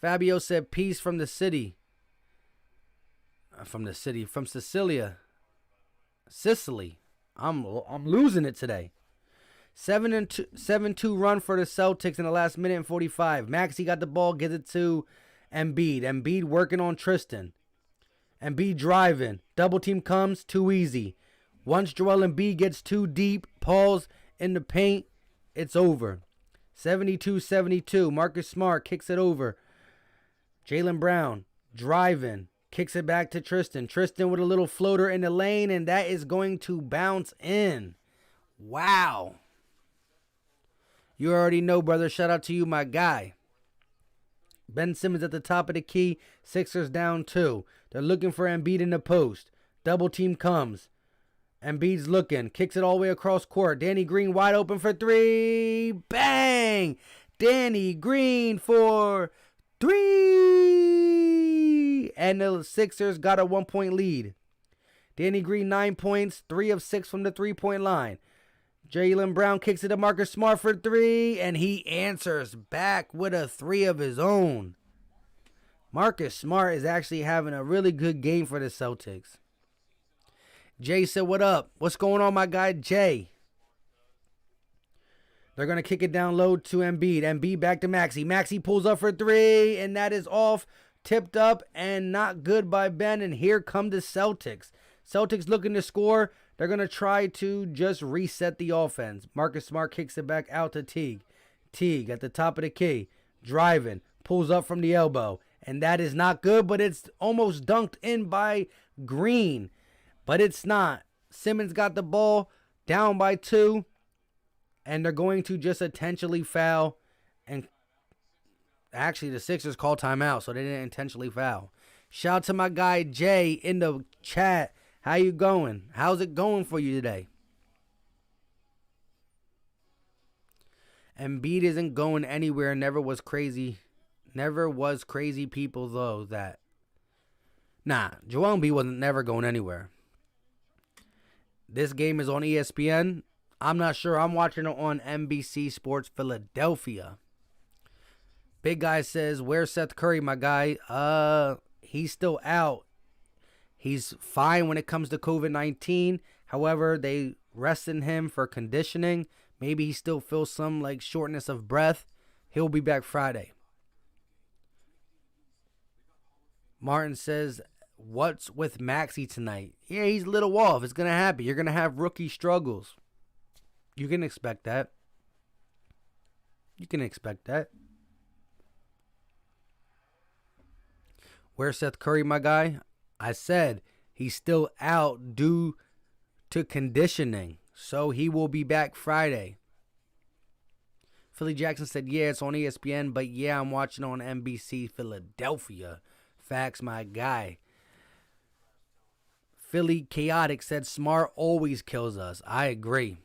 Fabio said peace from the city. From Sicilia. Sicily. I'm losing it today. 7-2 run for the Celtics in the last minute and 45. Maxey got the ball, gives it to Embiid. Embiid working on Tristan. Embiid driving. Double team comes, too easy. Once Joel Embiid gets too deep, Paul's in the paint, it's over. 72-72. Marcus Smart kicks it over. Jaylen Brown driving. Kicks it back to Tristan. Tristan with a little floater in the lane, and that is going to bounce in. Wow. You already know, brother. Shout out to you, my guy. Ben Simmons at the top of the key. Sixers down 2. They're looking for Embiid in the post. Double team comes. Embiid's looking. Kicks it all the way across court. Danny Green wide open for 3. Bang! Danny Green for 3. And the Sixers got a 1-point lead. Danny Green, 9 points, 3 of 6 from the three-point line. Jaylen Brown kicks it to Marcus Smart for 3, and he answers back with a 3 of his own. Marcus Smart is actually having a really good game for the Celtics. Jay said, what up? What's going on, my guy, Jay? They're going to kick it down low to Embiid. Embiid back to Maxey. Maxey pulls up for 3, and that is off, tipped up, and not good by Ben. And here come the Celtics. Celtics looking to score. They're going to try to just reset the offense. Marcus Smart kicks it back out to Teague. Teague at the top of the key. Driving. Pulls up from the elbow. And that is not good, but it's almost dunked in by Green. But it's not. Simmons got the ball down by 2. And they're going to just intentionally foul. And actually, the Sixers called timeout, so they didn't intentionally foul. Shout out to my guy Jay in the chat. How you going? How's it going for you today? Embiid isn't going anywhere. Never was crazy people, though, that... Nah, Joel Embiid wasn't never going anywhere. This game is on ESPN. I'm not sure. I'm watching it on NBC Sports Philadelphia. Big Guy says, where's Seth Curry, my guy? He's still out. He's fine when it comes to COVID-19. However, they rested him for conditioning. Maybe he still feels some like shortness of breath. He'll be back Friday. Martin says, what's with Maxey tonight? Yeah, he's a little off. It's going to happen. You're going to have rookie struggles. You can expect that. You can expect that. Where's Seth Curry, my guy? I said he's still out due to conditioning, so he will be back Friday. Philly Jackson said, yeah, it's on ESPN, but yeah, I'm watching on NBC Philadelphia. Facts, my guy. Philly Chaotic said, Smart always kills us. I agree.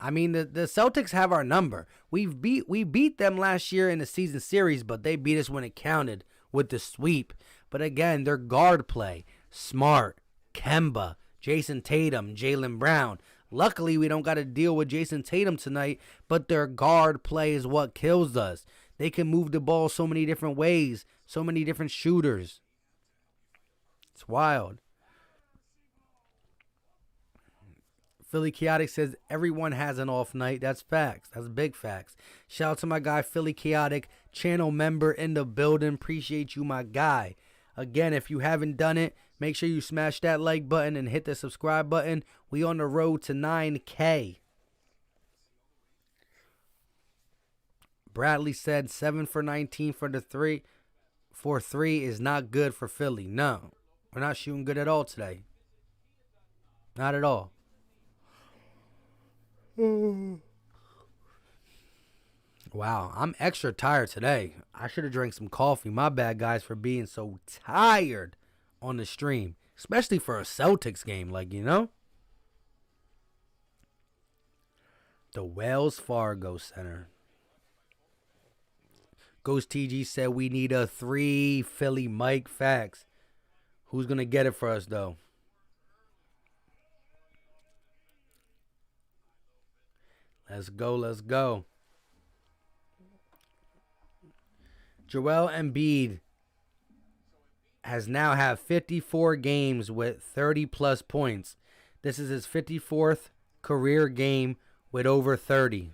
I mean, the Celtics have our number. We beat them last year in the season series, but they beat us when it counted with the sweep. But again, their guard play, Smart, Kemba, Jason Tatum, Jaylen Brown. Luckily, we don't got to deal with Jason Tatum tonight, but their guard play is what kills us. They can move the ball so many different ways, so many different shooters. It's wild. Philly Chaotic says everyone has an off night. That's facts. That's big facts. Shout out to my guy Philly Chaotic, channel member in the building. Appreciate you, my guy. Again, if you haven't done it, make sure you smash that like button and hit the subscribe button. We on the road to 9K. Bradley said 7 for 19 for the 3. For 3 is not good for Philly. No, we're not shooting good at all today. Not at all. Wow, I'm extra tired today. I should have drank some coffee. My bad, guys, for being so tired on the stream. Especially for a Celtics game, like, you know? The Wells Fargo Center. Ghost TG said we need a 3 Philly Mike. Facts. Who's going to get it for us, though? Let's go, let's go. Joel Embiid has now had 54 games with 30-plus points. This is his 54th career game with over 30.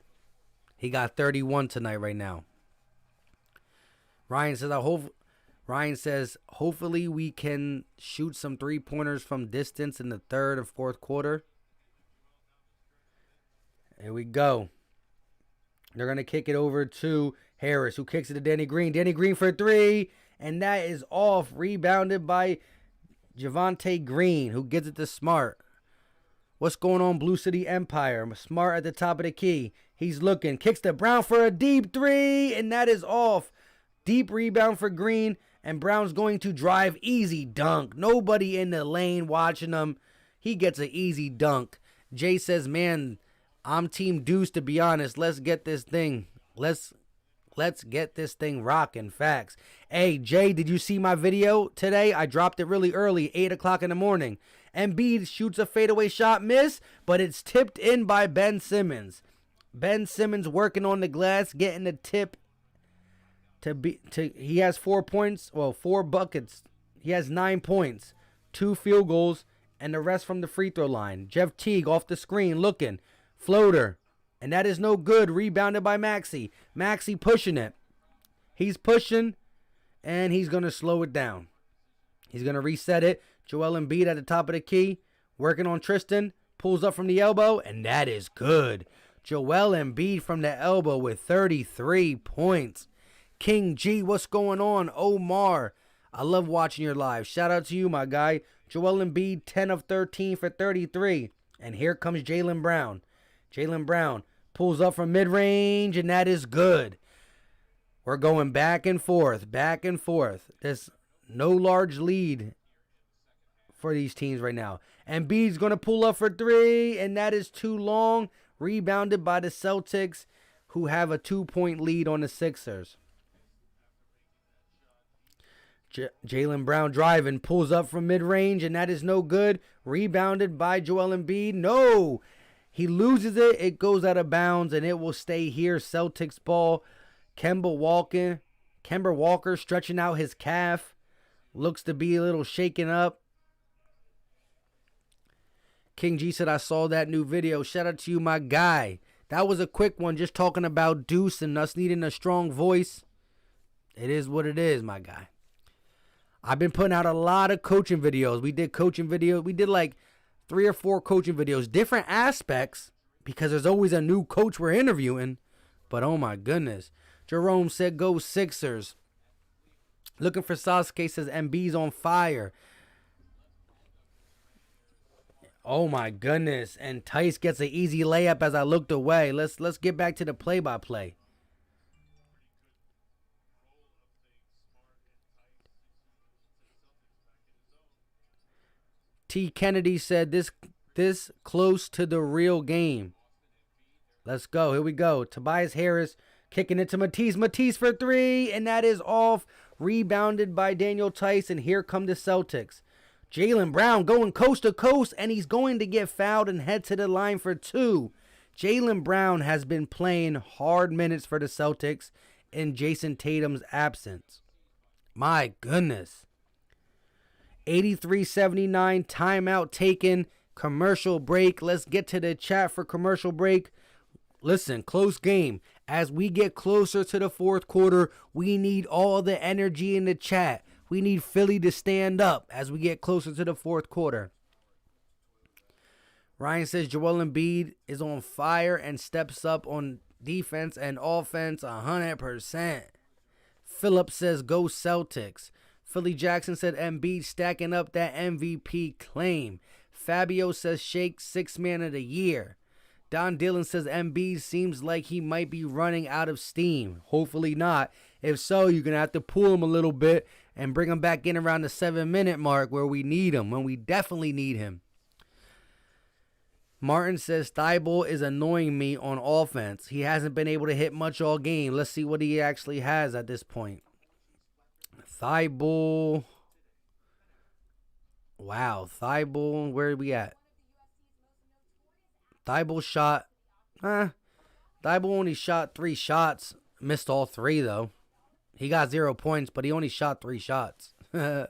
He got 31 tonight right now. Ryan says, hopefully we can shoot some three-pointers from distance in the third or fourth quarter. Here we go. They're going to kick it over to Harris, who kicks it to Danny Green. Danny Green for 3, and that is off. Rebounded by Javonte Green, who gets it to Smart. What's going on, Blue City Empire? Smart at the top of the key. He's looking. Kicks to Brown for a deep 3, and that is off. Deep rebound for Green, and Brown's going to drive. Easy dunk. Nobody in the lane watching him. He gets an easy dunk. Jay says, man, I'm Team Deuce, to be honest. Let's get this thing. Let's Let's get this thing rocking. Facts. Hey, Jay, did you see my video today? I dropped it really early, 8 o'clock in the morning. Embiid shoots a fadeaway shot, miss, but it's tipped in by Ben Simmons. Ben Simmons working on the glass, getting the tip. He has 4 points, 4 buckets. He has 9 points, 2 field goals, and the rest from the free throw line. Jeff Teague off the screen looking. Floater. And that is no good. Rebounded by Maxey. Maxey pushing it. He's pushing, and he's going to slow it down. He's going to reset it. Joel Embiid at the top of the key. Working on Tristan. Pulls up from the elbow, and that is good. Joel Embiid from the elbow with 33 points. King G, what's going on? Omar, I love watching your live. Shout out to you, my guy. Joel Embiid, 10 of 13 for 33. And here comes Jaylen Brown. Jaylen Brown pulls up from mid-range, and that is good. We're going back and forth, back and forth. There's no large lead for these teams right now. Embiid's going to pull up for 3, and that is too long. Rebounded by the Celtics, who have a 2-point lead on the Sixers. Jaylen Brown driving, pulls up from mid-range, and that is no good. Rebounded by Joel Embiid. No! He loses it. It goes out of bounds, and it will stay here. Celtics ball. Kemba Walker stretching out his calf. Looks to be a little shaken up. King G said, I saw that new video. Shout out to you, my guy. That was a quick one, just talking about Deuce and us needing a strong voice. It is what it is, my guy. I've been putting out a lot of coaching videos. We did coaching videos. We did like 3 or 4 coaching videos. Different aspects, because there's always a new coach we're interviewing. But oh my goodness. Jerome said, go Sixers. Looking for Sasuke says, Embiid's on fire. Oh my goodness. And Tice gets an easy layup as I looked away. Let's get back to the play-by-play. T. Kennedy said, this close to the real game. Let's go. Here we go. Tobias Harris kicking it to Matisse. Matisse for 3, and that is off. Rebounded by Daniel Tice, and here come the Celtics. Jaylen Brown going coast to coast, and he's going to get fouled and head to the line for 2. Jaylen Brown has been playing hard minutes for the Celtics in Jason Tatum's absence. My goodness. 83-79, timeout taken, commercial break. Let's get to the chat for commercial break. Listen, close game. As we get closer to the fourth quarter, we need all the energy in the chat. We need Philly to stand up as we get closer to the fourth quarter. Ryan says Joel Embiid is on fire and steps up on defense and offense 100%. Philip says go Celtics. Philly Jackson said Embiid stacking up that MVP claim. Fabio says Shake 6th man of the year. Don Dillon says Embiid seems like he might be running out of steam. Hopefully not. If so, you're going to have to pull him a little bit and bring him back in around the 7-minute mark where we need him, when we definitely need him. Martin says Thibault is annoying me on offense. He hasn't been able to hit much all game. Let's see what he actually has at this point. Thibault. Wow, Thibault, where are we at? Thibault shot. Thibault only shot 3 shots. Missed all 3, though. He got 0 points, but he only shot 3 shots. Let's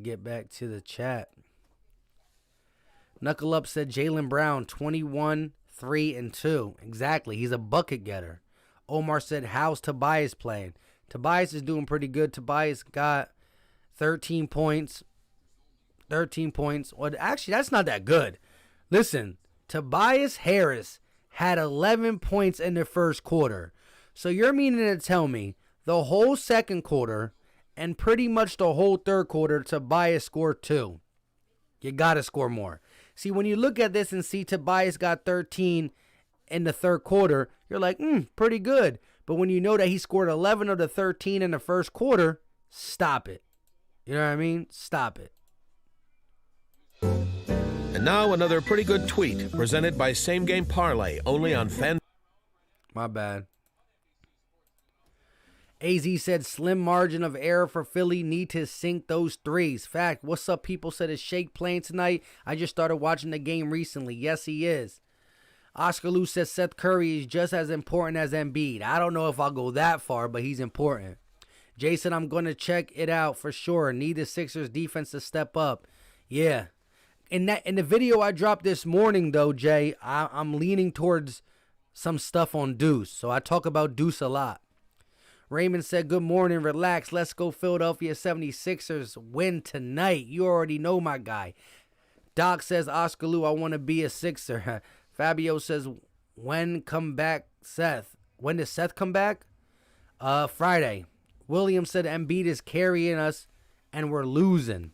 get back to the chat. Knuckle Up said Jaylen Brown, 21, 3, and 2. Exactly. He's a bucket getter. Omar said, how's Tobias playing? Tobias is doing pretty good. Tobias got 13 points. 13 points. Well, actually, that's not that good. Listen, Tobias Harris had 11 points in the first quarter. So you're meaning to tell me the whole second quarter and pretty much the whole third quarter, Tobias scored 2. You got to score more. See, when you look at this and see Tobias got 13 in the third quarter, you're like, pretty good. But when you know that he scored 11 of the 13 in the first quarter, stop it. You know what I mean? Stop it. And now another pretty good tweet presented by Same Game Parlay, only on Fan. My bad. AZ said slim margin of error for Philly. Need to sink those threes. Fact. What's up, people? Said, is Shake playing tonight? I just started watching the game recently. Yes, he is. Oscar Lou says Seth Curry is just as important as Embiid. I don't know if I'll go that far, but he's important. Jason, I'm going to check it out for sure. Need the Sixers defense to step up. Yeah. In the video I dropped this morning, though, Jay, I'm leaning towards some stuff on Deuce. So I talk about Deuce a lot. Raymond said, good morning, relax. Let's go Philadelphia 76ers win tonight. You already know my guy. Doc says, Oscar Lou, I want to be a Sixer. Fabio says, when come back, Seth? When does Seth come back? Friday. William said, Embiid is carrying us and we're losing.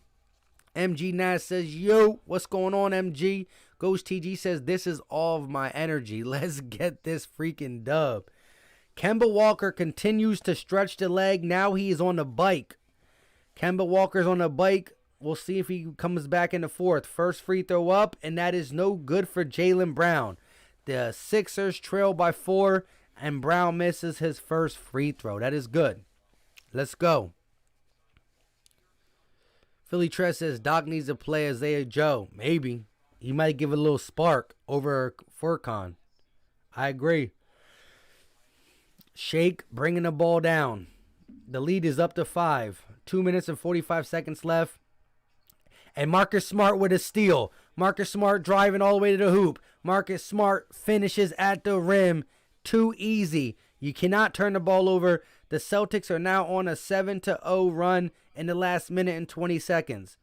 MG Nash says, yo, what's going on, MG? Ghost TG says, this is all of my energy. Let's get this freaking dub. Kemba Walker continues to stretch the leg. Now he is on the bike. Kemba Walker's on the bike. We'll see if he comes back in the fourth. First free throw up, and that is no good for Jaylen Brown. The Sixers trail by 4, and Brown misses his first free throw. That is good. Let's go. Philly Tress says Doc needs to play Isaiah Joe. Maybe. He might give a little spark over Furkan. I agree. Shake bringing the ball down. The lead is up to 5. 2 minutes and 45 seconds left. And Marcus Smart with a steal. Marcus Smart driving all the way to the hoop. Marcus Smart finishes at the rim. Too easy. You cannot turn the ball over. The Celtics are now on a 7-0 run in the last minute and 20 seconds.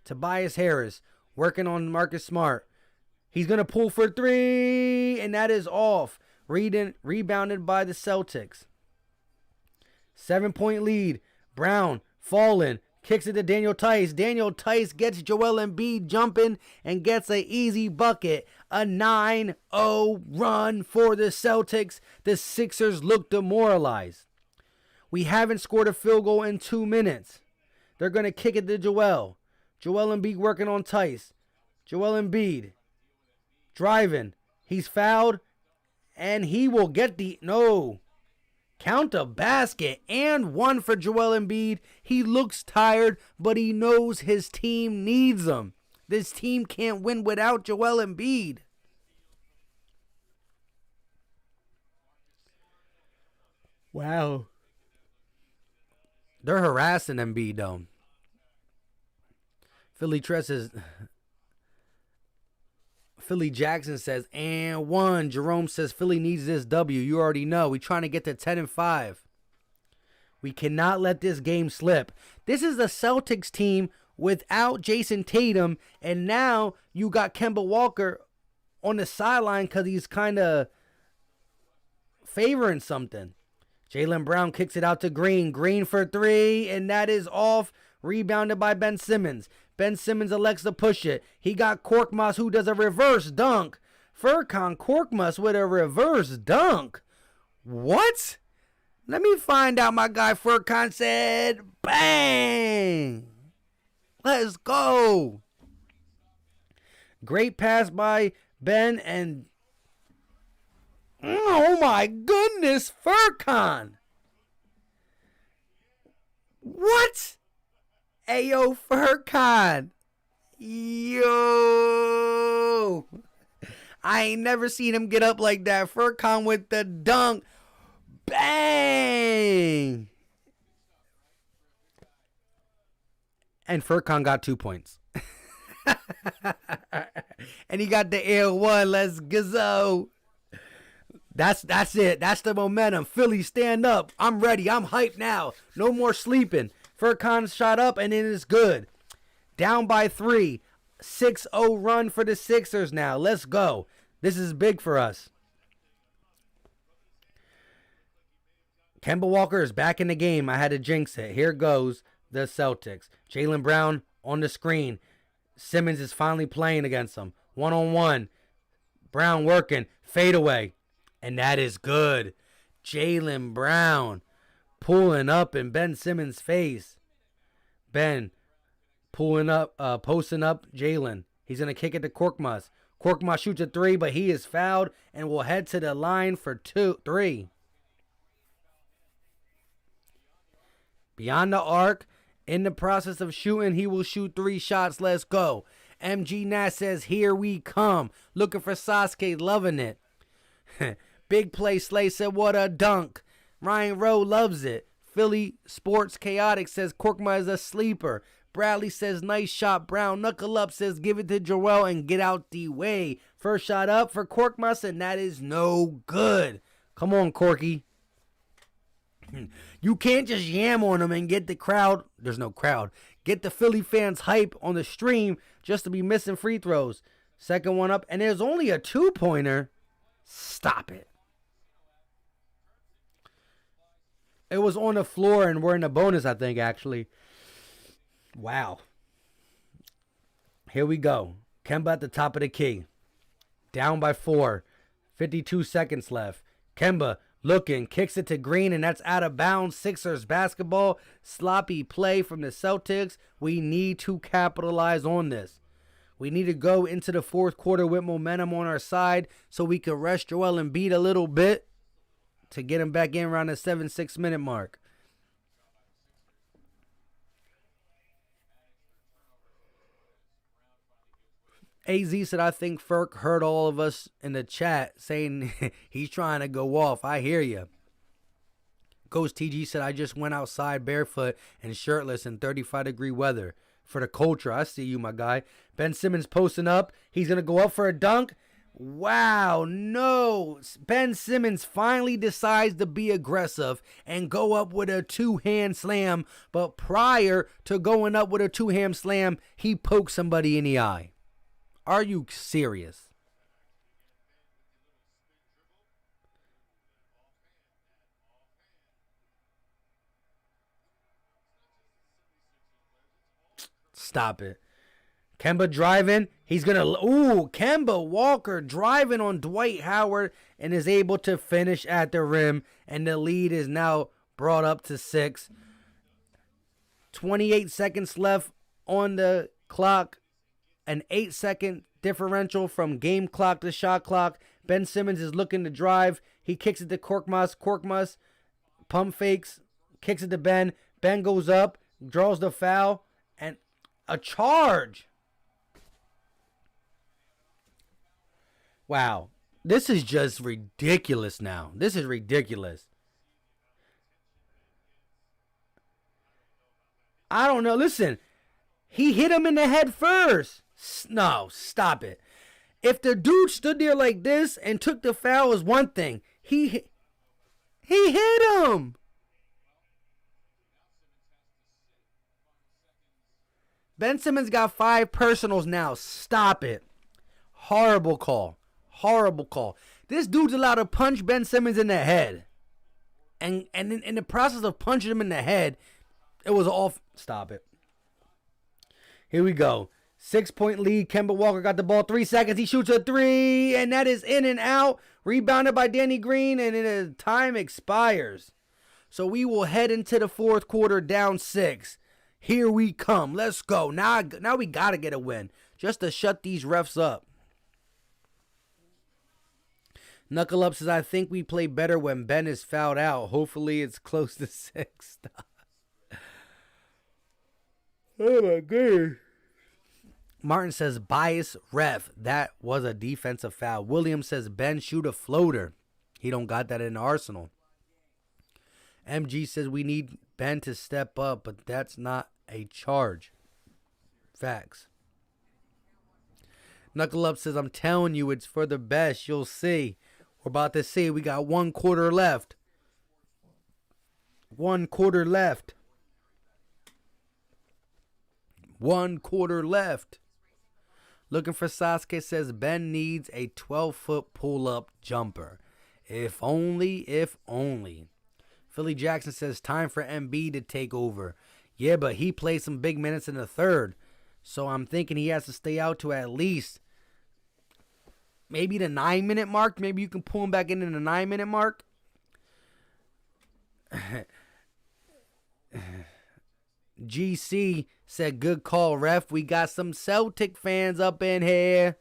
Tobias Harris working on Marcus Smart. He's going to pull for 3, and that is off. Rebounded by the Celtics. 7-point lead. Brown falling. Kicks it to Daniel Tice. Daniel Tice gets Joel Embiid jumping and gets an easy bucket. A 9-0 run for the Celtics. The Sixers look demoralized. We haven't scored a field goal in 2 minutes. They're going to kick it to Joel. Joel Embiid working on Tice. Joel Embiid driving. He's fouled. And he will get count a basket and 1 for Joel Embiid. He looks tired, but he knows his team needs him. This team can't win without Joel Embiid. Wow. They're harassing Embiid, though. Philly Jackson says, and 1. Jerome says, Philly needs this W. You already know. We're trying to get to 10-5. We cannot let this game slip. This is the Celtics team without Jason Tatum, and now you got Kemba Walker on the sideline because he's kind of favoring something. Jaylen Brown kicks it out to Green. Green for 3, and that is off. Rebounded by Ben Simmons. Ben Simmons elects to push it. He got Korkmaz, who does a reverse dunk. Furkan Korkmaz with a reverse dunk. What? Let me find out. My guy Furkan said, bang. Let's go. Great pass by Ben, and oh my goodness, Furkan. What? Ayo, Furkan. Yo. I ain't never seen him get up like that. Furkan with the dunk. Bang. And Furkan got 2 points. And he got the air 1. Let's go. That's it. That's the momentum. Philly, stand up. I'm ready. I'm hyped now. No more sleeping. Furkan shot up, and it is good. Down by 3. 6-0 run for the Sixers now. Let's go. This is big for us. Kemba Walker is back in the game. I had to jinx it. Here goes the Celtics. Jaylen Brown on the screen. Simmons is finally playing against him. 1-on-1. Brown working. Fade away. And that is good. Jaylen Brown pulling up in Ben Simmons' face. Ben pulling up, posting up Jaylen. He's going to kick it to Korkmaz. Korkmaz shoots a 3, but he is fouled and will head to the line for 3. Beyond the arc. In the process of shooting, he will shoot 3 shots. Let's go. MG Nat says, here we come. Looking for Sasuke, loving it. Big play Slay said, what a dunk. Ryan Rowe loves it. Philly Sports Chaotic says, Korkma is a sleeper. Bradley says, nice shot. Brown Knuckle Up says, give it to Joel and get out the way. First shot up for Korkmaz, and that is no good. Come on, Corky. You can't just yam on them and get the crowd. There's no crowd. Get the Philly fans hype on the stream just to be missing free throws. Second one up, and there's only a 2-pointer. Stop it. It was on the floor, and we're in a bonus, I think, actually. Wow. Here we go. Kemba at the top of the key. Down by 4. 52 seconds left. Kemba looking, kicks it to Green, and that's out of bounds. Sixers basketball. Sloppy play from the Celtics. We need to capitalize on this. We need to go into the fourth quarter with momentum on our side so we can rest Joel Embiid a little bit to get him back in around the 7-6 minute mark. AZ said, I think Ferk heard all of us in the chat saying he's trying to go off. I hear you. Ghost TG said, I just went outside barefoot and shirtless in 35-degree weather for the culture. I see you, my guy. Ben Simmons posting up. He's going to go up for a dunk. Wow, no. Ben Simmons finally decides to be aggressive and go up with a two-hand slam. But prior to going up with a two-hand slam, he poked somebody in the eye. Are you serious? Stop it. Kemba driving. He's going to... Ooh, Kemba Walker driving on Dwight Howard and is able to finish at the rim. And the lead is now brought up to 6. 28 seconds left on the clock. An 8-second differential from game clock to shot clock. Ben Simmons is looking to drive. He kicks it to Korkmaz. Korkmaz pump fakes. Kicks it to Ben. Ben goes up. Draws the foul. And a charge. Wow. This is just ridiculous now. This is ridiculous. I don't know. Listen. He hit him in the head first. No, stop it. If the dude stood there like this and took the foul is one thing. He hit him. Ben Simmons got 5 personals now. Stop it. Horrible call. Horrible call. This dude's allowed to punch Ben Simmons in the head. And in the process of punching him in the head, it was off. Stop it. Here we go. 6-point lead. Kemba Walker got the ball. 3 seconds. He shoots a 3. And that is in and out. Rebounded by Danny Green. And the time expires. So we will head into the fourth quarter down 6. Here we come. Let's go. Now we got to get a win. Just to shut these refs up. Knuckle Up says, I think we play better when Ben is fouled out. Hopefully it's close to 6. Oh my God. Martin says, bias ref. That was a defensive foul. Williams says, Ben shoot a floater. He don't got that in the arsenal. MG says, we need Ben to step up, but that's not a charge. Facts. Knuckle Up says, I'm telling you, it's for the best. You'll see. We're about to see. We got 1 quarter left. 1 quarter left. 1 quarter left. Looking for Sasuke says Ben needs a 12-foot pull-up jumper. If only, if only. Philly Jackson says time for MB to take over. Yeah, but he played some big minutes in the third. So I'm thinking he has to stay out to at least maybe the 9-minute mark. Maybe you can pull him back in the 9-minute mark. GC said, good call, ref. We got some Celtic fans up in here.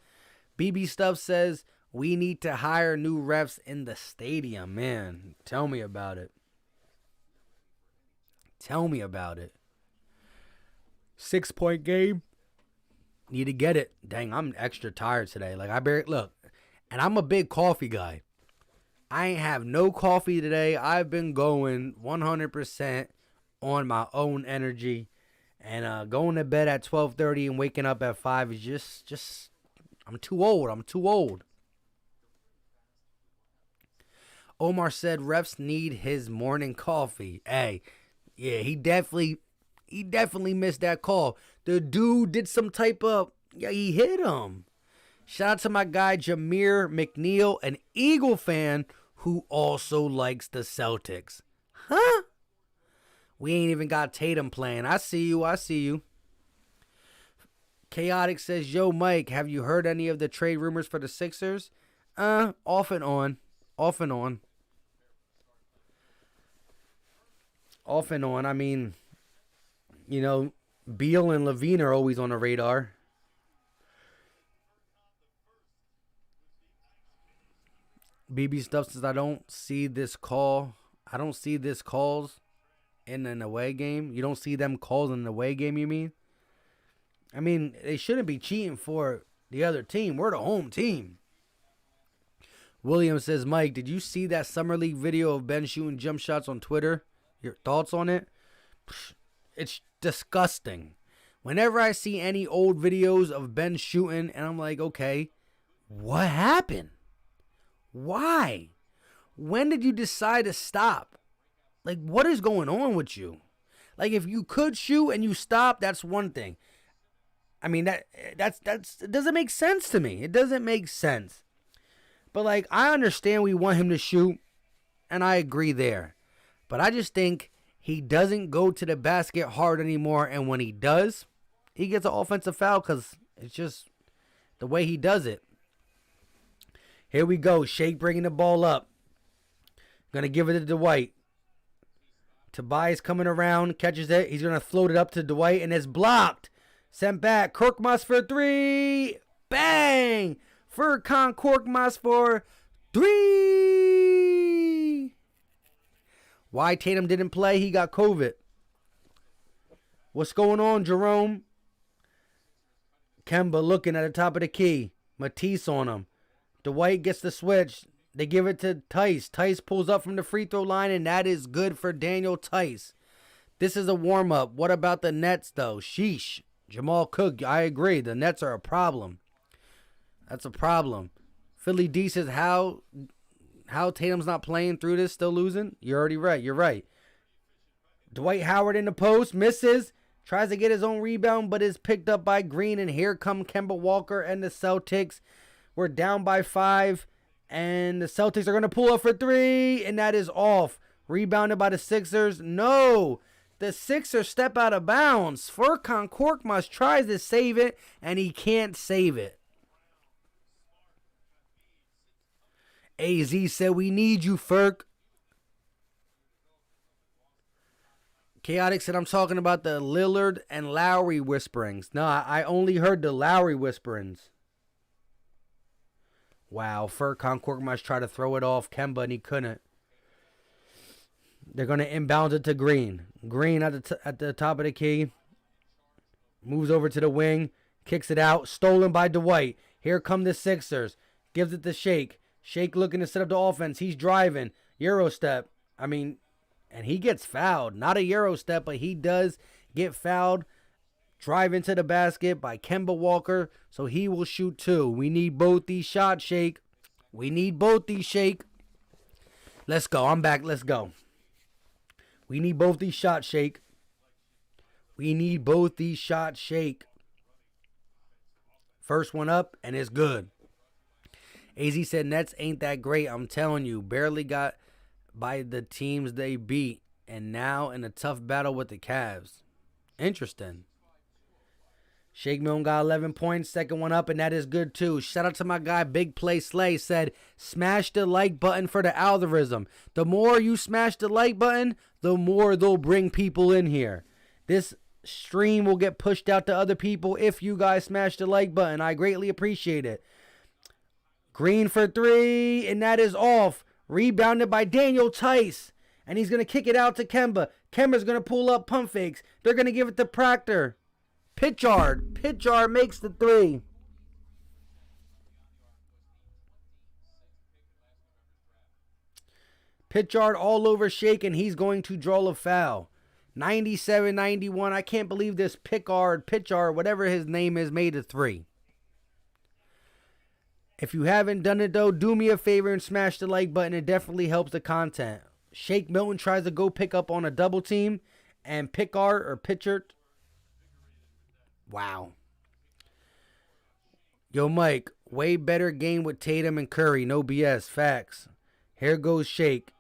BB Stuff says, we need to hire new refs in the stadium. Man, tell me about it. Tell me about it. 6-point game. Need to get it. Dang, I'm extra tired today. Like, I barely, look, and I'm a big coffee guy. I ain't have no coffee today. I've been going 100% on my own energy. And going to bed at 12:30 and waking up at 5 is just, I'm too old. I'm too old. Omar said refs need his morning coffee. Hey, yeah, he definitely missed that call. The dude did some type of, yeah, he hit him. Shout out to my guy Jameer McNeil, an Eagle fan who also likes the Celtics. Huh? We ain't even got Tatum playing. I see you. Chaotic says, yo, Mike, have you heard any of the trade rumors for the Sixers? Off and on. I mean, you know, Beal and Levine are always on the radar. BB Stuff says, I don't see this calls in an away game. You don't see them calls in an away game, you mean? I mean, they shouldn't be cheating for the other team. We're the home team. William says, Mike, did you see that Summer League video of Ben shooting jump shots on Twitter? Your thoughts on it? It's disgusting. Whenever I see any old videos of Ben shooting, and I'm like, okay, what happened? Why? When did you decide to stop? Like, what is going on with you? Like, if you could shoot and you stop, that's one thing. I mean, that's it doesn't make sense to me. It doesn't make sense. But, like, I understand we want him to shoot, and I agree there. But I just think he doesn't go to the basket hard anymore, and when he does, he gets an offensive foul because it's just the way he does it. Here we go. Shake bringing the ball up. Going to give it to Dwight. Tobias coming around, catches it. He's going to float it up to Dwight, and it's blocked. Sent back. Korkmaz for three. Bang! Furkan Korkmaz for three. Why Tatum didn't play? He got COVID. What's going on, Jerome? Kemba looking at the top of the key. Matisse on him. Dwight gets the switch. They give it to Tice. Tice pulls up from the free throw line, and that is good for Daniel Tice. This is a warm-up. What about the Nets, though? Sheesh. Jamal Cook, I agree. The Nets are a problem. That's a problem. Philly D says, how Tatum's not playing through this, still losing? You're already right. You're right. Dwight Howard in the post, misses. Tries to get his own rebound, but is picked up by Green. And here come Kemba Walker and the Celtics. We're down by 5. And the Celtics are going to pull up for 3. And that is off. Rebounded by the Sixers. No. The Sixers step out of bounds. Furkan Korkmaz tries to save it. And he can't save it. AZ said, we need you, Furk. Chaotic said, I'm talking about the Lillard and Lowry whisperings. No, I only heard the Lowry whisperings. Wow, Furkan Korkmaz tried to throw it off Kemba, and he couldn't. They're going to inbound it to Green. Green at the top of the key. Moves over to the wing. Kicks it out. Stolen by Dwight. Here come the Sixers. Gives it to Shake. Shake looking to set up the offense. He's driving. Euro step. I mean, and he gets fouled. Not a Euro step, but he does get fouled. Drive into the basket by Kemba Walker. So he will shoot 2. We need both these shots, Shake. We need both these, Shake. Let's go. I'm back. Let's go. We need both these shots, Shake. We need both these shots, Shake. First one up, and it's good. AZ said, Nets ain't that great. I'm telling you, barely got by the teams they beat. And now in a tough battle with the Cavs. Interesting. Shake Milne got 11 points. Second one up, and that is good too. Shout out to my guy, Big Play Slay. Said, smash the like button for the algorithm. The more you smash the like button, the more they'll bring people in here. This stream will get pushed out to other people if you guys smash the like button. I greatly appreciate it. Green for 3, and that is off. Rebounded by Daniel Tice. and he's going to kick it out to Kemba. Kemba's going to pull up pump fakes. They're going to give it to Proctor. Pitchard makes the three. Pitchard all over Shake, and he's going to draw a foul. 97-91. I can't believe this Pitchard, whatever his name is, made a three. If you haven't done it, though, do me a favor and smash the like button. It definitely helps the content. Shake Milton tries to go pick up on a double team, and Pitchard. Wow. Yo, Mike, way better game with Tatum and Curry. No BS. Facts. Here goes Shake.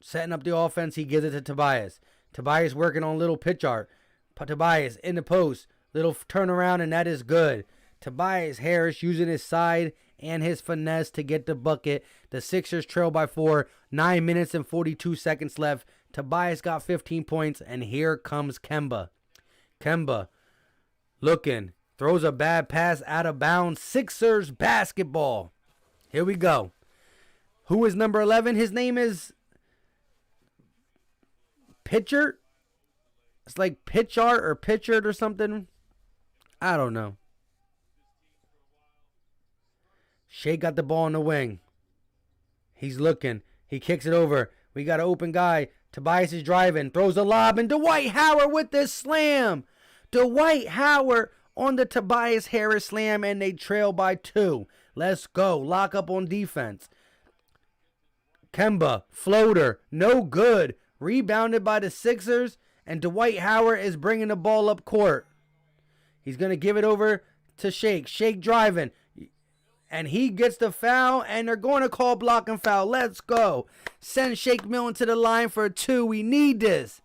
Setting up the offense, he gives it to Tobias. Tobias working on little Pitchard. Tobias in the post. Little turnaround, and that is good. Tobias Harris using his side and his finesse to get the bucket. The Sixers trail by 4. 9 minutes and 42 seconds left. Tobias got 15 points, and here comes Kemba. Kemba looking. Throws a bad pass out of bounds. Sixers basketball. Here we go. Who is number 11? His name is Pitcher. It's like Pitchard or something. I don't know. Shea got the ball in the wing. He's looking. He kicks it over. We got an open guy. Tobias is driving. Throws a lob. And Dwight Howard with this slam. Dwight Howard on the Tobias Harris slam. And they trail by 2. Let's go. Lock up on defense. Kemba. Floater. No good. Rebounded by the Sixers. And Dwight Howard is bringing the ball up court. He's going to give it over to Shake. Shake driving. And he gets the foul, and they're going to call block and foul. Let's go. Send Shake Milton to the line for a 2. We need this.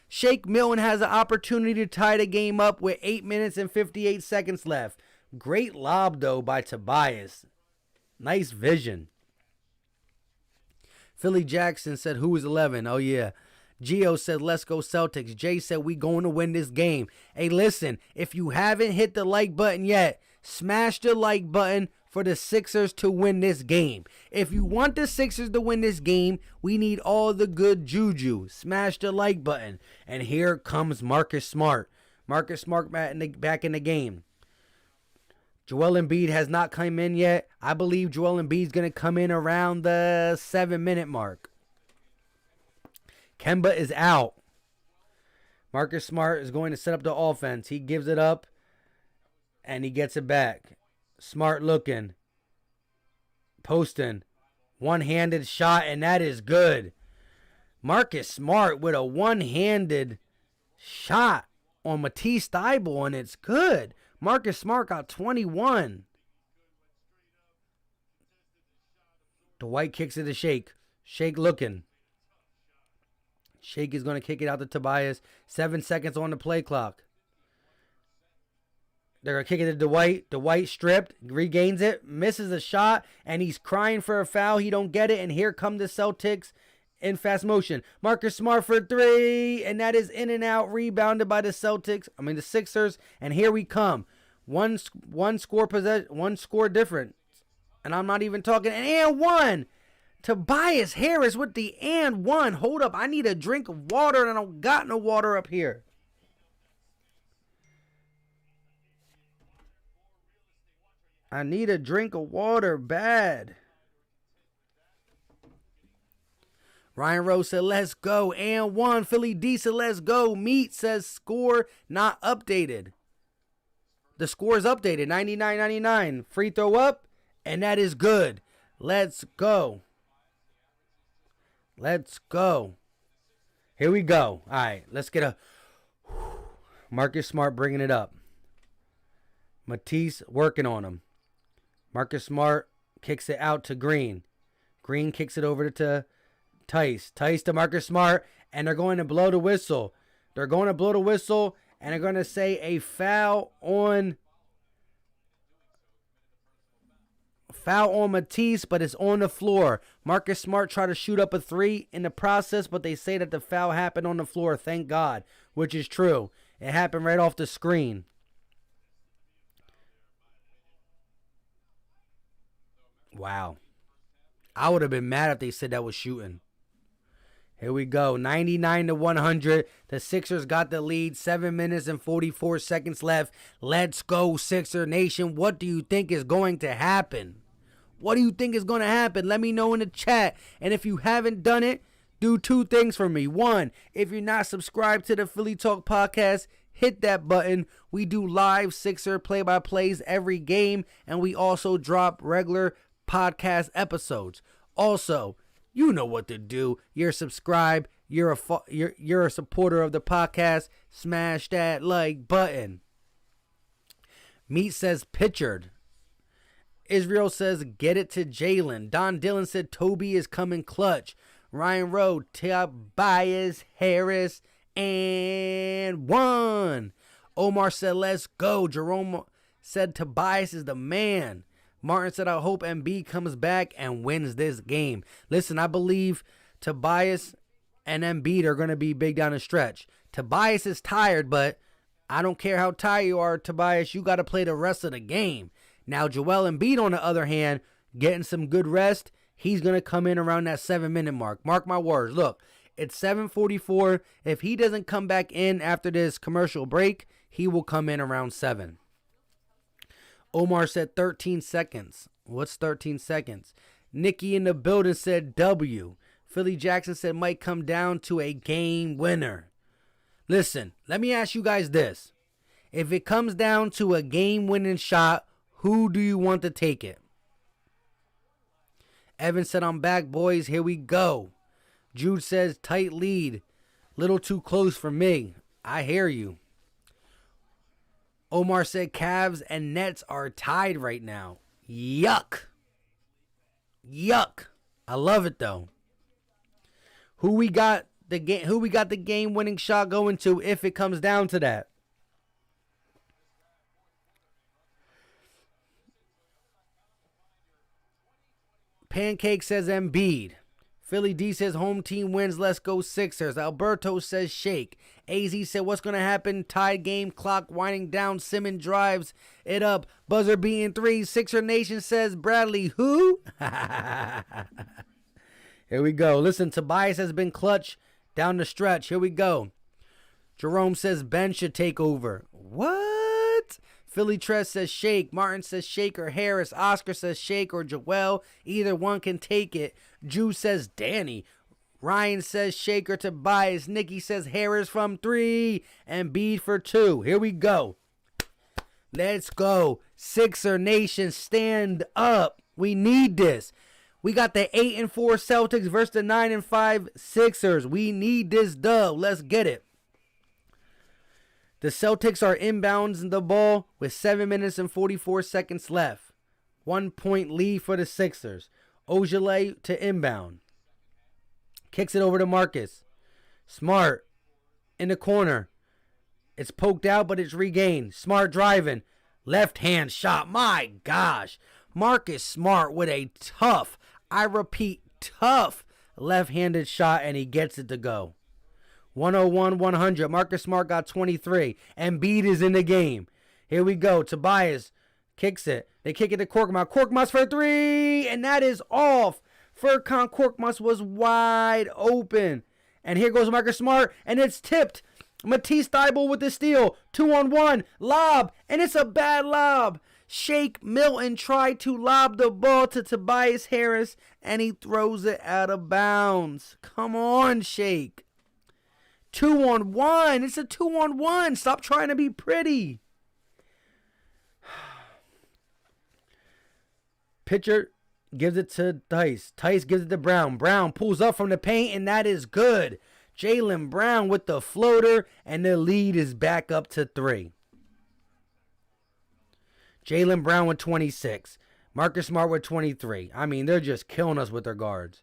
Shake Milton has an opportunity to tie the game up with 8 minutes and 58 seconds left. Great lob, though, by Tobias. Nice vision. Philly Jackson said, who is 11? Oh, yeah. Gio said, let's go Celtics. Jay said, we going to win this game. Hey, listen, if you haven't hit the like button yet, smash the like button for the Sixers to win this game. If you want the Sixers to win this game, we need all the good juju. Smash the like button. And here comes Marcus Smart. Marcus Smart back in the game. Joel Embiid has not come in yet. I believe Joel Embiid's going to come in around the 7-minute mark. Kemba is out. Marcus Smart is going to set up the offense. He gives it up, and he gets it back. Smart looking. Posting. One-handed shot, and that is good. Marcus Smart with a one-handed shot on Matisse Thybulle, and it's good. Marcus Smart got 21. Dwight kicks it to Shake. Shake looking. Shake is going to kick it out to Tobias. 7 seconds on the play clock. They're going to kick it to Dwight. Dwight stripped, regains it, misses a shot, and he's crying for a foul. He don't get it, and here come the Celtics in fast motion. Marcus Smart for 3, and that is in and out, rebounded by the the Sixers, and here we come. One score difference, and I'm not even talking, and 1. Tobias Harris with the and 1. Hold up, I need a drink of water, and I don't got no water up here. I need a drink of water bad. Ryan Rose said, let's go. And 1. Philly D said, let's go. Meat says, score not updated. The score is updated. 99-99. Free throw up. And that is good. Let's go. Let's go. Here we go. All right. Let's get a Marcus Smart bringing it up. Matisse working on him. Marcus Smart kicks it out to Green. Green kicks it over to Tice. Tice to Marcus Smart, and they're going to blow the whistle. They're going to blow the whistle, and they're going to say a foul on Matisse, but it's on the floor. Marcus Smart tried to shoot up a 3 in the process, but they say that the foul happened on the floor, thank God, which is true. It happened right off the screen. Wow. I would have been mad if they said that was shooting. Here we go. 99-100. The Sixers got the lead. 7 minutes and 44 seconds left. Let's go, Sixer Nation. What do you think is going to happen? What do you think is going to happen? Let me know in the chat. And if you haven't done it, do 2 things for me. 1, if you're not subscribed to the Philly Talk podcast, hit that button. We do live Sixer play-by-plays every game, and we also drop regular podcast episodes. Also, you know what to do. You're subscribed. You're a supporter of the podcast. Smash that like button. Meat says Pitchard. Israel says get it to Jalen. Don Dillon said Toby is coming clutch. Ryan Rowe, Tobias Harris, and 1. Omar said let's go. Jerome said Tobias is the man. Martin said, I hope Embiid comes back and wins this game. Listen, I believe Tobias and Embiid are going to be big down the stretch. Tobias is tired, but I don't care how tired you are, Tobias. You got to play the rest of the game. Now, Joel Embiid, on the other hand, getting some good rest. He's going to come in around that 7-minute mark. Mark my words. Look, it's 7:44. If he doesn't come back in after this commercial break, he will come in around 7. Omar said 13 seconds. What's 13 seconds? Nikki in the building said W. Philly Jackson said might come down to a game winner. Listen, let me ask you guys this. If it comes down to a game-winning shot, who do you want to take it? Evan said, I'm back, boys. Here we go. Jude says, tight lead. Little too close for me. I hear you. Omar said Cavs and Nets are tied right now. Yuck. Yuck. I love it though. Who we got the game winning shot going to if it comes down to that? Pancake says Embiid. Philly D says home team wins. Let's go Sixers. Alberto says shake. AZ said what's going to happen? Tied game, clock winding down. Simmons drives it up. Buzzer beating 3. Sixer Nation says Bradley who? Here we go. Listen, Tobias has been clutch down the stretch. Here we go. Jerome says Ben should take over. What? Philly Tress says shake. Martin says shake or Harris. Oscar says shake or Joel. Either one can take it. Drew says Danny. Ryan says shake or Tobias. Nikki says Harris from 3. And Embiid for 2. Here we go. Let's go. Sixer Nation, stand up. We need this. We got the 8-4 Celtics versus the 9-5 Sixers. We need this dub. Let's get it. The Celtics are inbounds the ball with 7 minutes and 44 seconds left. 1 point lead for the Sixers. Ojale to inbound. Kicks it over to Marcus. Smart in the corner. It's poked out, but it's regained. Smart driving. Left hand shot. My gosh. Marcus Smart with a tough, I repeat, tough left-handed shot, and he gets it to go. 101-100. Marcus Smart got 23. Embiid is in the game. Here we go. Tobias kicks it. They kick it to Korkmaz. Korkmaz for 3, and that is off. Furkan Korkmaz was wide open. And here goes Marcus Smart, and it's tipped. Matisse Thybulle with the steal. 2-on-1. Lob, and it's a bad lob. Shake Milton tried to lob the ball to Tobias Harris, and he throws it out of bounds. Come on, Shake. 2-on-1. It's a 2-on-1. Stop trying to be pretty. Pitcher gives it to Tice. Tice gives it to Brown. Brown pulls up from the paint, and that is good. Jaylen Brown with the floater, and the lead is back up to 3. Jaylen Brown with 26. Marcus Smart with 23. I mean, they're just killing us with their guards.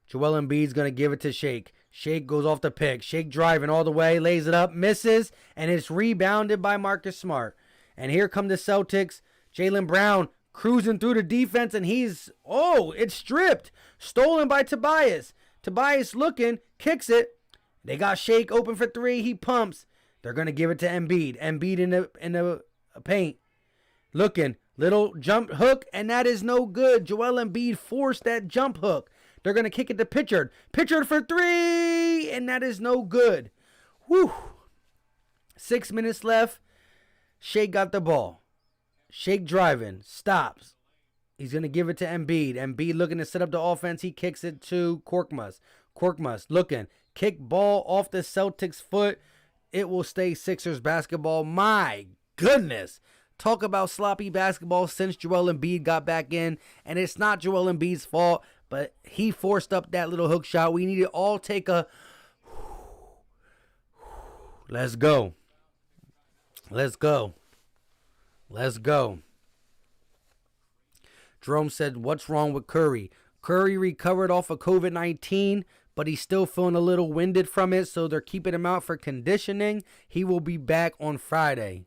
Joel Embiid's going to give it to Shake. Shake goes off the pick. Shake driving all the way, lays it up, misses, and it's rebounded by Marcus Smart. And here come the Celtics. Jaylen Brown cruising through the defense, and it's stripped. Stolen by Tobias. Tobias looking, kicks it. They got Shake open for 3. He pumps. They're going to give it to Embiid. Embiid in the paint. Looking, little jump hook, and that is no good. Joel Embiid forced that jump hook. They're going to kick it to Pitchard. Pitchard for 3, three, and that is no good. Whew. 6 minutes left. Shake got the ball. Shake driving. Stops. He's going to give it to Embiid. Embiid looking to set up the offense. He kicks it to Korkmaz. Korkmaz looking. Kick ball off the Celtics' foot. It will stay Sixers basketball. My goodness. Talk about sloppy basketball since Joel Embiid got back in. And it's not Joel Embiid's fault, but he forced up that little hook shot. We need to all take a... Let's go. Let's go. Let's go. Jerome said, what's wrong with Curry? Curry recovered off of COVID-19, but he's still feeling a little winded from it, so they're keeping him out for conditioning. He will be back on Friday.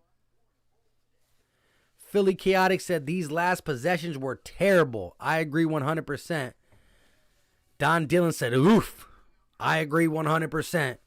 Philly Chaotic said, these last possessions were terrible. I agree 100%. Don Dillon said, oof. I agree 100%.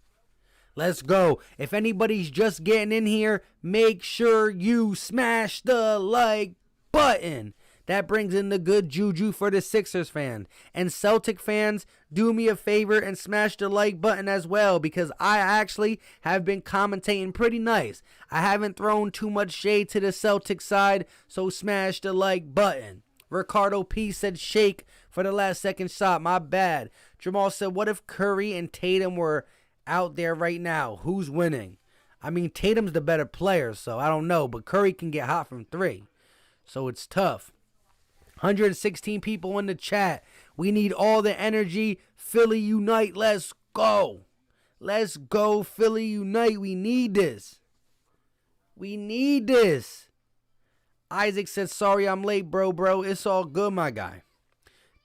Let's go. If anybody's just getting in here, make sure you smash the like button. That brings in the good juju for the Sixers fans. And Celtic fans, do me a favor and smash the like button as well, because I actually have been commentating pretty nice. I haven't thrown too much shade to the Celtic side, so smash the like button. Ricardo P said shake for the last second shot. My bad. Jamal said, what if Curry and Tatum were out there right now? Who's winning? I mean, Tatum's the better player, so I don't know, but Curry can get hot from three, so it's tough. 116 people in the chat. We need all the energy. Philly unite. Let's go. Let's go, Philly unite. We need this. We need this. Isaac said, sorry I'm late, bro. It's all good, my guy.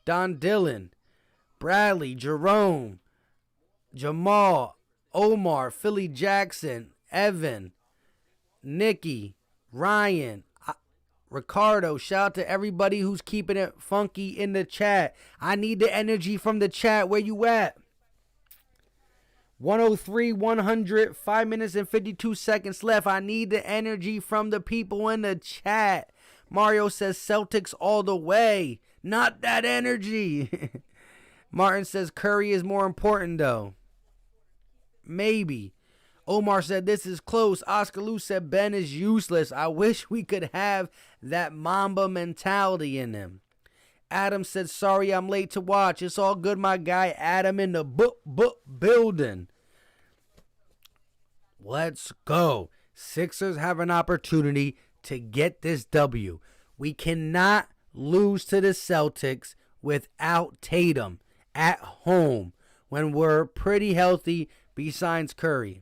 Don Dillon, Bradley, Jerome, Jamal, Omar, Philly Jackson, Evan, Nikki, Ryan, Ricardo. Shout out to everybody who's keeping it funky in the chat. I need the energy from the chat. Where you at? 103, 100, 5 minutes and 52 seconds left. I need the energy from the people in the chat. Mario says Celtics all the way. Not that energy. Martin says Curry is more important though. Maybe. Omar said this is close. Oscar Lou said Ben is useless. I wish we could have that Mamba mentality in him. Adam said, sorry I'm late to watch. It's all good, my guy. Adam in the book building. Let's go. Sixers have an opportunity to get this W. We cannot lose to the Celtics without Tatum at home when we're pretty healthy besides Curry.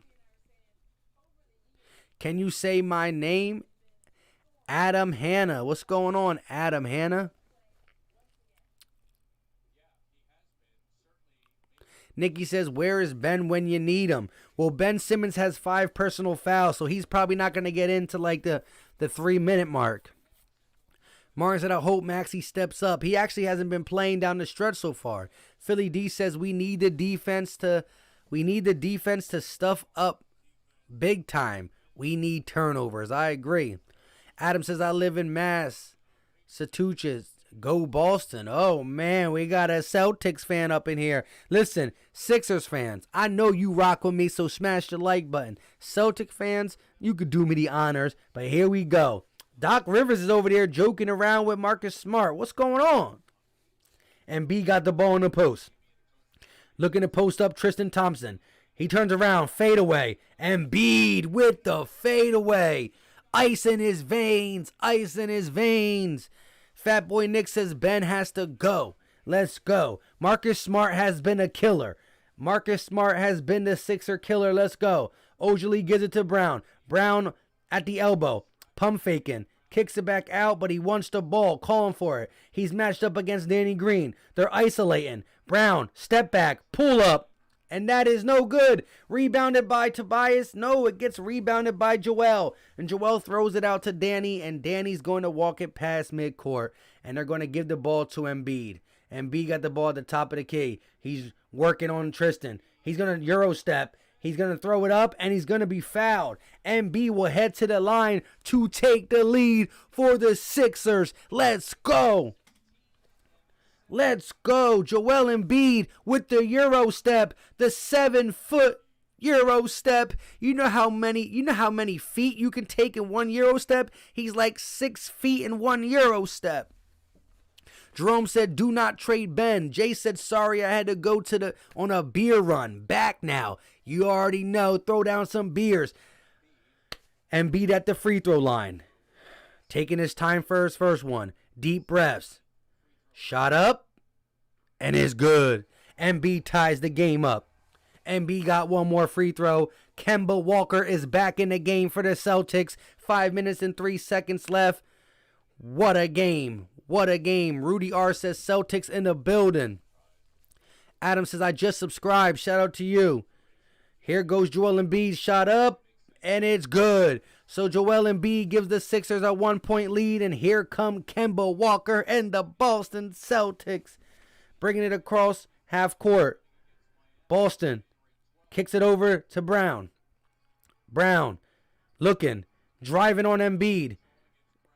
Can you say my name? Adam Hanna. What's going on, Adam Hanna? Nikki says, where is Ben when you need him? Well, Ben Simmons has 5 personal fouls, so he's probably not going to get into like the 3-minute mark. Martin said, I hope Maxey steps up. He actually hasn't been playing down the stretch so far. Philly D says, we need the defense to stuff up big time. We need turnovers. I agree. Adam says, I live in Massachusetts. Go Boston. Oh, man, we got a Celtics fan up in here. Listen, Sixers fans, I know you rock with me, so smash the like button. Celtic fans, you could do me the honors, but here we go. Doc Rivers is over there joking around with Marcus Smart. What's going on? And B got the ball in the post. Looking to post up Tristan Thompson. He turns around, fade away. Embiid with the fade away. Ice in his veins. Ice in his veins. Fat Boy Nick says Ben has to go. Let's go. Marcus Smart has been a killer. Marcus Smart has been the Sixer killer. Let's go. Ojali gives it to Brown. Brown at the elbow. Pump faking. Kicks it back out, but he wants the ball. Calling for it. He's matched up against Danny Green. They're isolating. Brown, step back, pull up. And that is no good. Rebounded by Tobias. No, it gets rebounded by Joel. And Joel throws it out to Danny. And Danny's going to walk it past midcourt. And they're going to give the ball to Embiid. Embiid got the ball at the top of the key. He's working on Tristan. He's going to Euro step. He's going to throw it up. And he's going to be fouled. Embiid will head to the line to take the lead for the Sixers. Let's go. Let's go. Joel Embiid with the Euro step, the 7-foot Euro step. You know how many feet you can take in one Euro step? He's like 6 feet in one Euro step. Jerome said, do not trade Ben. Jay said, sorry, I had to go on a beer run. Back now. You already know. Throw down some beers. Embiid at the free throw line. Taking his time for his first one. Deep breaths. Shot up. And it's good. Embiid ties the game up. Embiid got one more free throw. Kemba Walker is back in the game for the Celtics. 5 minutes and 3 seconds left. What a game. What a game. Rudy R says Celtics in the building. Adam says, I just subscribed. Shout out to you. Here goes Joel Embiid. Shot up. And it's good. So Joel Embiid gives the Sixers a 1-point lead. And here come Kemba Walker and the Boston Celtics. Bringing it across half court. Boston kicks it over to Brown. Brown looking. Driving on Embiid.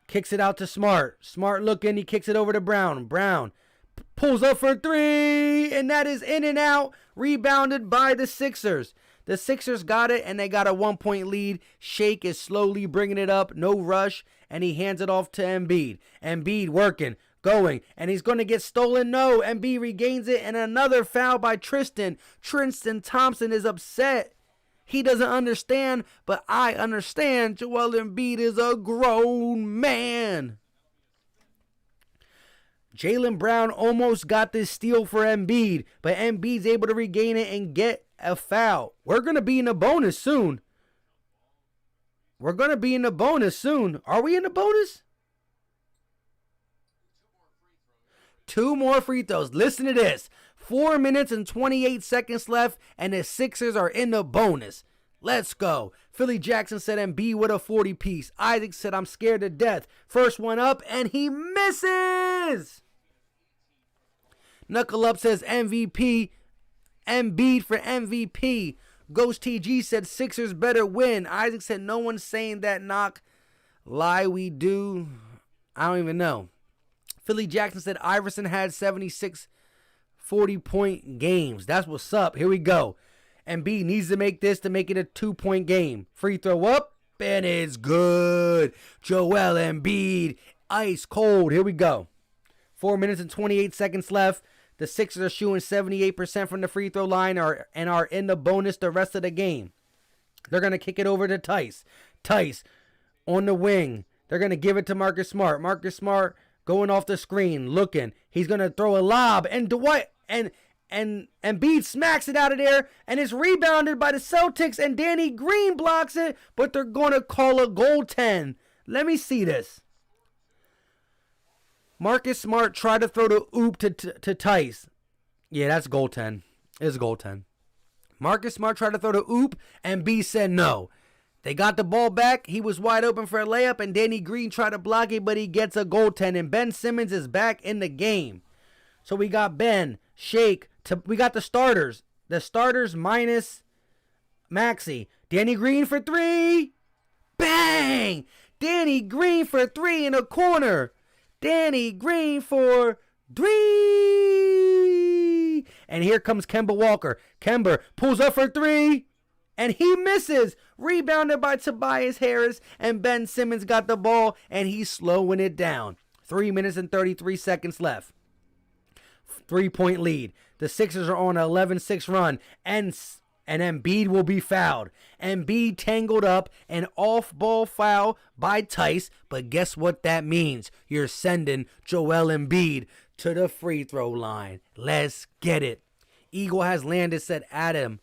Kicks it out to Smart. Smart looking. He kicks it over to Brown. Brown pulls up for three. And that is in and out. Rebounded by the Sixers. The Sixers got it, and they got a 1-point lead. Shake is slowly bringing it up. No rush. And he hands it off to Embiid. Embiid working. Going. And he's going to get stolen. No. Embiid regains it. And another foul by Tristan. Tristan Thompson is upset. He doesn't understand, but I understand. Joel Embiid is a grown man. Jaylen Brown almost got this steal for Embiid, but Embiid's able to regain it and get a foul. We're going to be in the bonus soon. Are we in the bonus? 2 more free throws. Listen to this. 4 minutes and 28 seconds left, and the Sixers are in the bonus. Let's go. Philly Jackson said Embiid with a 40-piece. Isaac said, I'm scared to death. First one up, and he misses. Knuckle Up says MVP. Embiid for MVP. Ghost TG said Sixers better win. Isaac said no one's saying that knock. Lie we do. I don't even know. Philly Jackson said Iverson had 76 40-point games. That's what's up. Here we go. Embiid needs to make this to make it a 2-point game. Free throw up, and it's good. Joel Embiid, ice cold. Here we go. 4 minutes and 28 seconds left. The Sixers are shooting 78% from the free throw line and are in the bonus the rest of the game. They're going to kick it over to Tice. Tice on the wing. They're going to give it to Marcus Smart. Marcus Smart going off the screen, looking. He's going to throw a lob, and Dwight and Embiid smacks it out of there, and it's rebounded by the Celtics, and Danny Green blocks it, but they're going to call a goaltend. Let me see this. Marcus Smart tried to throw the oop to Tice. Yeah, that's goaltend. It's a goaltend. Marcus Smart tried to throw the oop, and B said no. They got the ball back. He was wide open for a layup, and Danny Green tried to block it, but he gets a goaltend, and Ben Simmons is back in the game. So we got Ben, Shake, we got the starters. The starters minus Maxey. Danny Green for 3. Bang! Danny Green for 3 in a corner. Danny Green for 3. And here comes Kemba Walker. Kemba pulls up for 3. And he misses. Rebounded by Tobias Harris. And Ben Simmons got the ball. And he's slowing it down. 3 minutes and 33 seconds left. 3-point lead. The Sixers are on an 11-6 run. And Embiid will be fouled. Embiid tangled up an off-ball foul by Tice. But guess what that means? You're sending Joel Embiid to the free throw line. Let's get it. Eagle has landed, said Adam.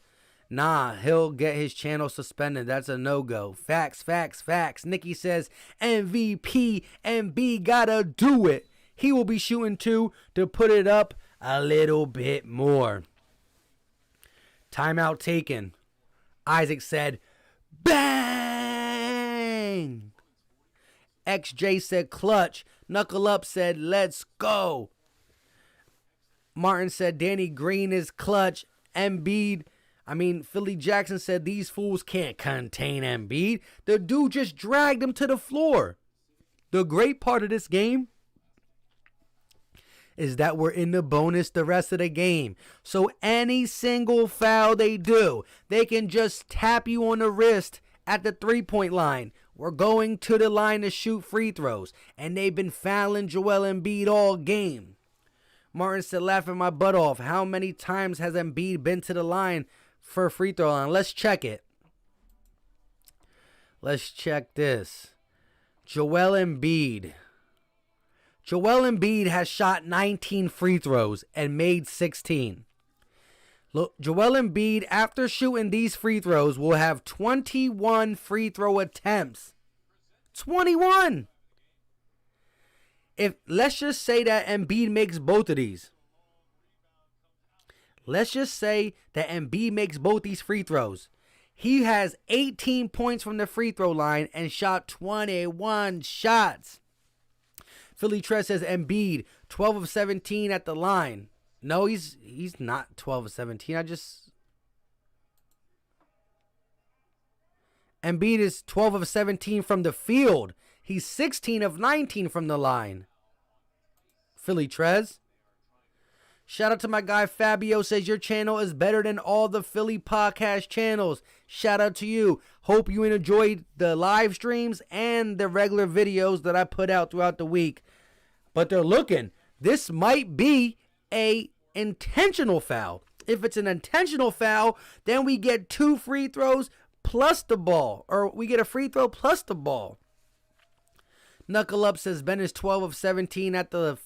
Nah, he'll get his channel suspended. That's a no-go. Facts, facts, facts. Nikki says MVP Embiid gotta do it. He will be shooting 2 to put it up a little bit more. Timeout taken. Isaac said, bang! XJ said, clutch. Knuckle Up said, let's go. Martin said, Danny Green is clutch. Philly Jackson said, these fools can't contain Embiid. The dude just dragged him to the floor. The great part of this game is that we're in the bonus the rest of the game. So any single foul they do, they can just tap you on the wrist at the 3-point line. We're going to the line to shoot free throws. And they've been fouling Joel Embiid all game. Martin said, laughing my butt off. How many times has Embiid been to the line for a free throw line? Let's check it. Let's check this. Joel Embiid has shot 19 free throws and made 16. Look, Joel Embiid, after shooting these free throws, will have 21 free throw attempts. 21! Let's just say that Embiid makes both of these. Let's just say that Embiid makes both these free throws. He has 18 points from the free throw line and shot 21 shots. Philly Trez says Embiid, 12 of 17 at the line. No, he's not 12 of 17. Embiid is 12 of 17 from the field. He's 16 of 19 from the line. Philly Trez. Shout out to my guy Fabio, says your channel is better than all the Philly podcast channels. Shout out to you. Hope you enjoyed the live streams and the regular videos that I put out throughout the week. But they're looking. This might be a intentional foul. If it's an intentional foul, then we get 2 free throws plus the ball. Or we get a free throw plus the ball. Knuckle Up says Ben is 12 of 17 at the...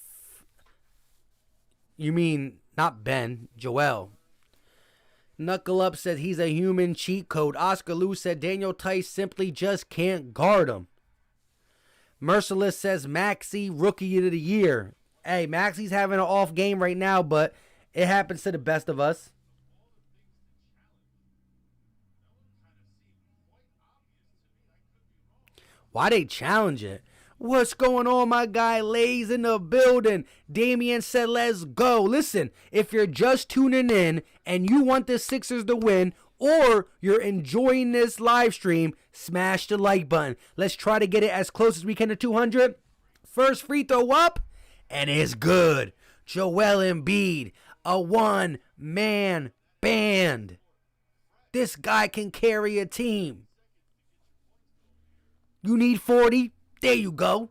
You mean, not Ben, Joel. Knuckle Up said he's a human cheat code. Oscar Lou said Daniel Tice simply just can't guard him. Merciless says Maxey Rookie of the Year. Hey, Maxey's having an off game right now, but it happens to the best of us. Why they challenge it? What's going on, my guy? Lay's in the building. Damian said, let's go. Listen, if you're just tuning in and you want the Sixers to win, or you're enjoying this live stream, smash the like button. Let's try to get it as close as we can to 200. First free throw up, and it's good. Joel Embiid, a one-man band. This guy can carry a team. You need 40? There you go.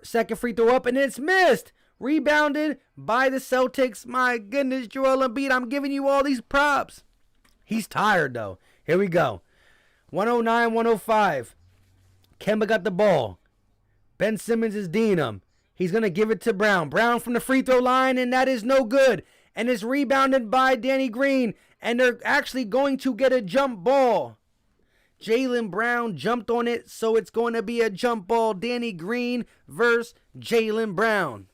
Second free throw up, and it's missed. Rebounded by the Celtics. My goodness, Joel Embiid, I'm giving you all these props. He's tired, though. Here we go. 109-105. Kemba got the ball. Ben Simmons is D'ing him. He's going to give it to Brown. Brown from the free throw line, and that is no good. And it's rebounded by Danny Green, and they're actually going to get a jump ball. Jaylen Brown jumped on it, so it's going to be a jump ball. Danny Green versus Jaylen Brown.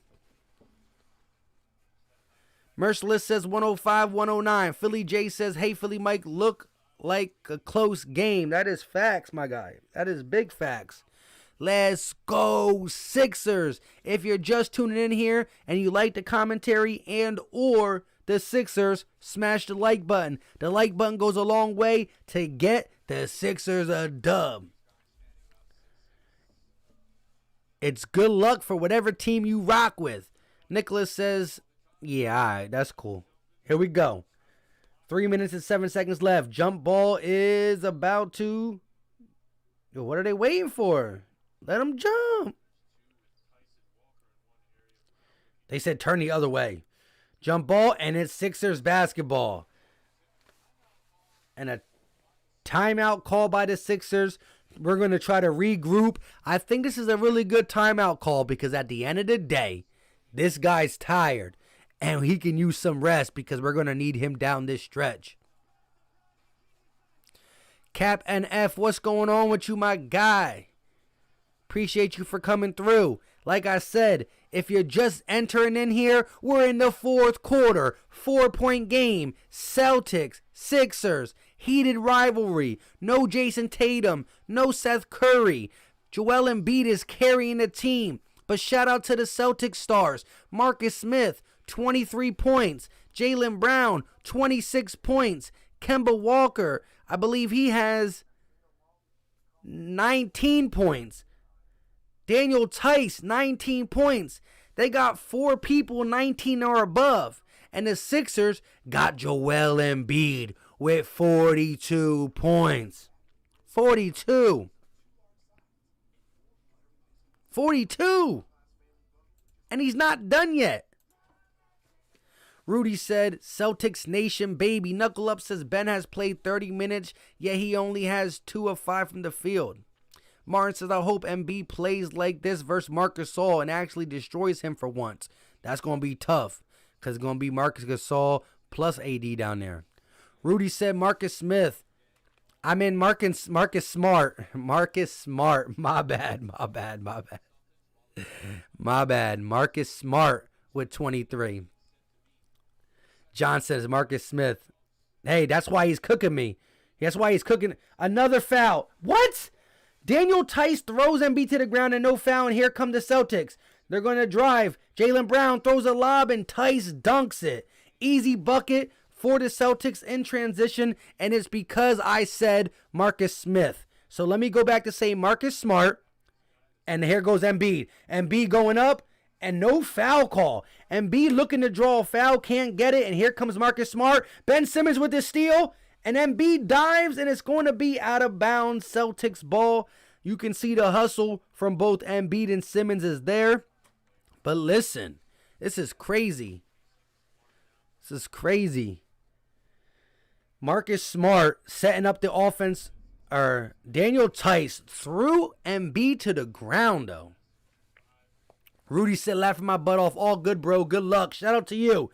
Merciless says 105-109. Philly J says, hey, Philly Mike, look like a close game. That is facts, my guy. That is big facts. Let's go, Sixers. If you're just tuning in here and you like the commentary and or the Sixers, smash the like button. The like button goes a long way to get the Sixers a dub. It's good luck for whatever team you rock with. Nicholas says, yeah, all right, that's cool. Here we go. 3 minutes and 7 seconds left. Jump ball is about to... Yo, what are they waiting for? Let them jump. They said turn the other way. Jump ball, and it's Sixers basketball. And a timeout call by the Sixers. We're going to try to regroup. I think this is a really good timeout call because at the end of the day, this guy's tired. And he can use some rest because we're going to need him down this stretch. Cap NF, what's going on with you, my guy? Appreciate you for coming through. Like I said, if you're just entering in here, we're in the fourth quarter. 4-point game. Celtics, Sixers, heated rivalry. No Jason Tatum, no Seth Curry. Joel Embiid is carrying the team. But shout out to the Celtics stars. Marcus Smith, 23 points. Jaylen Brown, 26 points. Kemba Walker, I believe he has 19 points. Daniel Tice, 19 points. They got 4 people 19 or above. And the Sixers got Joel Embiid with 42 points. 42. 42. And he's not done yet. Rudy said, Celtics Nation, baby. Knuckle Up says Ben has played 30 minutes, yet he only has 2 of 5 from the field. Martin says, I hope Embiid plays like this versus Marcus Gasol and actually destroys him for once. That's going to be tough because it's going to be Marcus Gasol plus AD down there. Rudy said, Marcus Smart. Marcus Smart. My bad. Marcus Smart with 23. John says, Marcus Smith. Hey, that's why he's cooking me. That's why he's cooking. Another foul. What? Daniel Tice throws Embiid to the ground and no foul, and here come the Celtics. They're going to drive. Jaylen Brown throws a lob, and Tice dunks it. Easy bucket for the Celtics in transition, and it's because I said Marcus Smith. So let me go back to say Marcus Smart, and here goes Embiid. Embiid going up, and no foul call. Embiid looking to draw a foul, can't get it, and here comes Marcus Smart. Ben Simmons with the steal. And Embiid dives, and it's going to be out of bounds. Celtics ball. You can see the hustle from both Embiid and Simmons is there. But listen, this is crazy. This is crazy. Marcus Smart setting up the offense. Daniel Tice threw Embiid to the ground, though. Rudy said, laughing my butt off. All good, bro. Good luck. Shout out to you.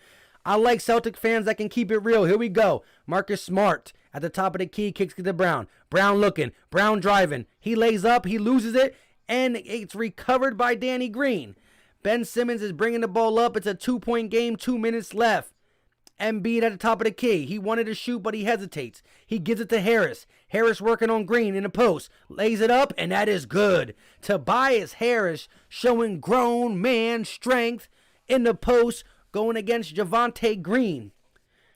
I like Celtic fans that can keep it real. Here we go. Marcus Smart at the top of the key, kicks to Brown. Brown looking. Brown driving. He lays up. He loses it. And it's recovered by Danny Green. Ben Simmons is bringing the ball up. It's a 2-point game. 2 minutes left. Embiid at the top of the key. He wanted to shoot, but he hesitates. He gives it to Harris. Harris working on Green in the post. Lays it up, and that is good. Tobias Harris showing grown man strength in the post, going against Javonte Green.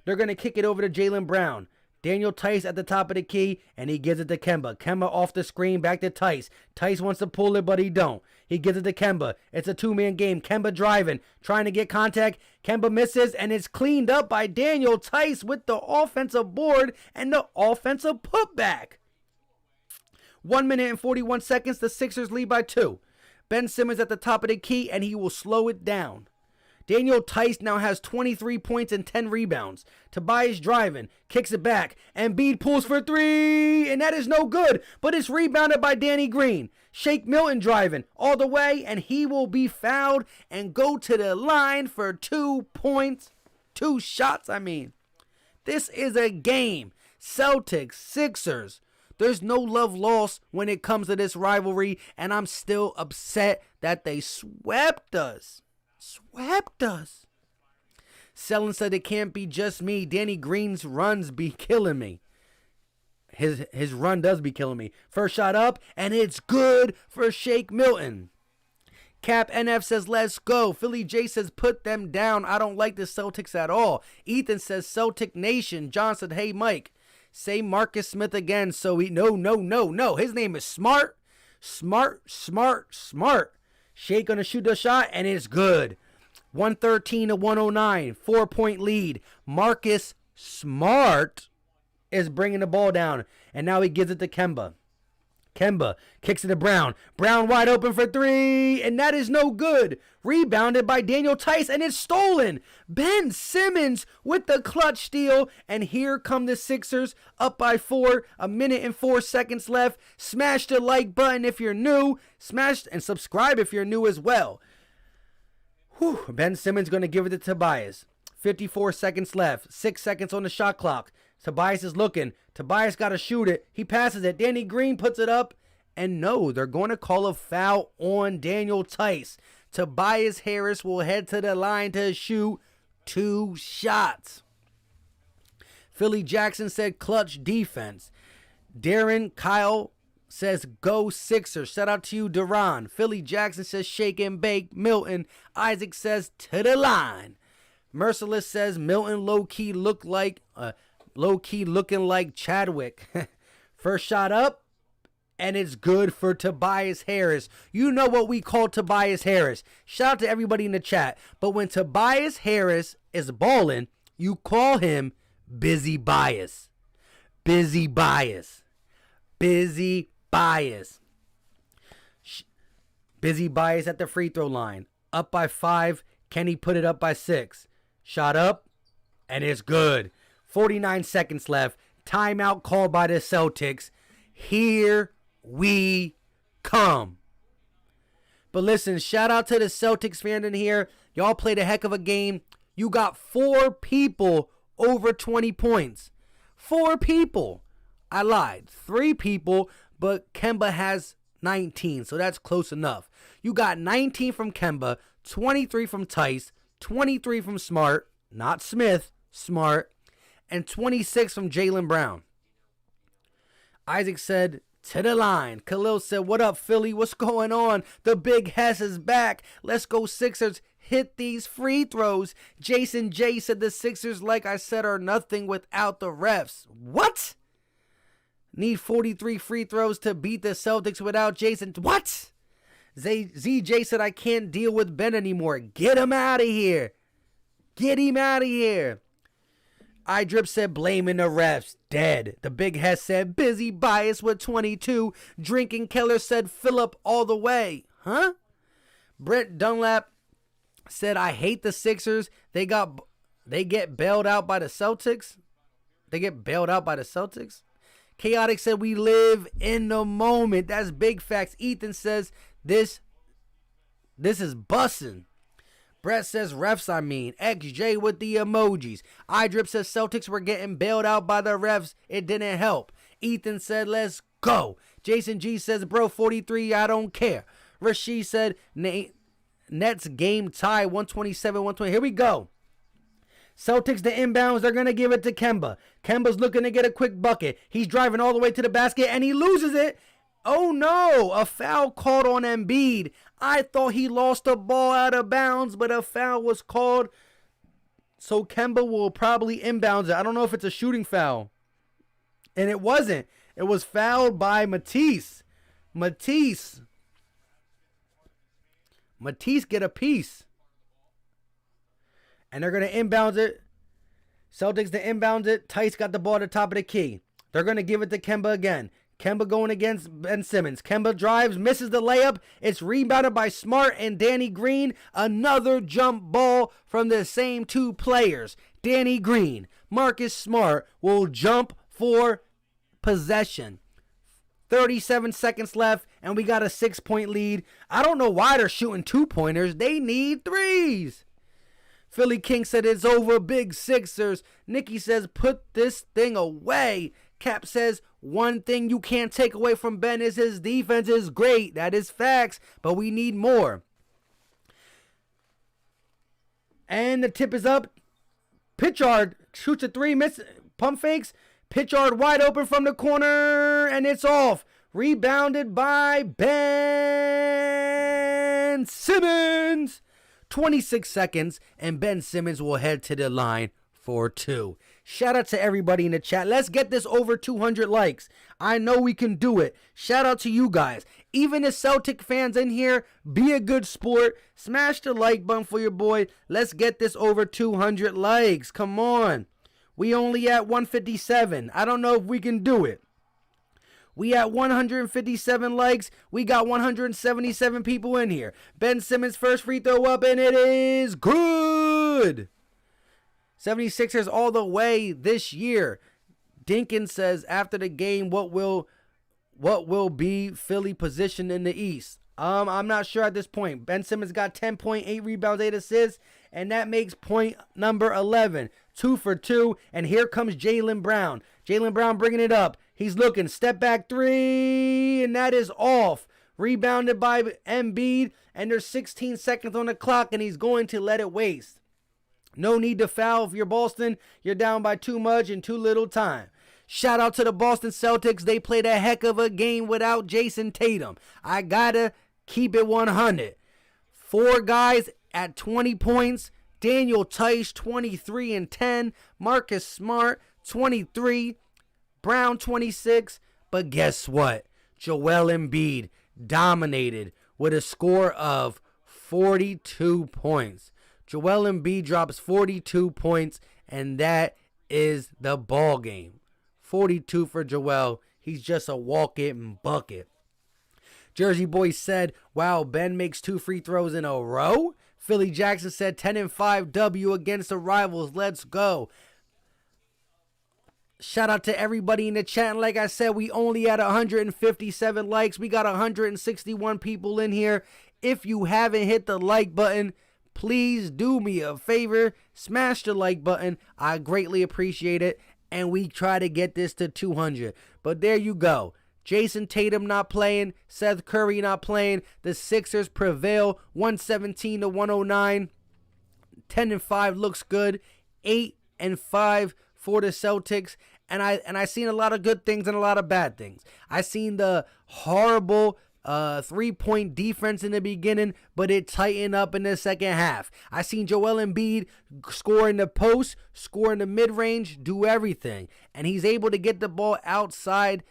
They're going to kick it over to Jaylen Brown. Daniel Tice at the top of the key, and he gives it to Kemba. Kemba off the screen, back to Tice. Tice wants to pull it, but he don't. He gives it to Kemba. It's a 2-man game. Kemba driving, trying to get contact. Kemba misses, and it's cleaned up by Daniel Tice with the offensive board and the offensive putback. 1 minute and 41 seconds. The Sixers lead by 2. Ben Simmons at the top of the key, and he will slow it down. Daniel Tice now has 23 points and 10 rebounds. Tobias driving, kicks it back. Embiid pulls for 3, and that is no good, but it's rebounded by Danny Green. Shake Milton driving all the way, and he will be fouled and go to the line for 2 points. 2 shots, I mean. This is a game. Celtics, Sixers. There's no love lost when it comes to this rivalry, and I'm still upset that they swept us. Swept us. Sellin said it can't be just me. Danny Green's runs be killing me. His run does be killing me. First shot up, and it's good for Shake Milton. Cap NF says, let's go. Philly J says, put them down. I don't like the Celtics at all. Ethan says, Celtic Nation. John said, hey, Mike, say Marcus Smith again. So no. His name is Smart. Smart. Shake gonna shoot the shot, and it's good. 113 to 109. 4-point lead. Marcus Smart is bringing the ball down, and now he gives it to Kemba. Kemba kicks it to Brown. Brown wide open for 3, and that is no good. Rebounded by Daniel Tice, and it's stolen. Ben Simmons with the clutch steal, and here come the Sixers up by 4. 1 minute and 4 seconds left. Smash the like button if you're new. Smash and subscribe if you're new as well. Whew. Ben Simmons going to give it to Tobias. 54 seconds left. 6 seconds on the shot clock. Tobias is looking. Tobias got to shoot it. He passes it. Danny Green puts it up. And no, they're going to call a foul on Daniel Tice. Tobias Harris will head to the line to shoot 2 shots. Philly Jackson said clutch defense. Darren Kyle says go Sixers. Shout out to you, Duran. Philly Jackson says shake and bake. Milton. Isaac says to the line. Merciless says Milton low-key looking like Chadwick. First shot up, and it's good for Tobias Harris. You know what we call Tobias Harris. Shout out to everybody in the chat. But when Tobias Harris is balling, you call him Busy Bias. Busy Bias. Busy Bias. Busy Bias at the free throw line. Up by 5. Kenny put it up by 6. Shot up, and it's good. 49 seconds left. Timeout called by the Celtics. Here we come. But listen, shout out to the Celtics fan in here. Y'all played a heck of a game. You got 4 people over 20 points. 4 people. I lied. 3 people, but Kemba has 19, so that's close enough. You got 19 from Kemba, 23 from Tice, 23 from Smart, not Smith, Smart, and 26 from Jaylen Brown. Isaac said, to the line. Khalil said, what up, Philly? What's going on? The big Hess is back. Let's go, Sixers. Hit these free throws. Jason J said the Sixers, like I said, are nothing without the refs. What? Need 43 free throws to beat the Celtics without Jason. What? ZJ said, I can't deal with Ben anymore. Get him out of here. Get him out of here. iDrip said, blaming the refs. Dead. The big Hess said, Busy Bias with 22. Drinking Keller said, Phillip all the way. Huh? Brent Dunlap said, I hate the Sixers. They get bailed out by the Celtics. They get bailed out by the Celtics. Chaotic said, we live in the moment. That's big facts. Ethan says, this is bussin'. Brett says, refs, I mean. XJ with the emojis. iDrip says, Celtics were getting bailed out by the refs. It didn't help. Ethan said, let's go. Jason G says, bro, 43, I don't care. Rashid said, Nets game tie, 127-120. Here we go. Celtics the inbounds. They're going to give it to Kemba. Kemba's looking to get a quick bucket. He's driving all the way to the basket, and he loses it. Oh, no. A foul called on Embiid. I thought he lost the ball out of bounds, but a foul was called. So Kemba will probably inbounds it. I don't know if it's a shooting foul. And it wasn't. It was fouled by Matisse. Matisse get a piece. And they're going to inbound it. Celtics to inbound it. Tice got the ball at the top of the key. They're going to give it to Kemba again. Kemba going against Ben Simmons. Kemba drives, misses the layup. It's rebounded by Smart and Danny Green. Another jump ball from the same 2 players. Danny Green. Marcus Smart will jump for possession. 37 seconds left, and we got a 6-point lead. I don't know why they're shooting 2-pointers. They need 3s. Philly King said it's over, big Sixers. Nikki says put this thing away. Cap says one thing you can't take away from Ben is his defense is great. That is facts, but we need more. And the tip is up. Pitchard shoots a 3, miss, pump fakes. Pitchard wide open from the corner, and it's off. Rebounded by Ben Simmons. 26 seconds, and Ben Simmons will head to the line for 2. Shout out to everybody in the chat. Let's get this over 200 likes. I know we can do it. Shout out to you guys. Even the Celtic fans in here, be a good sport. Smash the like button for your boy. Let's get this over 200 likes. Come on. We only at 157. I don't know if we can do it. We at 157 likes. We got 177 people in here. Ben Simmons first free throw up, and it is good. 76ers all the way this year. Dinkins says after the game, what will be Philly position in the East? I'm not sure at this point. Ben Simmons got 10.8 rebounds, 8 assists, and that makes point number 11. 2 for 2, and here comes Jaylen Brown. Jaylen Brown bringing it up. He's looking, step back 3, and that is off. Rebounded by Embiid, and there's 16 seconds on the clock, and he's going to let it waste. No need to foul if you're Boston. You're down by too much and too little time. Shout out to the Boston Celtics. They played a heck of a game without Jason Tatum. I gotta keep it 100. 4 guys at 20 points. Daniel Tice, 23 and 10. Marcus Smart, 23. Brown, 26. But guess what? Joel Embiid dominated with a score of 42 points. Joel Embiid drops 42 points, and that is the ball game. 42 for Joel. He's just a walk-in bucket. Jersey Boy said, wow, Ben makes 2 free throws in a row. Philly Jackson said 10-5 W against the rivals. Let's go. Shout out to everybody in the chat. And like I said, we only had 157 likes. We got 161 people in here. If you haven't hit the like button, please do me a favor. Smash the like button. I greatly appreciate it. And we try to get this to 200. But there you go. Jason Tatum not playing. Seth Curry not playing. The Sixers prevail 117-109. 10-5 looks good. 8-5 for the Celtics. And I seen a lot of good things and a lot of bad things. I seen the horrible 3-point defense in the beginning, but it tightened up in the second half. I seen Joel Embiid score in the post, score in the mid-range, do everything. And he's able to get the ball outside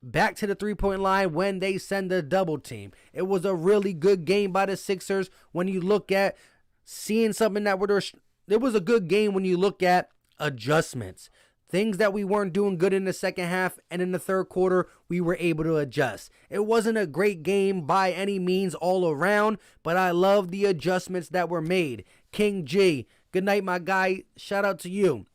back to the 3-point line when they send a double team. It was a really good game by the Sixers when you look at seeing something that it was a good game when you look at adjustments. Things that we weren't doing good in the second half and in the third quarter, we were able to adjust. It wasn't a great game by any means all around, but I love the adjustments that were made. King G, good night, my guy. Shout out to you.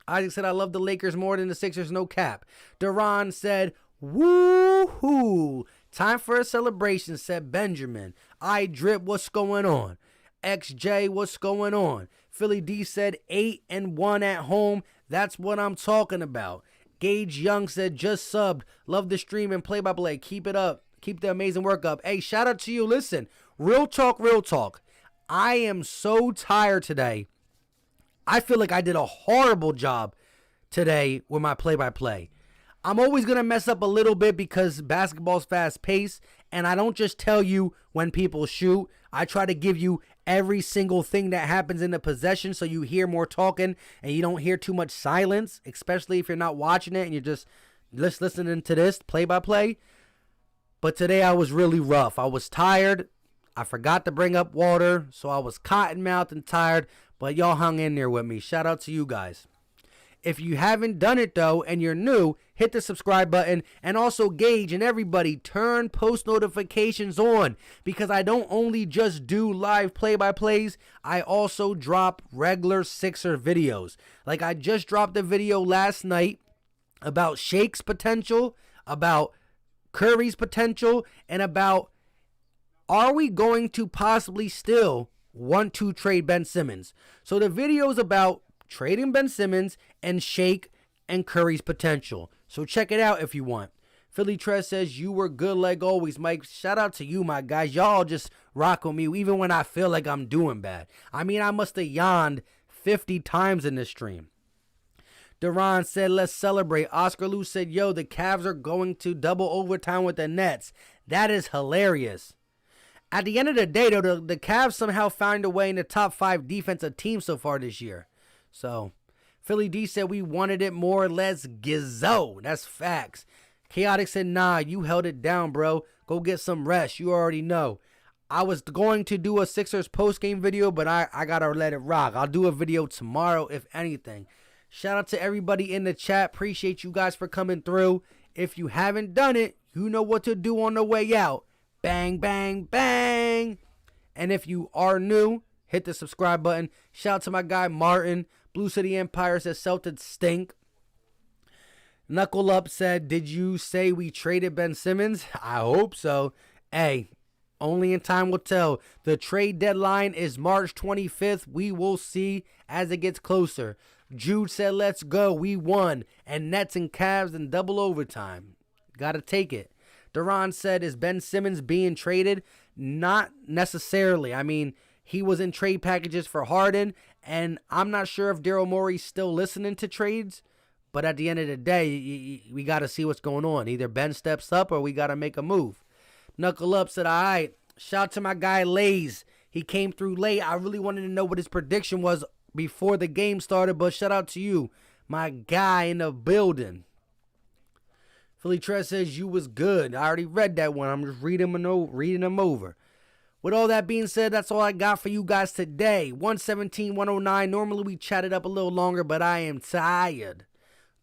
Isaac said, I love the Lakers more than the Sixers, no cap. Duran said, woo-hoo. Time for a celebration, said Benjamin. I Drip, what's going on? XJ, what's going on? Philly D said 8-1 at home. That's what I'm talking about. Gage Young said, just subbed. Love the stream and play-by-play. Keep it up. Keep the amazing work up. Hey, shout out to you. Listen, real talk, real talk. I am so tired today. I feel like I did a horrible job today with my play-by-play. I'm always going to mess up a little bit because basketball's fast-paced, and I don't just tell you when people shoot. I try to give you every single thing that happens in the possession so you hear more talking and you don't hear too much silence, especially if you're not watching it and you're just listening to this play-by-play. But today I was really rough. I was tired. I forgot to bring up water, so I was cotton-mouthed and tired, but y'all hung in there with me. Shout out to you guys. If you haven't done it, though, and you're new, hit the subscribe button. And also, Gage and everybody, turn post notifications on. Because I don't only just do live play-by-plays, I also drop regular Sixer videos. Like, I just dropped a video last night about Shake's potential, about Curry's potential, and about, are we going to possibly still want to trade Ben Simmons? So the video is about trading Ben Simmons and Shake and Curry's potential. So check it out if you want. Philly Trez says, you were good like always, Mike. Shout out to you, my guys. Y'all just rock with me even when I feel like I'm doing bad. I mean, I must have yawned 50 times in this stream. Duran said, let's celebrate. Oscar Lou said, yo, the Cavs are going to double overtime with the Nets. That is hilarious. At the end of the day, though, the Cavs somehow found a way in the top 5 defensive teams so far this year. So, Philly D said we wanted it more. Let's gizzo. That's facts. Chaotic said, nah, you held it down, bro. Go get some rest. You already know. I was going to do a Sixers post-game video, but I got to let it rock. I'll do a video tomorrow, if anything. Shout out to everybody in the chat. Appreciate you guys for coming through. If you haven't done it, you know what to do on the way out. Bang, bang, bang. And if you are new, hit the subscribe button. Shout out to my guy, Martin. Blue City Empire says Celtics stink. Knuckle Up said, did you say we traded Ben Simmons? I hope so. Hey, only in time will tell. The trade deadline is March 25th. We will see as it gets closer. Jude said, let's go. We won. And Nets and Cavs in double overtime. Gotta take it. Duran said, is Ben Simmons being traded? Not necessarily. I mean, he was in trade packages for Harden, and I'm not sure if Daryl Morey's still listening to trades, but at the end of the day, we got to see what's going on. Either Ben steps up or we got to make a move. Knuckle Up said, all right, shout out to my guy Lays. He came through late. I really wanted to know what his prediction was before the game started, but shout out to you, my guy in the building. Philly Trez says you was good. I already read that one. I'm just reading them over. With all that being said, that's all I got for you guys today. 117, 109. Normally we chatted up a little longer, but I am tired.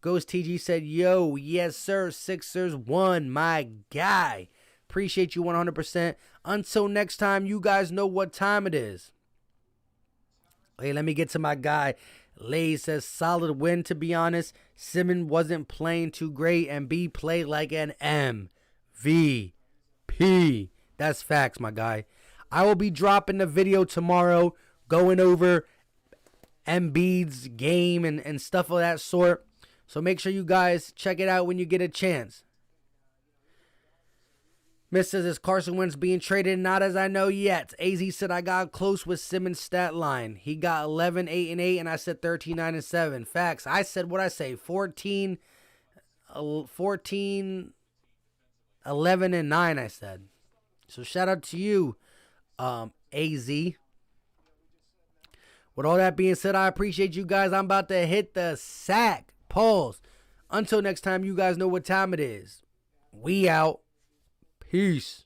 Ghost TG said, yo, yes, sir. Sixers won, my guy. Appreciate you 100%. Until next time, you guys know what time it is. Hey, let me get to my guy. Lay says, solid win, to be honest. Simmons wasn't playing too great, and B played like an MVP. That's facts, my guy. I will be dropping the video tomorrow, going over Embiid's game and stuff of that sort. So make sure you guys check it out when you get a chance. Miss says, is Carson Wentz being traded? Not as I know yet. AZ said, I got close with Simmons' stat line. He got 11, 8, and 8, and I said 13, 9, and 7. Facts. I said what I say, 14, 11, and 9, I said. So shout out to you, AZ. With all that being said, I appreciate you guys. I'm about to hit the sack. Pause. Until next time, you guys know what time it is. We out. Peace.